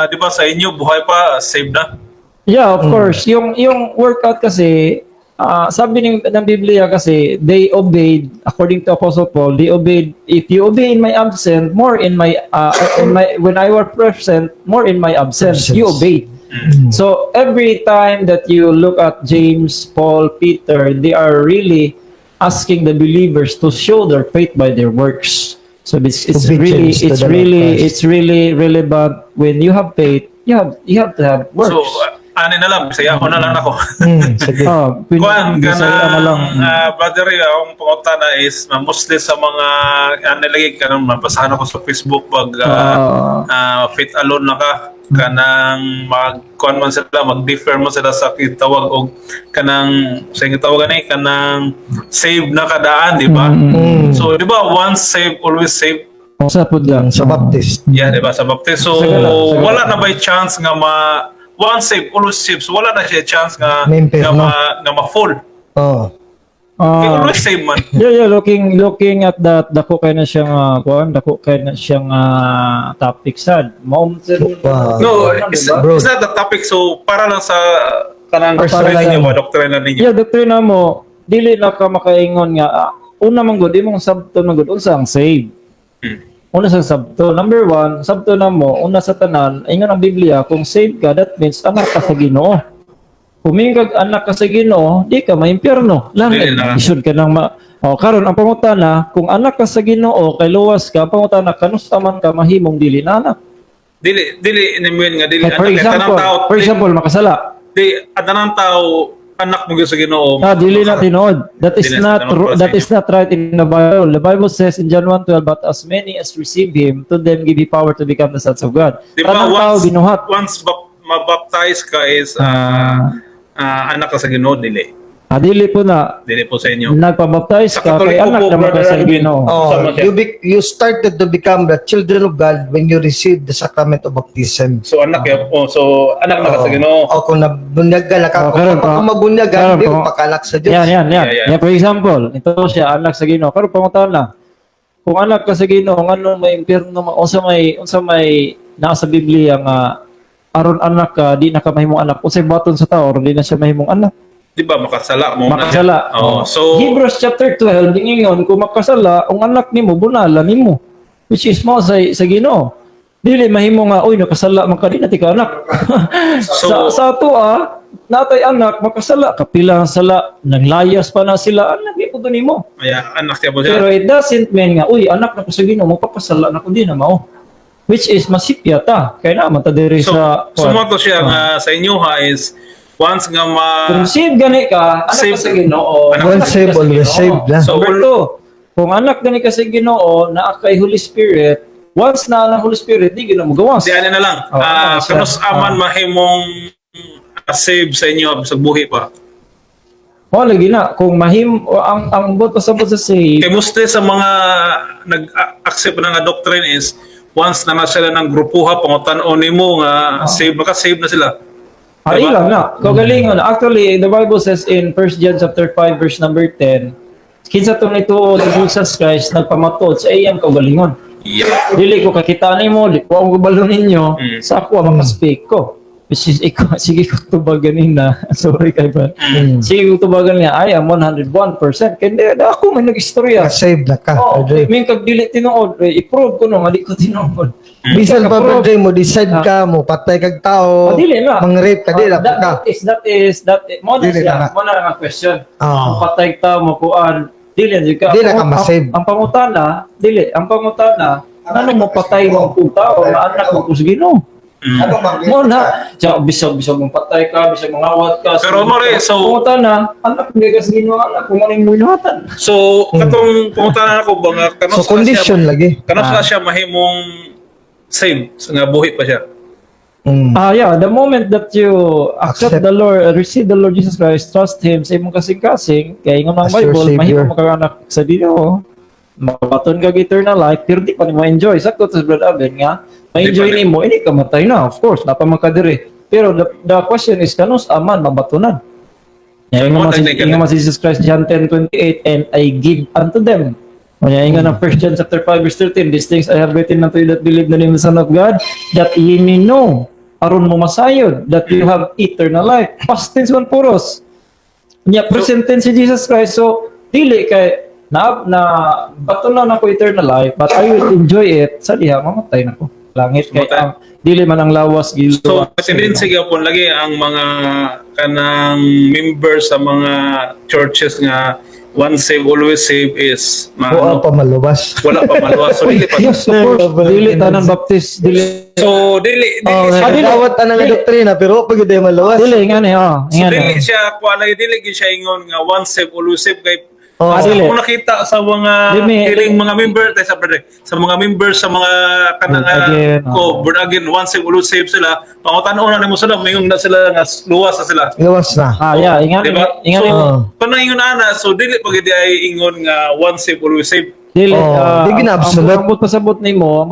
di ba sa inyo, buhay pa, save na? Yeah, of course. Yung workout kasi, sabi ng Biblia kasi, they obeyed, according to Apostle Paul, they obeyed, if you obey in my absence, more in my, when I was present, more in my absence, you obeyed. So, every time that you look at James, Paul, Peter, they are really asking the believers to show their faith by their works. So, it's really relevant when you have faith, you have to have works. So, ani na lang, saya ko na lang ako. Sige. Kuan, Bisaya na lang. Brother Ray, akong pangunta na is, mostly sa mga, nilagay ka nang mabasahan ako sa Facebook, pag faith alone na ka, kanang kuan man sila, mag-differ mo sila sa kitawag o kanang sa tawag kanang save na kadaan, di ba? So, di ba, once save, always save. Sa pudlang. Sa Baptist. Yeah, di ba, sa baptist. So, Sagala. wala na by chance nga once save, always save. So, wala na siya chance nga May impyerno. ma-fall. Oh. Always save man. Yeah, looking at that, dako kay na siyang topic sad. Wow. No, it's Bro. not the topic. So, para lang sa kanang Personal doctrine ninyo lang. ba? Doctrine na ninyo. Yeah, doktrina mo, dili na ka makaingon nga una man gud imong sabto man gud unsa ang save. Una sa sabto, number 1, sabto na mo, una sa tanan, ingon ang Biblia, kung save ka, that means anak ka sa Ginoo. Kung kag anak ka sa Ginoo, di ka maimpyerno. Lang, Dili na. isod ka nang karon ang pangutana, kung anak ka sa Ginoo, kay luwas ka, ang pangutana, kanusta man ka mahimong dili na anak. Dili nimin nga dili Like, for anak kay tanang tao. example, makasala. Di tanang tao anak mo gyud sa Ginoo. Dili na tinuod. That is Dili na not tinuod that sa is not right in the Bible. The Bible says in John 1:12, but as many as receive him, to them give he power to become the sons of God. Di ba Tanang tao binuhat. once mabaptize ka is anak ka sa Ginoo dili. Dili po na Dili po sa inyo. nagpabaptize Sa ka kay Katoliko anak po, naman ka Brother sa Alvin. Ginoo. Sama siya. You started to become the children of God when you received the sacrament of baptism. So anak so anak na ka sa Ginoo. O kung nabunyag ka na ka, karon kung mabunyag ka, karon hindi pa- mo pakalak sa Diyos. Yan. Yeah. Yan, for example, ito siya anak sa Ginoo. Karon pangutan na. Kung anak ka sa Ginoo, ano may impierno unsa may nasa Biblia nga aron anak ka, di na ka mahimong anak. Unsay baton sa tao, di na siya mahimong anak. Di ba makasala mo na Makasala. siya? Oh, so Hebrews chapter 12, ingon kung makasala, ang anak nimo bunala nimo. Which is mo sa Ginoo. Dili mahimo nga oy nakasala man ka di na ti ka anak. So- sa ato natay anak makasala kapila ang sala naglayas pa na sila anak di pud nimo. anak siya po siya. Pero it doesn't mean nga uy anak na ko sa Ginoo magpapasala na ko di na mao. Which is masipya ta kay naman ta diri So sa sumato siya nga sa inyo ha is once nga kung save gani ka, anak Save. ka sa Ginoo. Anak Once saved, always saved lang. So, number 2, kung anak gani ka sa Ginoo, na kay Holy Spirit, once na ang Holy Spirit, di gina mo gawas. di ano na lang. siya. Kanus aman mahimong save sa inyo sa buhi pa. Wala gina, kung ang boto sa save, Kay muste sa mga nag-accept ng doctrine is once na sila ng grupuha pangutan-on nimo nga save na sila. ilang na. Kagalingon. Actually, the Bible says in 1 John chapter 5 verse number 10, kinsa tong ituo ni Jesus Christ nagpamatod sa iyang kagalingon. Yeah. Dili ko kakita nimo, di ko ang gabalo ninyo, sa ako ang makaspake ko. Which is, sige ko tubag ganina. Sorry kay ba. Sige ko tubagan niya, I am 101%. Kaya ako may nag-istorya. Saved na ka. Oh, Padre. may kag dili tinuod, i-prove ko no, nga di ko tinuod. Bisan pa, Ka-prove. Padre, mo decide ka mo, patay kag tao, Dili na. mang-rape ka, dili na ka. That is, mo na Dili siya, na. mo na ang question. Ah. Ang patay ta mo kuan, dili ka. Dili ka ma-save. Ang pangutana, ang pangutana, ano mo patay mo kung tao, nga anak mo kung sa Ginoo. Mo na, bisag mong patay ka, bisag mangawat ka. Pero mare, so- pangutana, anak mo ka sa Ginoo, anak kung ano yung bunuhatan. So katong pangutan ako ba nga kanus So, condition lagi. na siya mahimong save nga buhi pa siya. Yeah, the moment that you accept Accept. the Lord, receive the Lord Jesus Christ, trust Him sa imong kasing-kasing, kaya nga ng As your Bible, Savior. mahimo makakanak sa Ginoo, mabaton ka eternal life, pero di pa nimo enjoy. Sakto sa Brother Abel nga, ma-enjoy Di pa nimo, hindi ka matay na, of course, napamakadiri. Pero the question is, kanus aman mabatunan? Yung nga si Jesus Christ, John 10:28, and I give unto them. Kaya nga ng 1 John chapter 5 verse 13, these things I have written unto you that believe in the name of the Son of God, that ye may know, aron mo masayod, that you have eternal life. Past tense man puros. Nya present tense si Jesus Christ, so dili kay na batunan ako eternal life, but I will enjoy it sa diha mamatay na ko. Langit kay Mamatay. ang dili man ang lawas gildo. So tendency gyapon lagi ang mga kanang members sa mga churches nga once save always save is Buwan pa malubas. wala pa maluwas. So dili pa. Yes, of course. Dili tanan baptist, dili So dili Oh, siya, dawat na nga doktrina, pero pag hindi maluwas. dili nga ni so nga dili ni. siya kuha lagi dili gyud siya ingon nga once save always save kay Oh, dili. kung nakita sa mga kiling mga member tayo sa mga members sa mga kanang Born again, born again once save always save sila pangutan-on na nimo sila mayong na sila nga luwas na sila. Luwas na. Yeah, ingan Diba? ingan So, Kung ingon ana, so dili pag ay ingon nga once save always save. dili di gina-absolute. Ambot pasabot nimo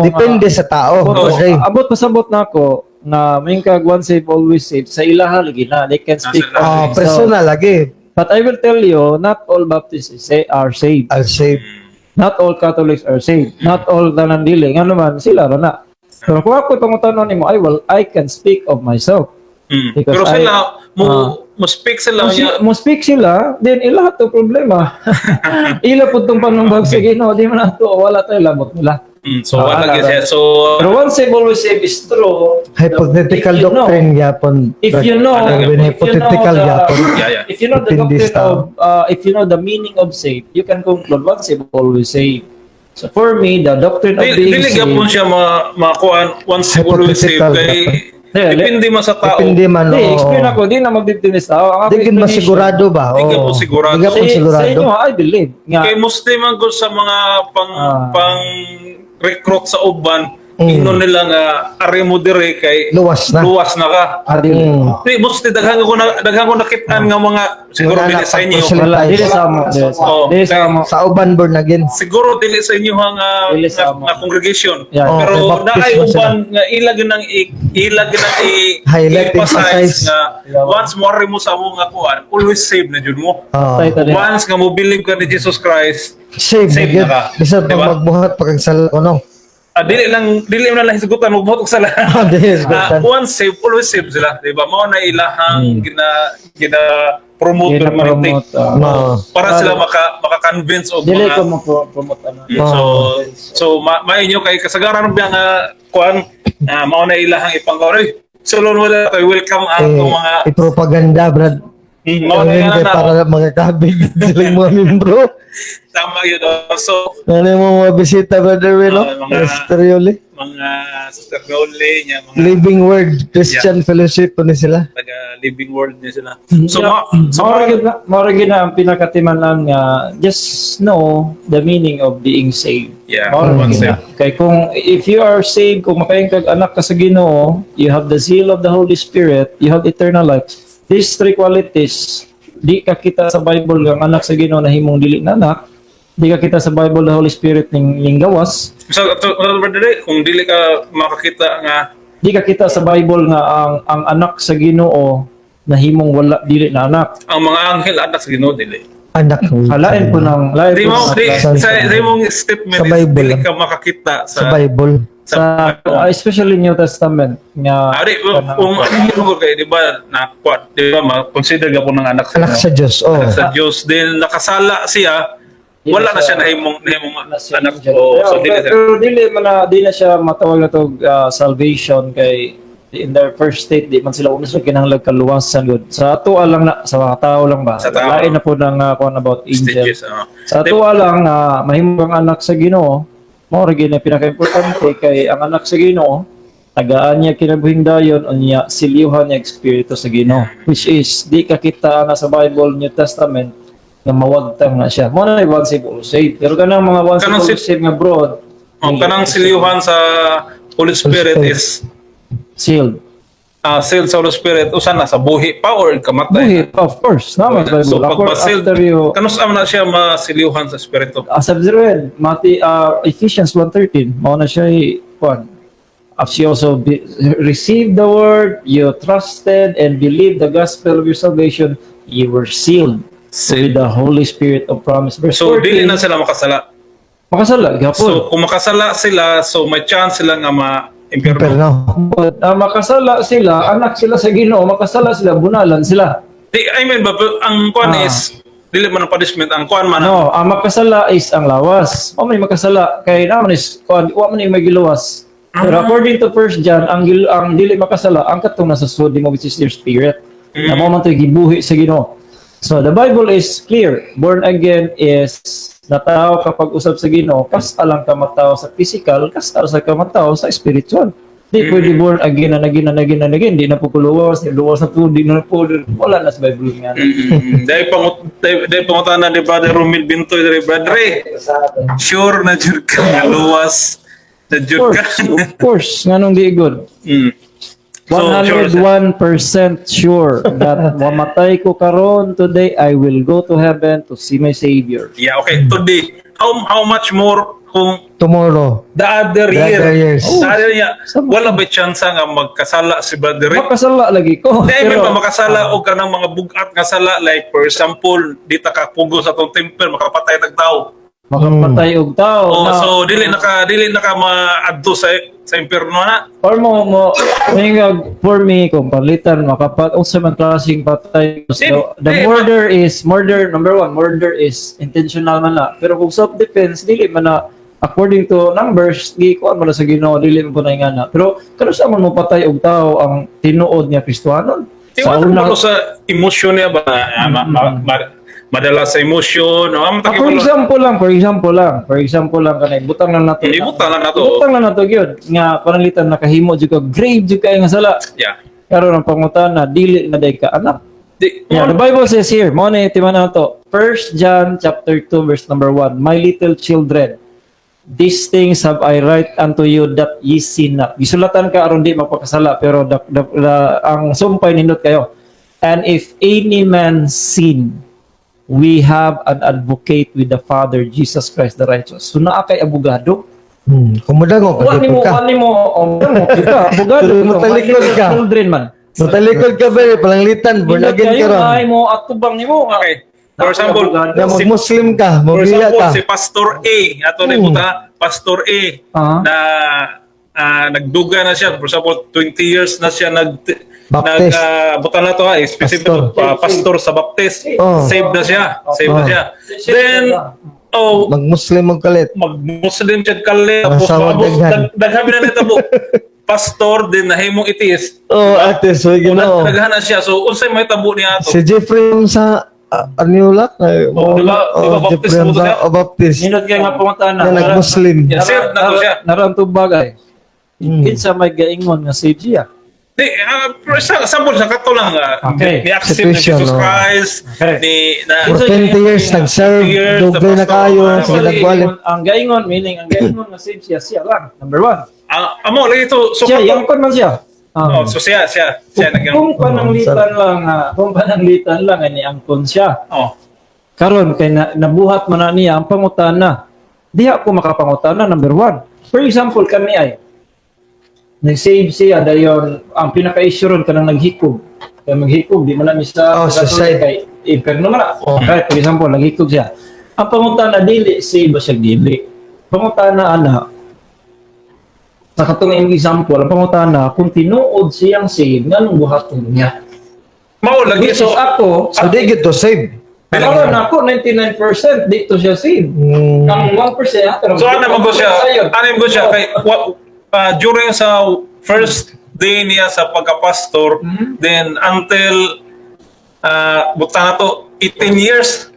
Depende sa tao. Padre. Abot pasabot nako na may kag one save always save sa ilaha lagi na they can speak Nasa of Oh, themselves. personal lagi. But I will tell you, not all Baptists are saved. I'll save. Not all Catholics are saved. Not all Tanandili. Nga naman, sila rin na. Pero kung ako pangutanong nimo, I can speak of myself. Because Pero sila mo speak sila niya. Mo speak sila, then ila to problema. Ila po itong panumbag sa Ginoo, di man ato, wala tayo labot nila. So wala gyud siya. So Pero once save, always save is true. Hypothetical If you know- doctrine yapon. If you know, Hypothetical yapon. Yeah. if you know the Depende doctrine sa- of, if you know the meaning of save, you can conclude once save, always save. So for me, the doctrine of being dili saved, gyapon siya makuan once always save Hypothetical kay depende man sa tao. Depende man. Di, oo. explain ako, di na magdidini sa tao. Ang Di ako gid masigurado ba? Di ka Oo. po sigurado. Di ka po Sa sigurado. inyo, I believe. Nga, Kay Muslim ang good sa mga pang recruit sa uban, ingnon nila nga are mo dire kay Luwas na. luwas na ka. Mm. Di Muslim daghan ko nakitaan nga mga siguro Wala dili na sa inyo. pag-proselyte. wala, dili sa mo. Dili sa mo. Sa uban born again. Siguro dili sa inyo Dili sa amo. nga congregation. Yeah. Oh, Pero kay naay baptismo sila. uban nga ilag nang Highlight, emphasize. nga once mo rin mo sa mo nga kuan, always save na jud mo. Oo. Tayo tali. Once nga mo believe ka ni Jesus Christ, Save Save na na ka. gid. Bisan Diba? pag magbuhat pag sa ano. dili mo na lang hisugutan mo butok sa lahat. Dili hisugutan. Once save, always save sila, di ba? Mao na ilahang gina promote permanente. Gina-promote. Para sila maka-convince og Dili mga ko mo promote ano. So maayo kay kasagaran biya nga kuan mao na ilahang ipanggaw. Ay, solo mo na tayo welcome ang mga Ipropaganda, brad. mao na Ayun, yan kay na para magkakabig silang mga membro. tama yun. So Ano yung mga bisita, brother Will? mga- Estrioli. mga Sister Gole niya mga Living Word Christian Fellowship po ni sila. taga living world niya sila. So, So maurag na ang pinakatimanan nga just know the meaning of being saved. yeah, Maurag once na. Kay kung if you are saved, kung makayang kag-anak ka sa Ginoo, you have the zeal of the Holy Spirit, you have eternal life. These three qualities, di ka kita sa Bible ang anak sa Ginoo na himong dili na anak, di ka kita sa Bible the Holy Spirit ning gawas, so kung dili ka makakita nga di ka kita sa Bible nga ang anak sa Ginoo na himong wala dili na anak. ang mga anghel anak sa Ginoo dili. Anak. Halain po ng lain Di po mo ng di klase. sa mong statement Sa is Bible dili lang. ka makakita Sa Bible. sa especially New Testament nga Ari, kung ano yung kay, di ba, di ba, ma-consider ka po ng anak Anak sa Diyos. Oh. anak sa Diyos. Then, nakasala siya, wala na siya nahimong anak. Pero, So, dili siya. pero di na siya matawag na to salvation kay in their first state di man sila unos kinahanglan kaluwasan good. Sa ato lang na sa mga tao lang ba? Sa tao. Lain na po ng kung about angel. Stages, Sa ato lang mahimong ang anak sa Ginoo, mao ra gyud na pinaka-importante kay ang anak sa Ginoo tagaan niya kinabuhing dayon unya silyuhan niya espiritu sa Ginoo, which is di ka kita na sa Bible New Testament nga mawagtang na siya. Mo na once saved. Pero kanang mga once Kanang saved nga broad, Kanang siliuhan sa Holy Spirit is sealed. sealed sa Holy Spirit, usan na sa buhi pa or kamatay. Buhi, of course. Naman sa So, Bible. pag ma-sealed, After you, kanus na siya masiliuhan sa Espiritu. as of Zerel, Ephesians 1:13, mao na siya kuan. As you also received the word, you trusted and believed the gospel of your salvation, you were sealed with the Holy Spirit of promise. Verse So, 14, dili na sila makasala. makasala, gapon. So, kung makasala sila, so may chance sila nga ma-impierno. Perno. Makasala sila, anak sila sa Ginoo, makasala sila, bunalan sila. I mean, ang kuan is, dili man ang punishment, ang kuan man No, ang makasala is ang lawas. O may makasala kay naman is kuan wa man may giluwas. Pero according to 1 John, ang dili makasala ang katong nasa sudi mo which is your spirit. Na mo man to gibuhi sa Ginoo. So the Bible is clear. Born again is natao kapag usab sa Ginoo, kasta lang ka matao sa physical, kasta sa ka matao sa spiritual. Di pwede born again na naging, di na po kuluwas, di luwas na po, di na po, wala na sa Bible nga. Dahil pangutanan ni Brother Romil Bintoy, Brother Ray, sure na jud ka, luwas na jud ka. Of course, nganong di good. Mm. So, sure, 101% sure that mamatay ko karon today, I will go to heaven to see my Savior. yeah, okay. Today, how much more kung Tomorrow. the other The year? other years. The other year, wala ba chance nga magkasala si Brother Ray? Makasala lagi ko. Dahil may makasala o ka ng mga bugat nga sala, like for example, di ta ka pugo sa tong temple, makapatay tag tao. makapatay og tao. Oh, na- so dili naka maadto sa sa impyerno na. Or for me, kung palitan, makapat, unsa man klaseng patay. The murder, number one, murder is intentional man na. Pero kung self-defense, dili man na, according to numbers, di ko man na sa Ginoo, dili man po na nga na. Pero, kano sa man mo patay og tao ang tinuod niya Kristohanon? Sa una, sa emosyon niya ba? Madala sa emosyon. For example lang kanay butang lang nato. Ibutang lang nato. Butang lang nato gyud nga pananglitan nakahimo jud ka grave jud kay nga sala. Yeah. Karon ang pangutana dili na day ka anak. Yeah, the Bible says here, mo ni timan nato. 1 John chapter 2 verse number 1. My little children, these things have I write unto you that ye sin not. Gisulatan ka aron di magpakasala pero ang sumpay nindot kayo. And if any man sin, we have an advocate with the Father, Jesus Christ the righteous. So naa kay abogado. Kumudango Wani mo, kita, abogado. Mutalikod ka. Children man. Matalikod ka ba? Palanglitan, born again ka ron. Ay mo, atubang ni mo. Okay. For example, Na mag-Muslim ka, for mabiya example, ka. si Pastor A, ato na ibuta, Pastor A, Ah. na nagduga na siya. For example, 20 years na siya Baptist. buta na to ha, specific pastor sa Baptist. Oh. Saved na siya. Saved na Oh. siya. Then, Mag-Muslim magkalit. mag-Muslim siya kalit. Tapos, Masawag daghan. daghan na nito po. Pastor din na himong itis. Oh, ate, so Ginoo. Daghan na siya. So, unsay may tabo niya ato? Si Jeffrey yung sa Aniola? Oh, di ba Baptist Jeffrey mo to siya? Baptist. Ninot kay nga pumunta na. Na nag-Muslim. Saved na to siya. Narantong bagay. Kinsa may gaingon nga save siya. Di, for example, sa kato lang, Okay. ni-accept ni Situation, Jesus no? Christ, Correct. For 20 years, nag-serve, dugay na kayo, sige nagwalit. Ang gaingon, meaning ang gaingon nga save siya lang. Number 1. Amo, lagi ito, so Siya, kato, yangkon man siya. so siya Kung pananglitan lang, ani angkon siya. oh, Karon kay nabuhat man na niya ang pangutana. Diha ko makapangutana number 1. For example kami ay nag-save siya dayon ang pinaka-issue ron kanang naghikog. Kaya maghikog di man na sa suicide. kay imperno man na. Oh. Okay, for example naghikog siya. Ang pangutana dili save ba siya dili. Pangutana ana sa katong example, ang pangutana kung tinuod siyang save nganong buhaton niya. mao lagi So ako, So, di gito save. karon ako 99% dito siya save. Ang 1% pero So ano mo siya? Ano mo siya kay during sa first day niya sa pagka-pastor, then until buta na to 18 years.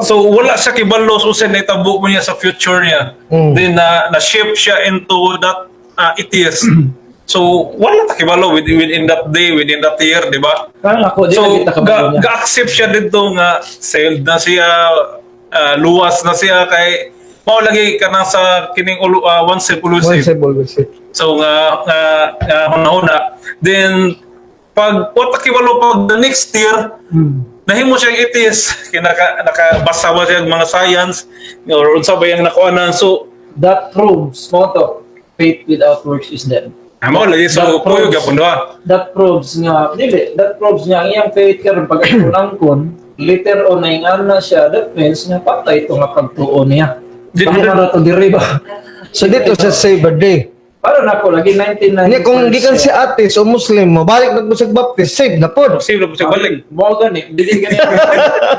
So wala siya kibalo so sa natabo mo niya sa future niya. Then na-shift siya into that atheist. So wala ta kibalo within that day, within that year, di ba? Parang ako, di So na kita kabalo niya. ga-accept siya dito nga saved na siya, luwas na siya kay mao lagi ka na sa kining once elusive. So nga una then pag wata kibalo pag the next year nahimo siyang atheist nakabasa ba siya ng mga science or unsa ba yung nakuanan so That proves, moto, faith without works is dead. amo lagi so That puyo proves- gyapon ba. That proves nga, that proves nga ang iyang faith karon pag angkon, later on na ingana siya, that means nga patay ito nga pagtuon niya. Di- Baka na ito diri ba? So, dito sa save a day. Para na ako, lagi 99%. Hindi, kung gikan si atis o Muslim, mabalik na po sa Baptist, save na po. Save na po siya balik. Mo gani, dili gani.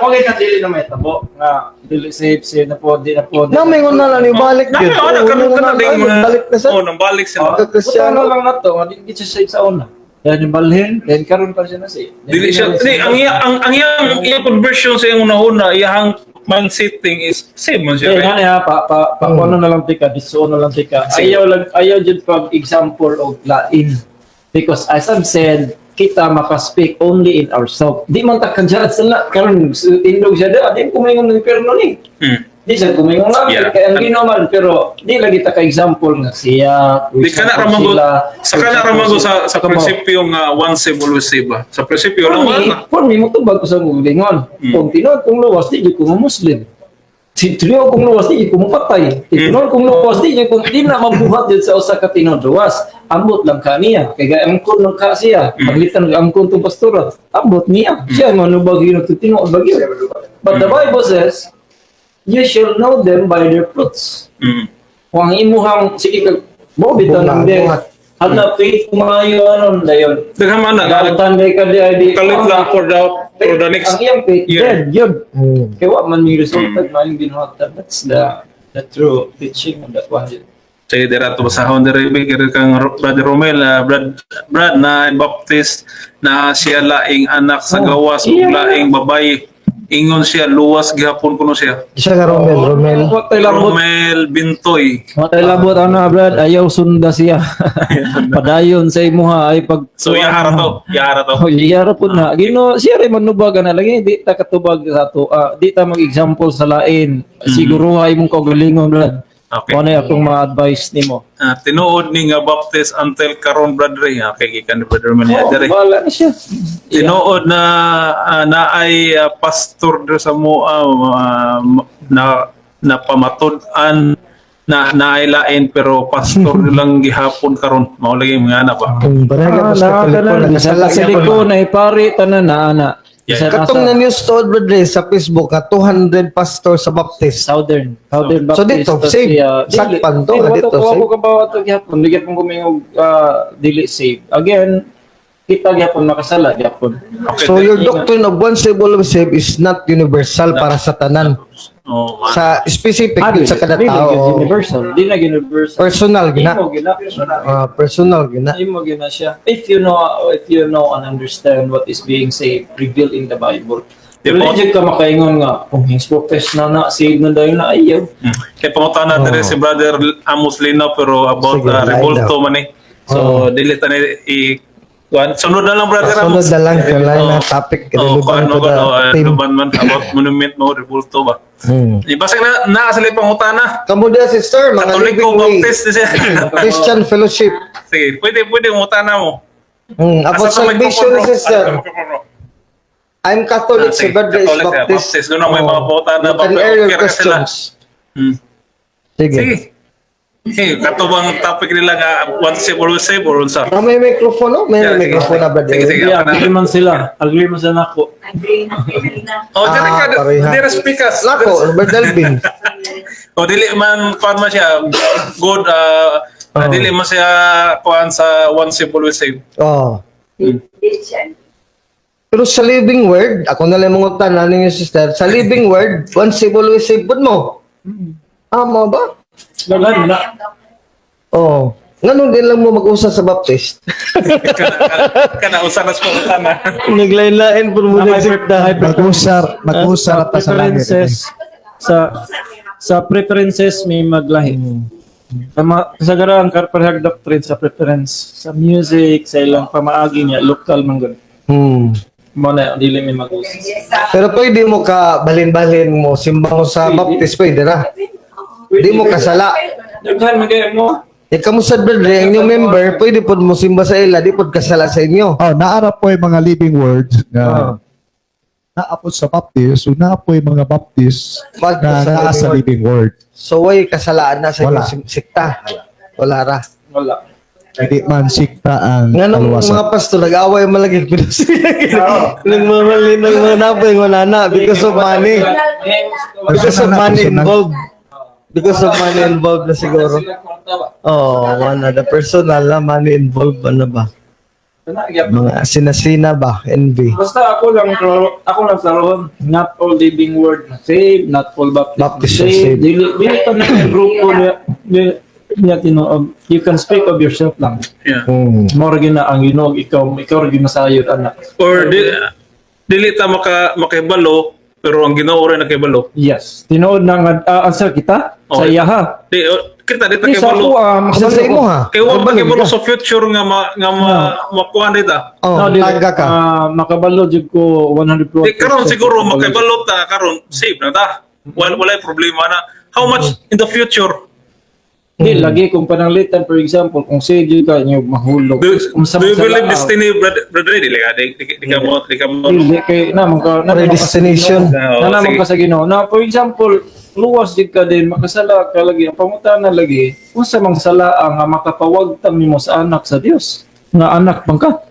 Mo gani ka dili na may tabo nga dili save na po, di na po. Namin ko na lang ibalik Nami yun. ana kanon kana ding Balik na sa... nambalik sila. Buta Kristyano. lang na to, nga di siya save sa una. Yan yung balhin, then karon pa siya na save. Dili siya ang iyang conversion sa iyang una iyang mindset thing is same man siya. Eh, right? nga pa ano na lang tika, diso na lang tika. Ayaw jud pag example of lain. Because as I've said, kita maka-speak only in ourselves. Di man ta kadya sila karon indog siya da, di kumingon ng perno ni. Di siya kumingon lang Yeah. kaya ang ginoman pero di lagi ta ka example nga siya. Di ka na ramango sa kana ramango sa prinsipyo nga once elusive ba. Sa prinsipyo lang wala. For me, mutubag ko sa gulingon. Kung tinuod kong luwas, di ko mo Muslim. Tinuod kong luwas, di ko mo patay. Tinuod kong luwas, di na mabuhat dyan sa usa ka tinuod luwas. Ambot lang ka niya. Kaya angkon lang ka siya. Paglitan ng angkon itong pastora. Ambot niya. Siya nga nubag yun ito tinuod bagyo. But the Bible says, you shall know them by their fruits. Kung ang imuhang, sige, Mo bitan lang din. Buhat. Hanap faith kumayo ano dayon. Daghan man na. Nagautan day ka di. Kalit lang for the next Ang iyang faith year. dead yun. Hmm. Kaya wa man may resultad maling ginhatan. That's the true teaching of that one. Sige, dira to basahon diri kay kang Brother Romel, Brad na baptist na siya laing anak sa gawas ug laing babae. Ingon siya luwas gihapon kuno siya. Siya nga Romel. Wa tay labot. Romel Bintoy. Wa tay labot ano Brad, ayaw sunda siya. Padayon sa imuha ay pag So yahara to. Oh, iyara po na. Gino, siya rin manubag na lagi. Di ta katubag sa to. Di ta mag-example sa lain. Siguro ay mong kagalingon, Brad. Okay. Ano akong mga advice nimo? Tinuod ni nga baptist until karon Brad Ray. Okay, gikan ni Brother Romel Oh, diri. wala na siya. Tinuod na naay pastor der sa mo na pamatud-an na naay lain pero pastor lang gihapon karon mao lagi mga ana ba. Kung banaga pa sa telepon, nakasala Sa gyapon. liko na ipari tanan na ana. Yeah. Isa na Katong sa na news to Brother sa Facebook ka 200 pastor sa Baptist. Southern So dito, save. Sakpan to, dito, Dito, save. ko ka ba ito gyapon? Di gyapon kumingog dili save. Again, kita gyapon makasala gyapon. Okay, So your then- doctrine of once saved always saved is not universal para sa tanan. Oh, man. Sa specific yun sa kada Di na tao. universal. Di na universal. Personal gina. Imo gina. Personal gina. Imo gina siya. If you know and understand what is being said, revealed in the Bible. Di Dili po. jud ka makaingon nga kung hingspotes na save na dayon na ayaw. Kaya pangutan na diri si Brother Amos Linaw pero about Sige, line revolto man eh. So dili ta ni sunod na lang Brother Sunod Amos. na lang kaya na topic Oh, relevant ano to ba the team. luban man about monument mo revolto ba. Ibasag na sa pangutana. Kamu dia sister, mga Katoliko living way. Baptist siya. Christian fellowship. Sige, pwede mutana mo. About Asa sa salvation microphone, bro? sister. I'm Catholic, si Sige, brother is Catholic, Baptist. Baptist. Doon ang may mga pangutana. You can air your Okay ra sila. questions. Sige. Sige. Hey, katubang topic nila nga once save always save or unsa. May microphone, no? May Yeah, sige, microphone na brother. sige, sige. Yeah, agli man sila. Agli man sa nako. Oh, dili ka pareha. dili speakers. Nako, brother Alvin. O dili man kuan man siya good dili man siya kuan sa once save always save. Oh. Pero sa living word, ako na lang mga tanan ninyo sister, sa living word, once save always save pud mo. Mo ba? Dagan na. Oh. Nganong din lang mo mag-usa sa Baptist? Kana usa na sa pangutana. Naglain-lain pud mo na Mag-usar ta sa langit. preferences sa preferences may maglahi. Kasagara ang karparehag doctrine sa preference sa music sa ilang pamaagi niya local man gud. Mo na dili may mag-usas. Pero pwede mo ka balin-balin mo simba mo sa Baptist pwede ra. Di mo kasala. Daghan man kayo mo. Kamu sa brother, ang inyong member, pwede po mo simba sa ila, di po kasala sa inyo. Oh, naara po yung mga living words nga naapod sa Baptist, so naa po yung mga Baptist Pag na sa naa sa living living word. So, way kasalaan na sa Wala. inyong sikta. Wala ra. Wala. Hindi man sikta ang Nga nung kaluwasan. mga pastor, nag-away malagi. Nagmamali ng mga napoy, wala na, because of money. Because of money involved. Because of money involved na siguro. Oh, wala na. Personal na money involved, ano ba? Mga sinasina ba? Envy. Basta ako lang saron, not all living word na save, not all Baptist Baptist na save. save. Dili pa na yung grupo niya you can speak of yourself lang. Yeah. More gina ang ikaw rin nasayod anak. Or dili ta makibalo pero ang Ginoo rin nakibalo. Yes. Tinuod na nga answer kita sa Okay. iya ha. Kita dito Di sa kibalo. ako Kasi sa imo ha? Kay wa Kabalo makibalo ka. sa future nga makuha dita. Oh, taga ka. Makabalo jud ko 100%. Di karon siguro makibalo ta karon save na ta. Wala problema na. How much in the future? Di lagi kung pananglitan for example kung save jud ka nyo mahulog. Do Sa you believe masalaaw. destiny, brother? Dili ka mo. Dili kay na Predestination. Naman ka sa Ginoo. Na for example, luwas jud ka din makasala ka lagi ang pangutana lagi. Unsa mang sala nga makapawagtam nimo sa anak sa Dios? Nga anak bang ka?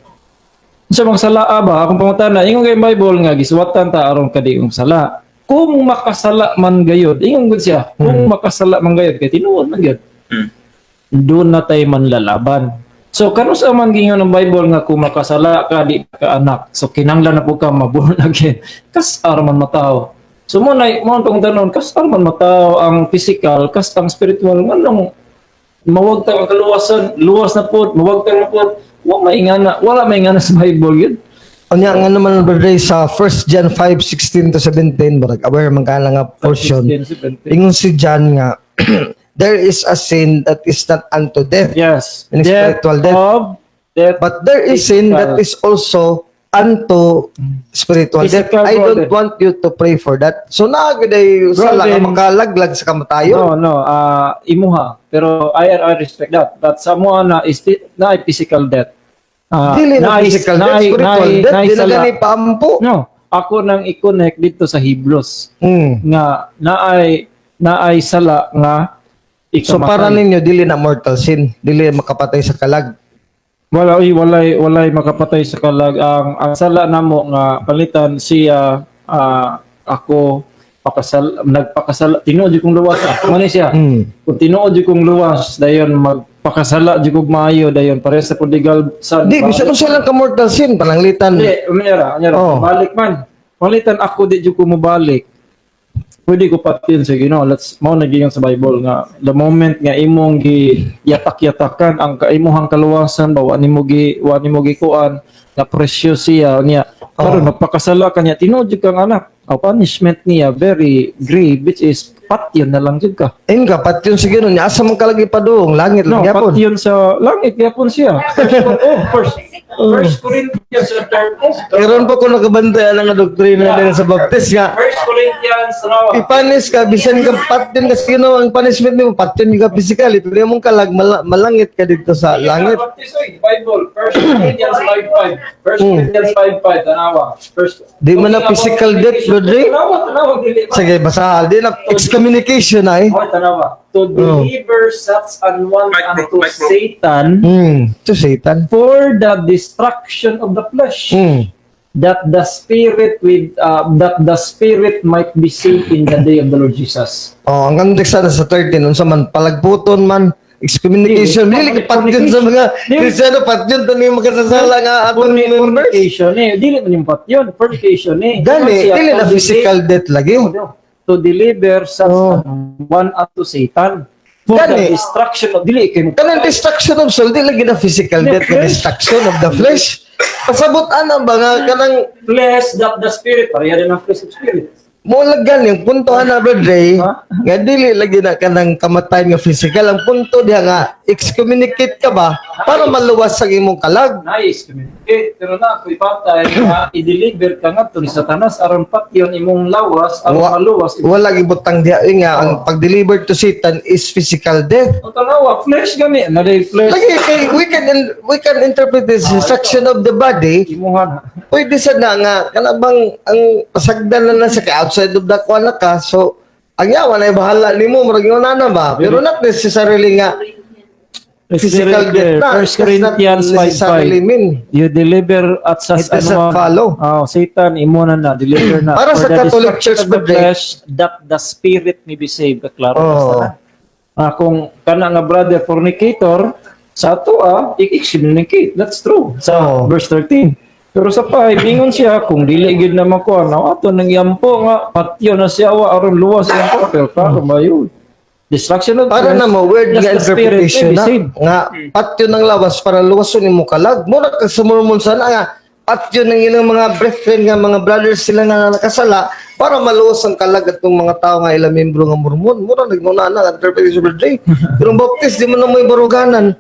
Unsa mang sala ba akong pangutana ingon kay Bible nga gisuwatan ta aron kadiong sala. Kung makasala man gayod, ingon gud siya. Kung makasala man gayod kay tinuod man gyud. doon na tayo manlalaban. So kano sa man gingon ng Bible nga kung makasala ka di ka anak. So kinahanglan na po ka maburon again. Kas araman matao. So mo tong tanon kas araman matao ang physical, kas ang spiritual nganong mawag ta ang kaluwasan, luwas na po, mawag ta na po. Wala maingana sa Bible yun. Unya nga naman brother sa 1 John 5:16 to 17 murag aware man ka nga portion. 16, 17. Ingon si John nga there is a sin that is not unto death. Yes. In spiritual death. Death. But there is sin that is also unto spiritual death. Physical, I don't brother. want you to pray for that. So nagaday sala ka Brother. makalaglag sa kamatayon. No, imuha. Pero I respect that. But someone na is na physical death. Dili na physical death, spiritual death. Di na gani paampo. No, ako nang i-connect dito sa Hebrews nga naay sala nga So ikamatay. para ninyo dili na mortal sin, dili makapatay sa kalag. Walay makapatay sa kalag. Ang sala namo nga palitan siya ako nagpakasala tinuod jud kong luwas mani siya kung tinuod jud kong luwas dayon magpakasala jud kog maayo dayon pare sa prodigal son. Di bisan mo sila ka mortal sin pananglitan. Hindi, unyara, Oh. balik man. Palitan ako di jud ko mobalik. Pwede ko patin sa Ginoo. Let's mao na giyon sa Bible nga the moment nga imong yatak-yatakan ang kaimuhang kaluwasan ba wa nimo kuan na precious siya niya. Karon magpakasala kanya tinuod jud kang anak. Ang punishment niya very grave which is patyon na lang jud ka. Ayun ka, pati yun sige nun, asa mong kalagi pa doong, langit No, lang yapon. patyon sa langit gyapon siya. First Corinthians chapter 2. Meron po ko nakabantayan ng doktrina din sa baptist nga. First Corinthians raw. Ipanis ka, bisan ka patyon ka sino ang punishment mo, patyon ka physical, ito mo kag malangit ka dito sa langit. Bible, 1 Corinthians 5:5. 1 Corinthians 5:5, tanawa. Di man na physical death, Rodri. Tanawa, dili. Sige, basa, di na excommunication ay. Oh, tanawa. To deliver such an one unto Satan To Satan. for the destruction of the flesh, that the spirit might be saved in the day of the Lord Jesus. Oh, ang text na sa 13, unsa man palagputon man, excommunication, dili ka patyon sa mga Kristiyano, patyon to ni makasasala nga atong members. Fornication dili man yung patyon, fornication Gani, dili na physical death lagi. To deliver such one unto Satan for Gani. the destruction of dili kay Kanang destruction of soul, di lagi na physical death, ka destruction of the flesh. Pasabot ana ba nga kanang flesh that the spirit pareha din ang flesh of spirit. mo laggan yung punto ana brother, nga dili lagi na kanang kamatayan nga physical. Ang punto diha nga excommunicate ka ba para maluwas sa imong kalag. Nice communicate pero na kung ipatay nga i-deliver ka nga to ni Satanas aron patyon imong lawas aron maluwas Wala gibutang diha nga ang pag-deliver to Satan is physical death. ang tanawa flesh gani na day flesh Lagi kay we can interpret this destruction of the body. imuhan. Pwede sa na nga kanabang ang pasagdan na sa outside of the kwana ka. So ang yawa na bahala nimo murag yun na ba. Pero not necessarily nga physical death na. 1 Corinthians 5:5. You deliver at sa It doesn't follow. Satan imuna na deliver na Para for sa the Catholic destruction Church, of the brother. flesh that the spirit may be saved. Klaro Oh. basta na. Kung kana nga brother fornicator sa ato i-excommunicate. That's true. Sa Oh. verse 13. Pero sa 5, ingon siya, kung dili gid naman ko, ato nang yampo nga, patyo na siya, aron luwas ang papel, klaro ba yun? Destruction of Para flesh, na mo word that's nga the spirit interpretation may be na saved. nga patyo ng lawas para luwason imo kalag. Mura ka sumurmon sana nga patyo ng ilang mga brethren nga mga brothers sila nga nakasala para maluwas ang kalag atong mga tao nga ilang membro nga mormon. Mura nagmuna na interpretation birthday. Pero baptist di mo na mo baruganan.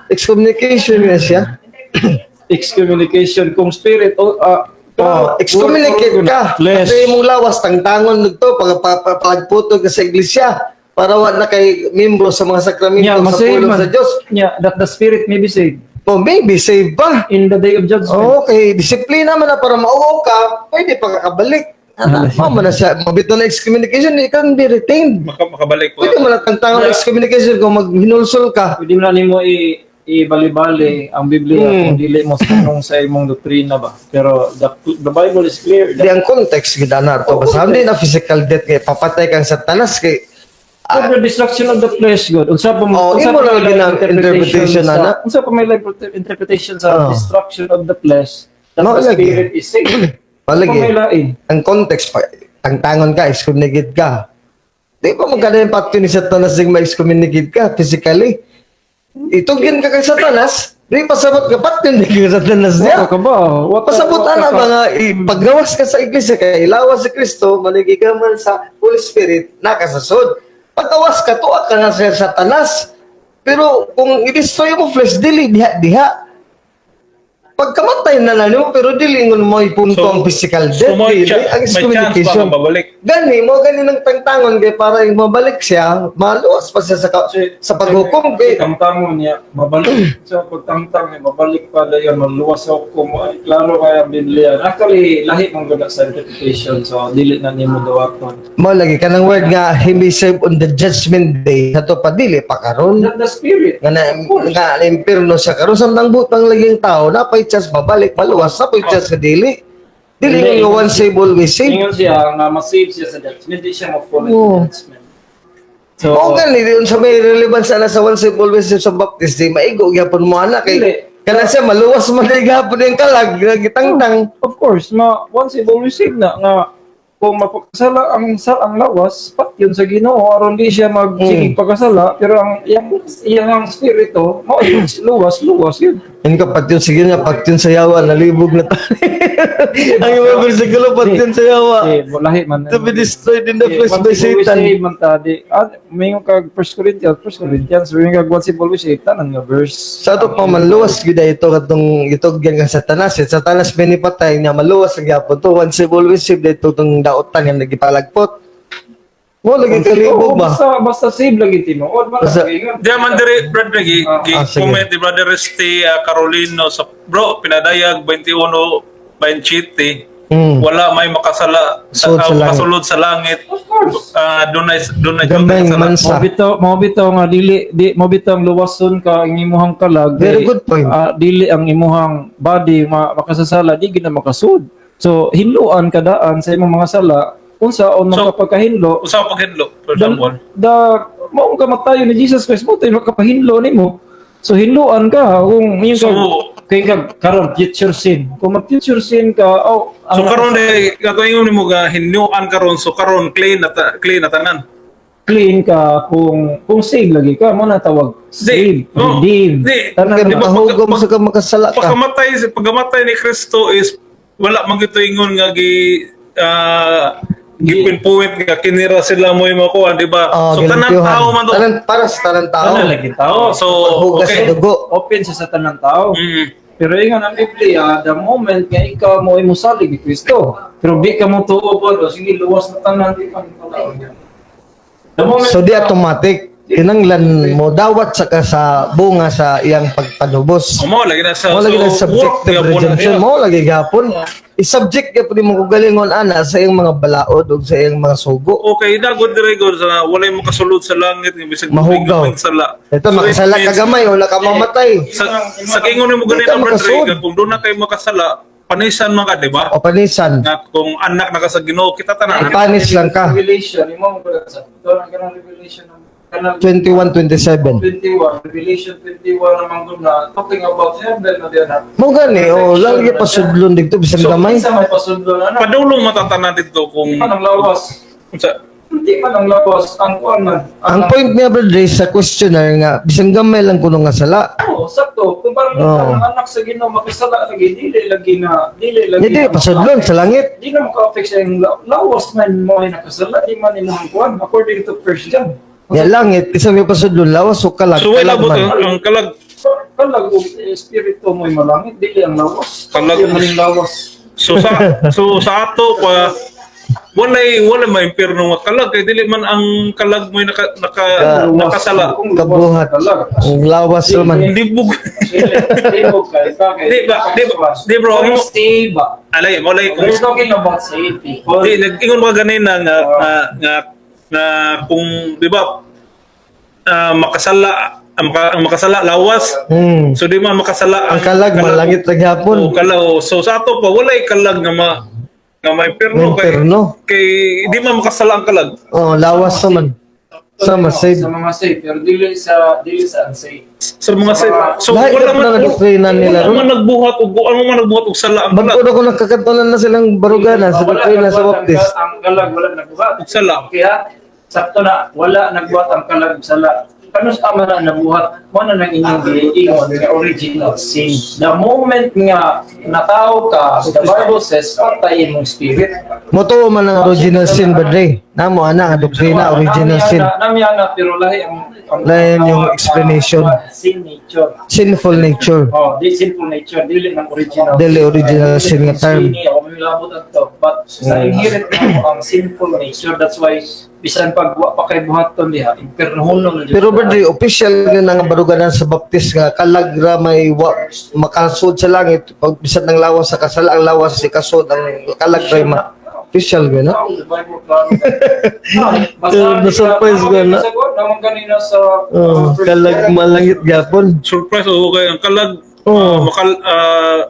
Excommunication nga siya. Excommunication kung spirit Excommunicate ka. Flesh. Kasi imong lawas tangtangon nagto pagputol ka sa iglesia para wa na kay membro sa mga sakramento Yeah, sa masave pulong man. sa Dios. Yeah, that the spirit may be saved Oh, maybe save pa. in the day of judgment. Okay, disiplina man na para mauwaw ka, pwede pa kakabalik. Mao man na siya, mabito na excommunication, it can be retained. Makabalik po. Pwede mo na tangtangon excommunication kung maghinulsol ka. Pwede mo na nimo i-bali-bali ang Biblia kung dili mo sanong sa imong doktrina ba. Pero the Bible is clear. Di ang context gid na to. Basta hindi na physical death kay papatay kang satanas kay For the destruction of the flesh, God. Unsa pa imo ra lagi ng interpretation, ana? Unsa pa may interpretation sa Oh. destruction of the flesh? That Mao the lagi. spirit is sick. Palagi. Kung may lain. Ang context pa, tangtangon ka, excommunicate ka. Di ba magkano yung pati ni Satanas yung ma-excommunicate ka physically? Itugin ka kay Satanas, di pasabot ka pati hindi ka Satanas niya. Wala ka ba? Pasabot na mga paggawas ka sa iglesia kay ilawas si Kristo, manigi ka man sa Holy Spirit, nakasasod. Paggawas ka, tuwa ka nga sa Satanas. Pero kung i-destroy mo flesh, dili, diha. Pagkamatay na lang mo, pero dilingon mo ipunto So- ang physical So, death. may Dili, ang chance pa excommunication. mababalik. Gani mo, gani ng tangtangon kay para yung mabalik siya, maluwas pa siya sa paghukom. Kay, Tangtangon niya, mabalik sa pagtangtang niya, mabalik pa na yan, maluwas sa hukom. Ay, klaro kaya binlian. Actually, lahi mong ganda sa interpretation, so dili na niyo mo dawaton. mo lagi ka ng word nga, he may save on the judgment day. Sa to pa, dili pa karon. Not the spirit. Nga impirno siya karon samtang butang laging tao napay chance babalik maluwas napay chance ka dili Hindi. nga one save always save. Ingon siya na ma-save siya sa judgment, hindi siya ma-fall Oo. into judgment. So, O gani yun sa may relevance na sa one save always save sa baptist di maigo gyapon mo ana Dili. kay kana siya maluwas man di gyapon yung kalag gitangtang. of course, once you receive na nga, kung mapagkasala ang lawas, pat yun sa Ginoo, aron di siya magsigig pagkasala, pero ang iyang spirito, luwas yun. Yan ka pat yun sige nga pat yun sa yawa nalibog na tayo. Ang mga bersikulo pat yun sa yawa. Lahi man. To be destroyed in the flesh by Satan. Man ta, may yung kag 1 Corinthians, may yung kag once you always Satan, ang nga verse. Sa ito pa manluwas gid ito katong itugyan nga Satanas. Satanas pinipatay niya maluwas ang gyapon to once save always save dito tong daotan nga nagipalagpot. Mo lagi kalibog ba? Basta save lagi tino. O, Basta- Diyan man dire brother sige. comment ni brother Resti Carolino sa bro pinadayag 21:27 wala may makasala Sulod sa langit. makasulod sa langit. Of course. Dunay Gambay kasala. mansa. Mo bitaw nga dili mo bitaw luwason ka ang imuhang kalag. Very good point. Dili ang imuhang body makasasala di gina makasud. So hinluan kadaan sa imong mga sala unsa on So, makapahinlo Usa pag hinlo for example. mao ka matayo ni Jesus Christ mo tayo makapahinlo nimo. So hinluan ka kung yung So- kay karon future sin. Kung mag future sin ka So karon day katuingon nimo ga hinuan karon so karon clean na tanan. clean ka kung save lagi ka mo na tawag save no. redeem Di. tanan Kaya Di ba, mahugom sa ka makasala ka. Pagkamatay ni Kristo is wala man gito ingon nga gipinpuwit nga kinira sila mo yung makuha, di ba? Oh, So tanan ginantiuhan. tao man to. Para sa tanang tao. tanan lagi tao So Hugas sa okay. dugo. open siya sa tanang tao. Mm. Pero ingon ang Biblia, the moment nga ikaw mo ay musalig ni Kristo. Pero di ka mo tuo po, sige, luwas na tanan, di pa the moment So di automatic kinanglan mo dawat sa bunga sa iyang pagpanubos. Mo lagi na sa Mo lagi ng work subjective gyapon na redemption siya. mo lagi gapon. I-subject gyapon mo kugalingon ana sa iyang mga balaod o sa iyang mga sugo. Okay, na good record sa walay mo kasulod sa langit nga bisag Mahugaw. sala. Ito makasala ka gamay o nakamamatay. Sa kingon mo Di ganito ka makasud. brother, kung doon na kayo makasala, panisan man ka, di ba? O panisan. Nga kung anak na ka sa Ginoo, kita tanan. Panis lang ka. Revelation, imo mo sa ito na kanang Revelation kanang 21-27. 21, Revelation 21 naman doon na talking about heaven na diyan na. Mo gani o lagi pa sudlon dito bisan So, gamay. isa may pasundlo na na. Padulong matatanan dito kung Hindi man ang lawas. Hindi man ang lawas. Ang kuwan man. Ang point niya brother sa questioner nga bisan gamay lang kuno nga sala. Oo, sakto. Kung parang Oo. ang anak sa Ginoo makisala lagi, dili lagi na. Hindi pa sudlon sa langit. Di na maka-affect sa yung lawas man mo ay nakasala. Di man imo ang kuwan. According to 1 John. Ya langit isa may pasudlon lawas o kalag. so wala Kalag mo man. ang kalag Kalag o espiritu mo ay malangit. Dili ang lawas. Kalag- Di man yung lawas. so sa ato pa wala may impierno nga kalag kay dili man ang kalag mo nakasala. Kabuhat. Ang lawas naman. Libog. Di, bro, ang imo- Stay ba? Alay, We're talking about safety. Di, nag-ingon mga ganina nga kung di ba makasala ang makasala lawas. So di man makasala Ang kalag malangit lang Oh, hapon. kalaw. So sa ato pa walay kalag nga may perno May perno. kay di man makasala ang kalag. Oh, lawas naman. Sa mga saved. Sa mga saved, pero dili sa unsaved. Sa mga so Lahat wala na man doktrina nila wala ron. man nagbuhat og ano man nagbuhat og sala ang Bagko kalag. na ko nakakatunan na silang baruganan sa doktrina sa baptist. Ang kalag wala nagbuhat. Og sala. Kaya sakto na wala nagbuhat ang kalag ug sala. Kano sa man na nabuhat mo na nang inyong giingon nga original sin. The moment nga natawo ka, the Bible says patay imong spirit. Moto man ang original sin badre. Namo ana nga doktrina original sin. Namiyana pero lahi ang Lahi yung explanation. Sin nature. Sinful nature. Oh, di sinful nature, dili ng original. Dili original sin nga term. Sini, o may labot ang to. But sa inherent mo ang sinful nature, that's why bisan pag wa pa kay buhaton diha, impernohon na Pero badre official nga nga baruganan sa baptist nga kalag ra may makasud sa langit pag bisan ng lawas sa kasala ang lawas si kasud ang kalag ra ma official nga na. Na-surprise ko na. Naman kanina sa Kalag malangit gapon. Surprise o kay ang kalag Oh.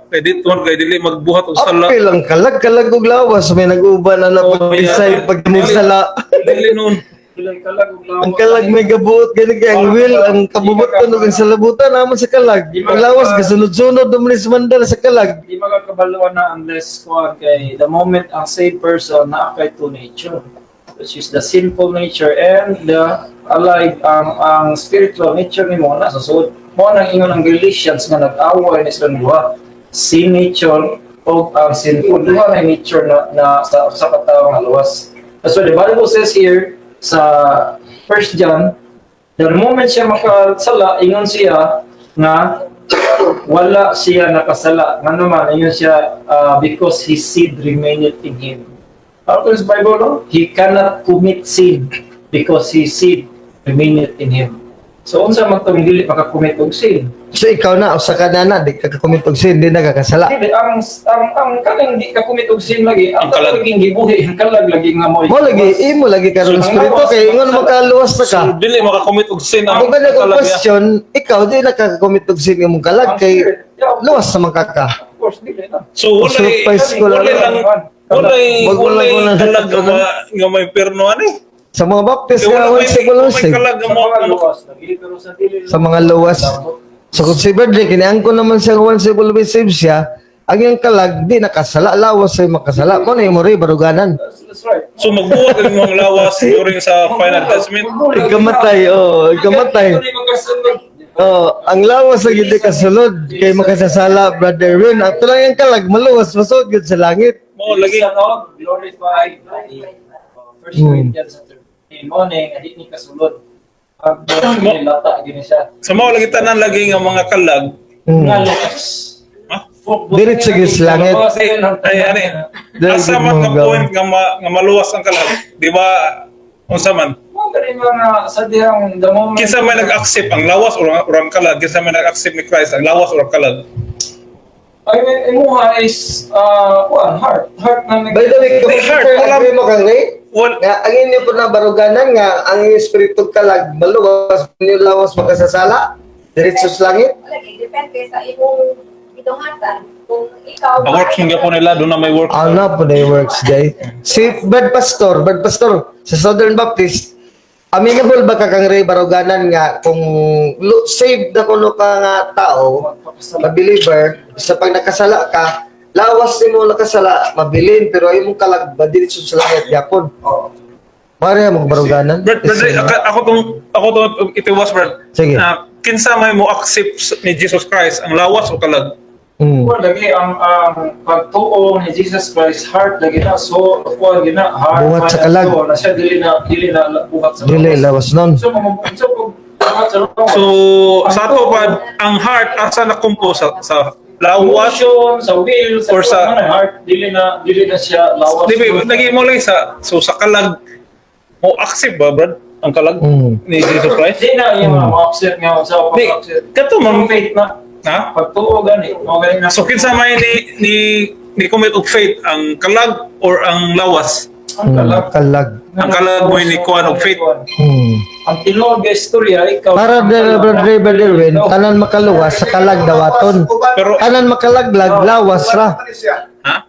kay dito kay dili magbuhat og sala. Okay lang kalag og lawas may nag-uban na pag-decide pag sala. Dili nun. Ang kalag may gabuot gani kay ang will ang kabubuton ug ang salabutan naman sa kalag. Ang lawas gasunod-sunod dumli sa mandal sa kalag. Di magkakabaluan na unless kuha kay the moment ang saved person na kay two nature, which is the sinful nature and the alive ang spiritual nature ni mo na sa sud. Mo nang ingon ang Galatians nga nag-away ni silang duha, sin nature o ang sinful duha na nature na sa katao nga luwas. That's why the Bible says here sa 1 John, the moment siya makasala, ingon siya nga wala siya nakasala. Nga naman, ingon siya because his seed remaineth in him. How is Bible, no? He cannot commit sin because his seed remaineth in him. So, unsa man itong dili makakommit og sin? So ikaw na usa ka na di ka kakumit og sin di na kakasala. Dili, ang kaning di ka commit og sin lagi, ang Ang kalag. kalaging gibuhi, ang kalag lagi nga mo. Mo lagi imo lagi karon espiritu kay ingon makaluwas na ka. So dili makakommit og sin Ako ba na kalag niya. question, ikaw di na kakakumit og sin imong kalag kay luwas sa makaka. Of course, dili na. So Surprise ko lang. walay Wag mo lang ko lang kalag sa- nga may perno ani. Sa mga baptist nga Wala wala sa may kalag Sa nga mga mo. luwas, lagi, pero sa dili sa mga luwas. So kung si Bradley, kiniangko naman siya once he will be saved siya, ang yung kalag, di nakasala, lawas sa'yo makasala. Mo na yung mori, baruganan. That's right. So magbuhat ang mga lawas during sa final judgment. Ikamatay, ikamatay. Ang lawas lagi di kasulod, kay makasasala, Brother Win. Ang lang yung kalag, maluwas, masod yun sa langit. Mo lagi Glorified body. First Corinthians 13 morning, hindi ni kasulod. Pag lata, gini siya. sa mao lagi tanan lagi nga mga kalag. Nga luwas. Ha? Diretso gis langit. Ay ani. Asa man ka point nga maluwas ang kalag. Di ba? Unsa man? Mga ganun mga sa dihang the moment. Kinsa may nag-accept ang lawas o ang kalag? Kinsa may nag-accept ni Christ ang lawas o ang kalag? Ay, imuha is, heart. Heart na By the way, Di heart, wala- agree mo kang Ray? Wal Nga, ang inyo po na baruganan nga, ang espiritu kalag, maluwas, yung lawas makasasala, diretso sa langit. Lagi, depende sa imong idungatan. Kung ikaw ang works nga po nila doon na may work. Ano po na yung works, day? Si Brad Pastor, sa Southern Baptist, amenable ba ka kang Ray Baruganan nga kung saved na kuno ka nga tao, na believer, sa pag nakasala ka, lawas ni mo nakasala, mabilin, pero ay mong kalag, diretso sa langit, yapon. Pare mo baruganan. Brad, ako tong itiwas, Brad. Sige. Kinsa may mo accept ni Jesus Christ ang lawas o kalag? Kuwan lagi ang pagtuo ni Jesus Christ heart lagi na so kuwan gina heart Buhat sa mind, and kalag. soul, na siya dili na buhat sa Dili, lawas nun. So buhat sa luwas. So sa ato pa ang heart asa na compose sa lawas Emotion, sa will, sa Or sa- kuwan, heart dili na siya lawas. di ba lagi mo lang sa kalag mo accept ba, Brad, ang kalag ni Jesus Christ? Di na yung upset nga sa Di, pag-upset. kato man Faith na. ha? Pagtuo gani. Okay na. So kinsa may ni commit og faith ang kalag or ang lawas? Ang kalag. Kalag. Ang kalag mo ni kuan og faith. Ang tinuod nga istorya ikaw. Para Brad Ray Berwin, tanan makaluwas sa kalag dawaton. Pero Tanan makalaglag, lawas ra. ha?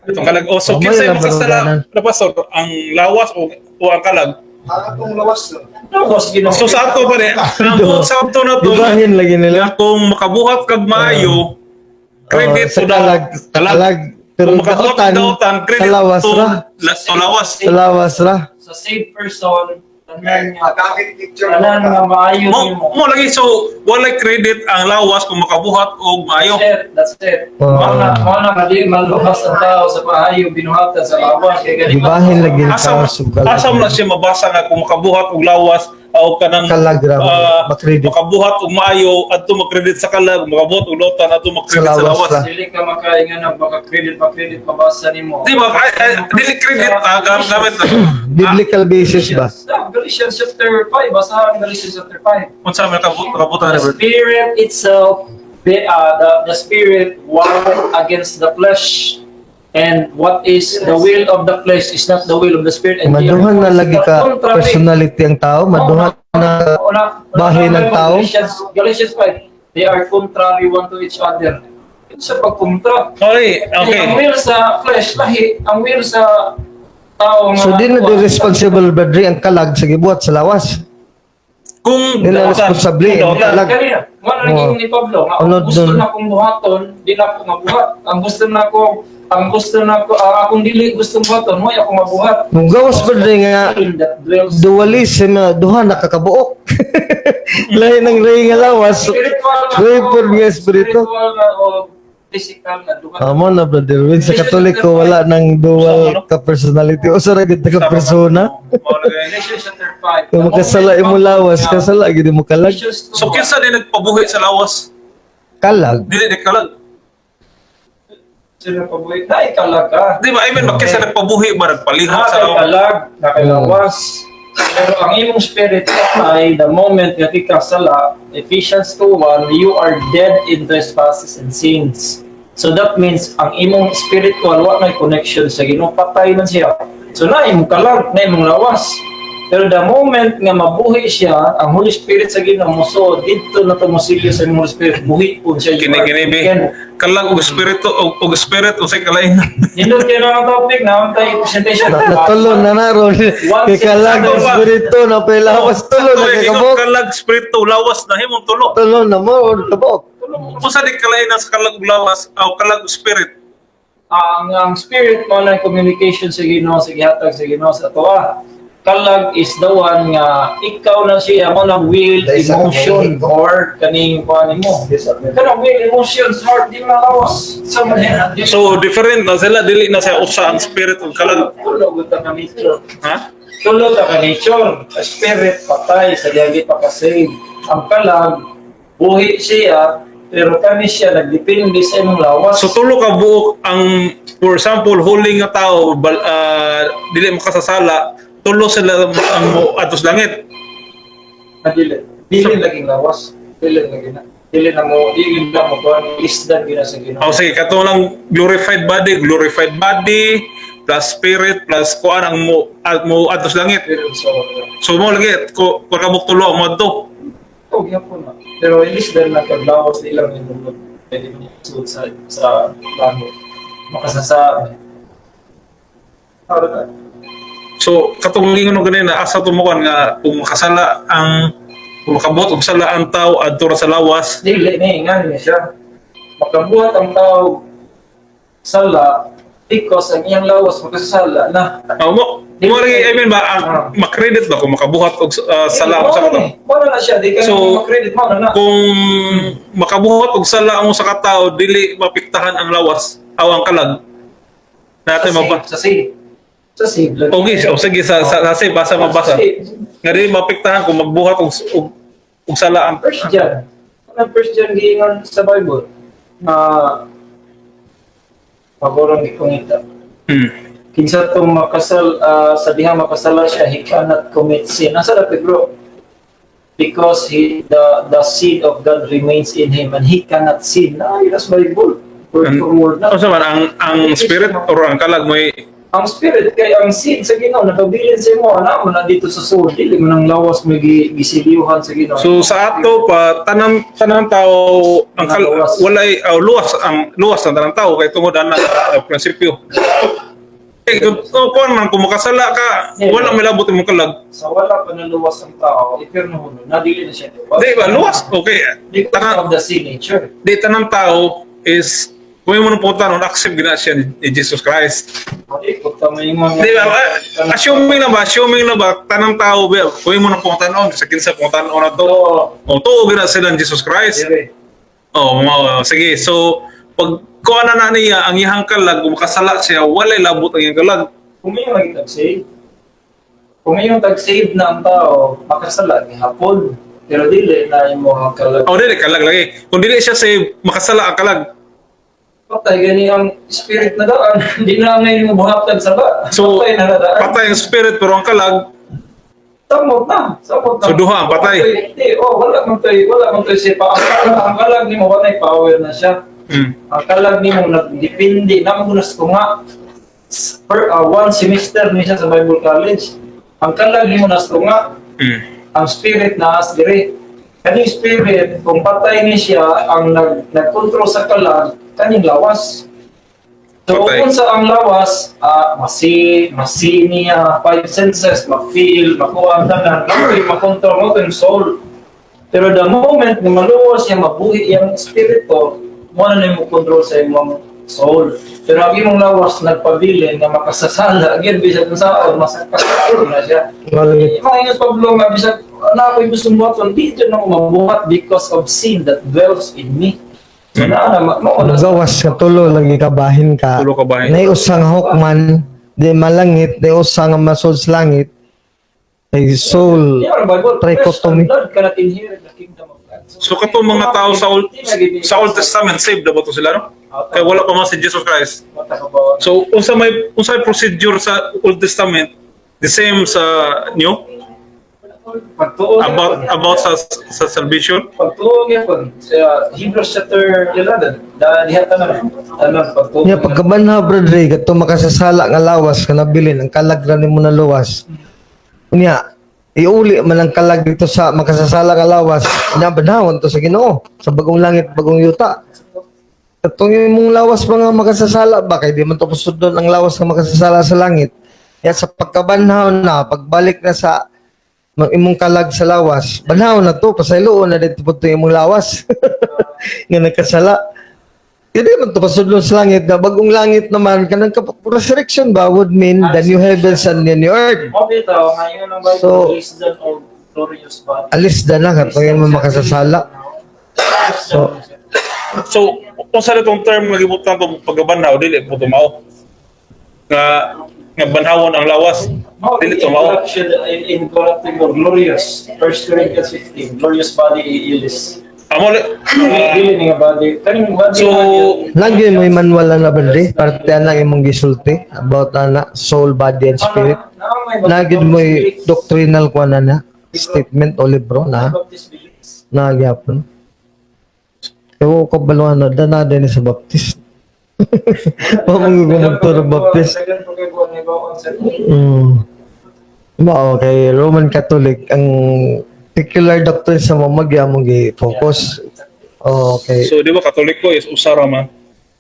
Itong kalag. O, so, Mamay kinsa na yung makasala baruganan. na pastor? Ang lawas o ang kalag? Lawas ginoo. So, sa ato pa rin, ang sa ato na to, Dibahin lagi nila. na kung makabuhat kag maayo, credit sa to the kalag. Pero Kung makabuhat daotan, kag dautan, sa credit lawas to ra. to lawas. Sa lawas ra. Sa saved person, tanan nga maayo nimo. Mo lagi so walay credit ang lawas kung makabuhat og maayo. That's it. Wow. Mana kadi maluhas ang tao sa paayo binuhatan sa lawas kay gani. Dibahin lagi ng Asam tao sa kalag. asam na siya mabasa nga kung makabuhat og lawas o kanang Kalag ra, makredit. makabuhat og maayo adto makredit sa kalag, makabuhat og dautan adto makredit Sa sa lawas lawas. ra. Dili ka makaingan ng credit mabasa nimo. Di ba dili credit gamit na. Biblical basis ba? Galatians chapter 5, basahan Galatians chapter 5. Unsa may kabutan The spirit itself, the spirit war against the flesh, and what is the will of the flesh is not the will of the spirit. And they are Maduhan na lagi ka contrary. personality ang tao, maduhan na bahin ng tao. Galatians 5, they are contrary one to each other. Ito sa pagkontra. Okay, Ang okay. will sa flesh, lahi. Ang will sa tao So di na di responsible badri ang kalag sa gibuhat sa lawas. Kung Di na responsable ang kalag. Kanina, wala naging ni Pablo. Nga, Ano ang gusto dun? na akong buhaton, di na ako mabuhat. Ang gusto na ako, akong dili gustong buhaton, huwag ako mabuhat. Nung gawas badri nga In that dwells dualism na duha nakakabuok. Lahi ng ray nga lawas. spiritual na Ray po nga espiritu. spiritual na o physical na duha. Amo na brother, Win, sa Katoliko wala nang dual ka personality o sa ragid ka persona. Galatians chapter 5. Kung makasala imo lawas, kasala gid mo kalag. so kinsa din nagpabuhi sa lawas? Kalag. Dili di kalag. Sino pabuhay? Nay, kalag ka. Di ba? I mean, kinsa nagpabuhi ba nagpalihok sa Nakay lawas? kalag, nakailawas. Pero ang imong spirit ay the moment nga ka sala, Ephesians 2:1, you are dead in trespasses and sins. So that means ang imong spiritual wa may connection sa Ginoo, patay man siya. So na imong kalag, na imong lawas. Pero the moment nga mabuhi siya, ang Holy Spirit sa Ginoo mo, so dito na tumusilyo sa imong Holy Spirit, buhi po siya. Kini be. Kalag og espiritu og spirit usay kalain. Nindot kayo na ang topic na ang tayo presentation. Natulo na naron. Kay kalag Once espiritu na pay lawas tulo na kay kabok. Kalag spiritu lawas na himong tulo. Tulo na mo or kabok. Usa di kalain sa kalag ug lawas o kalag ug spirit. Ang spirit mo na communication sa Ginoo, sa gihatag sa Ginoo sa toa. Kalag is the one nga ikaw na siya mo ng will, emotion, or kaning kuan mo. Kanang will, emotions, heart, di malawas. Sa manera. So different na sila dili na sa usa ang spirit ug kalag. Tulog ta ka nature. Ha? Tulog ta ka nature. Ang spirit patay sa diagi pa ka-save. Ang kalag buhi siya, pero kani siya nagdepende sa imong lawas. So tulo ka buok ang for example huli nga tao dili makasasala tulo sila ang atos langit. Dili laging lawas. Dili na mo kuan isdan gina sa Ginoo. O sige, katong lang glorified body plus spirit plus kuan ang mo atos langit. Pero So mo lagi ko kabuk tulo mo adto. oh, yapon na. Pero isdan na kag lawas di lang yung pwede mo suot sa langit. Makasasa. Para So katong gingon ganina asa tumukan nga kung makasala kung makabot og sala ang tao adto ra sa lawas. dili na niya siya. Makabuhat ang tao sala because ang iyang lawas makasala na. Mo lagi I mean ba ang makredit ba kung makabuhat og sala ang sa katao. Wala na siya, di ka So, makredit mo na. Kung makabuhat og sala ang usa ka tawo dili mapiktahan ang lawas aw ang kalag. Natin maba. Sa save. Sa save lang. Okay, o sige sa save basa mabasa. Nga dili mapiktahan kung magbuhat og sala ang First John. Ang First John giingon sa Bible na pagorong gikungita. Kinsa tong makasal sa diha makasala siya, he cannot commit sin. Nasa dapat bro? Because the seed of God remains in him and he cannot sin. Yun sa Bible. Word for word na. Ano man ang spirit or ang kalag ang spirit kay ang seed sa Ginoo napabilin sa imo ana mo na dito sa soul dili mo nang lawas may gisiliuhan sa Ginoo. So sa ato pa tanang tao ang Luwas. walay luwas ang tanang tao kay tungod ana prinsipyo. Kung man kung makasala ka, wala may labot imong kalag. Sa wala pa naluwas ang tao, ipirno mo na dili na siya. Di ba luwas? Okay. Because of the sin nature. Di tanang tao is kung mo nang punta nun, accept gina siya ni Jesus Christ. Di ko tama yung mga... Di ba? Assuming na ba, tanang tao ba, kung mo nang punta nun, sa kinsa punta nun na to, o tuo gina sila ni Jesus Christ. Sige, so, pag kuha na niya, ang iyang kalag, kung makasala siya, walay labot ang iyang kalag. Kung may yung tag-save, kung may yung tag-save na ang tao, makasala, hapon. Pero dili na yung mga kalag. O, dili, kalag lagi. Kung dili siya save, makasala ang kalag. Patay, gani ang spirit na daan. Hindi na ngayon mo buhatag sa ba. So, patay na daan. patay ang spirit, pero ang kalag, Samot na. So, duha ang patay. Hindi, wala man tayo siya pa. Ang kalag ni mo, wala power na siya. Ang kalag ni mo, nagdepende. Namunas ko nga, one semester niya sa Bible College. Ang kalag ni mo, nas ko nga, ang spirit na as dire. Kaning spirit, kung patay ni siya, ang nag-control sa kalag, kaning lawas. So, Patay. kung sa ang lawas, masi niya, five senses, ma-feel, makuha ang tanan, makontrol mo ito yung soul. Pero the moment na maluwas siya, mabuhi yung spirito, mo na mo control sa imong soul. Pero ang imong lawas, nagpabilin na makasasala, again, bisag kung saan, masakasal na siya. Yung mga ingat Pablo nga, bisag, ako'y gusto mo ito, hindi dyan ako mabuhat because of sin that dwells in me. So, Magawas ka tulo lagi kabahin ka. Tulo kabahin. Nay usang hukman, di malangit, di usang masod sa langit. Ay soul. trichotomy. So kato mga tao sa Old Testament saved na ba to sila no? Kaya wala pa man si Jesus Christ. So unsa may procedure sa Old Testament the same sa New about sa salvation. Pagtuo niya po, sa Hebrews chapter 11, dihata na pagtuo. Nya pagkabanha brother, gato makasasala nga lawas ka nabilin ang kalag ra nimo na luwas. Unya iuli man ang kalag dito sa makasasala nga lawas, nya banhawon to sa Ginoo sa bagong langit, bagong yuta. Katong imong lawas mga makasasala ba kay di man to pusudon ang lawas nga makasasala sa langit. Ya sa pagkabanhaw na pagbalik na sa imong kalag sa lawas, banhaw na to pasayloon na dito po to imong lawas nga nagkasala. Hindi man to pasudlon sa langit na bagong langit naman kanang resurrection ba would mean the new heavens and the new earth. Mabitaw, ngayon ang Bible, So, less than all glorious body. alis na lang at ngayon mo makasasala. So kung sa itong term nga gibutan to pagbanhaw dili po tumao. Nga banhawon ang lawas. Dili tumao. Incorruptible, glorious. 1 Corinthians 15, glorious body ilis. Amo Dili nga body. Kaning body So Lagi mo manual na berde, parte na imong gisulti about na soul, body and spirit. Lagi mo doctrinal ko na statement o libro na nagyapon. Ewo ko balwan na danada ni sa Baptist. Pamangugumag to ng Baptist. Okay, Roman Catholic ang particular doctrine sa mamagya mong gi-focus. Okay. so di ba Katoliko is usara man.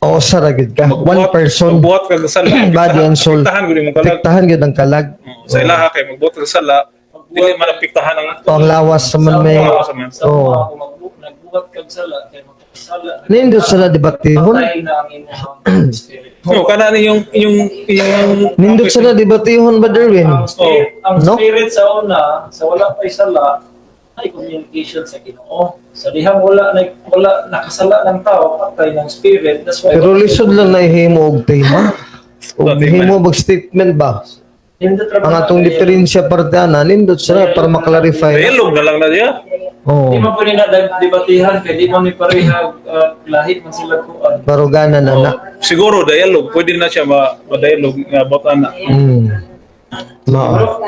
O saragid ka. One person, Magbuhat ka sa sala. body and soul. Piktahan gud imong kalag. Piktahan yun ang kalag. Sa ilaha kay magbuhat ka sa sala. Dili man napiktahan ang O ang lawas sa man may... Oo. Nagbuhat kag sala kay magkasala. Nindot sila debatihon. Patay na ang imong spirit. No, kana ni yung Nindot sila debatihon ba Derwin? Ang No? spirit sa una, sa wala pa'y sala, ay communication sa Ginoo. Sa dihang wala nakasala ng tao, patay ng spirit. That's why Pero lisod lang na ihimo og tema. O himo og statement ba? Ang atong diferensya parte ana nindot sila para maklarify. dialog na lang na diya. Oh, Di man po nila debatihan, kaya di man ni parehag lahi man sila kuan. baruganan na na. Siguro dialog pwede na siya ma-dialog nga about ana. No.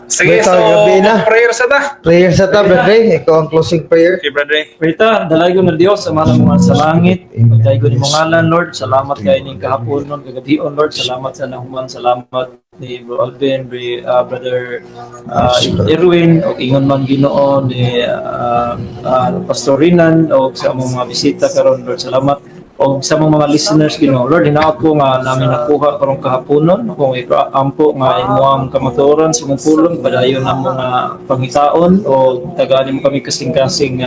Sige, Beto, so gabi na. prayer sa ta. Prayer sa ta, Brother Ray. Ikaw ang closing prayer. Okay, brother. Rita, dalay ko ng Diyos sa mga mga sa langit. Dalay ko ni mong ngalan, Lord. Salamat kayo ni kahapon nun, kagabion, Lord. Salamat sa nahuman. Salamat ni Bro Alvin, Brother Erwin, o ingon man Ginoo ni Pastor Rinan, o sa among mga bisita karon, Lord. Salamat. O sa mga listeners, Ginoo, Lord, hinaot ko nga namin nakuha karong kahaponon, kung ampo nga imuang kamatuoran sa mong pulong, padayon na mga pangitaon, o tagaan mo kami kasing-kasing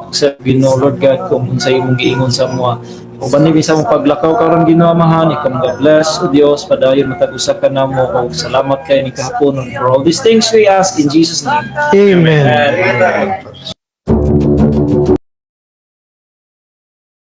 sa Ginoo, Lord God, kung unsay imong giingon sa mga o banig sa mong paglakaw karon Ginoo amahan, ikaw God bless, O Dios, padayon matag-usa ka namo, o salamat kay ni kahaponon. For all these things we ask in Jesus' name. Amen.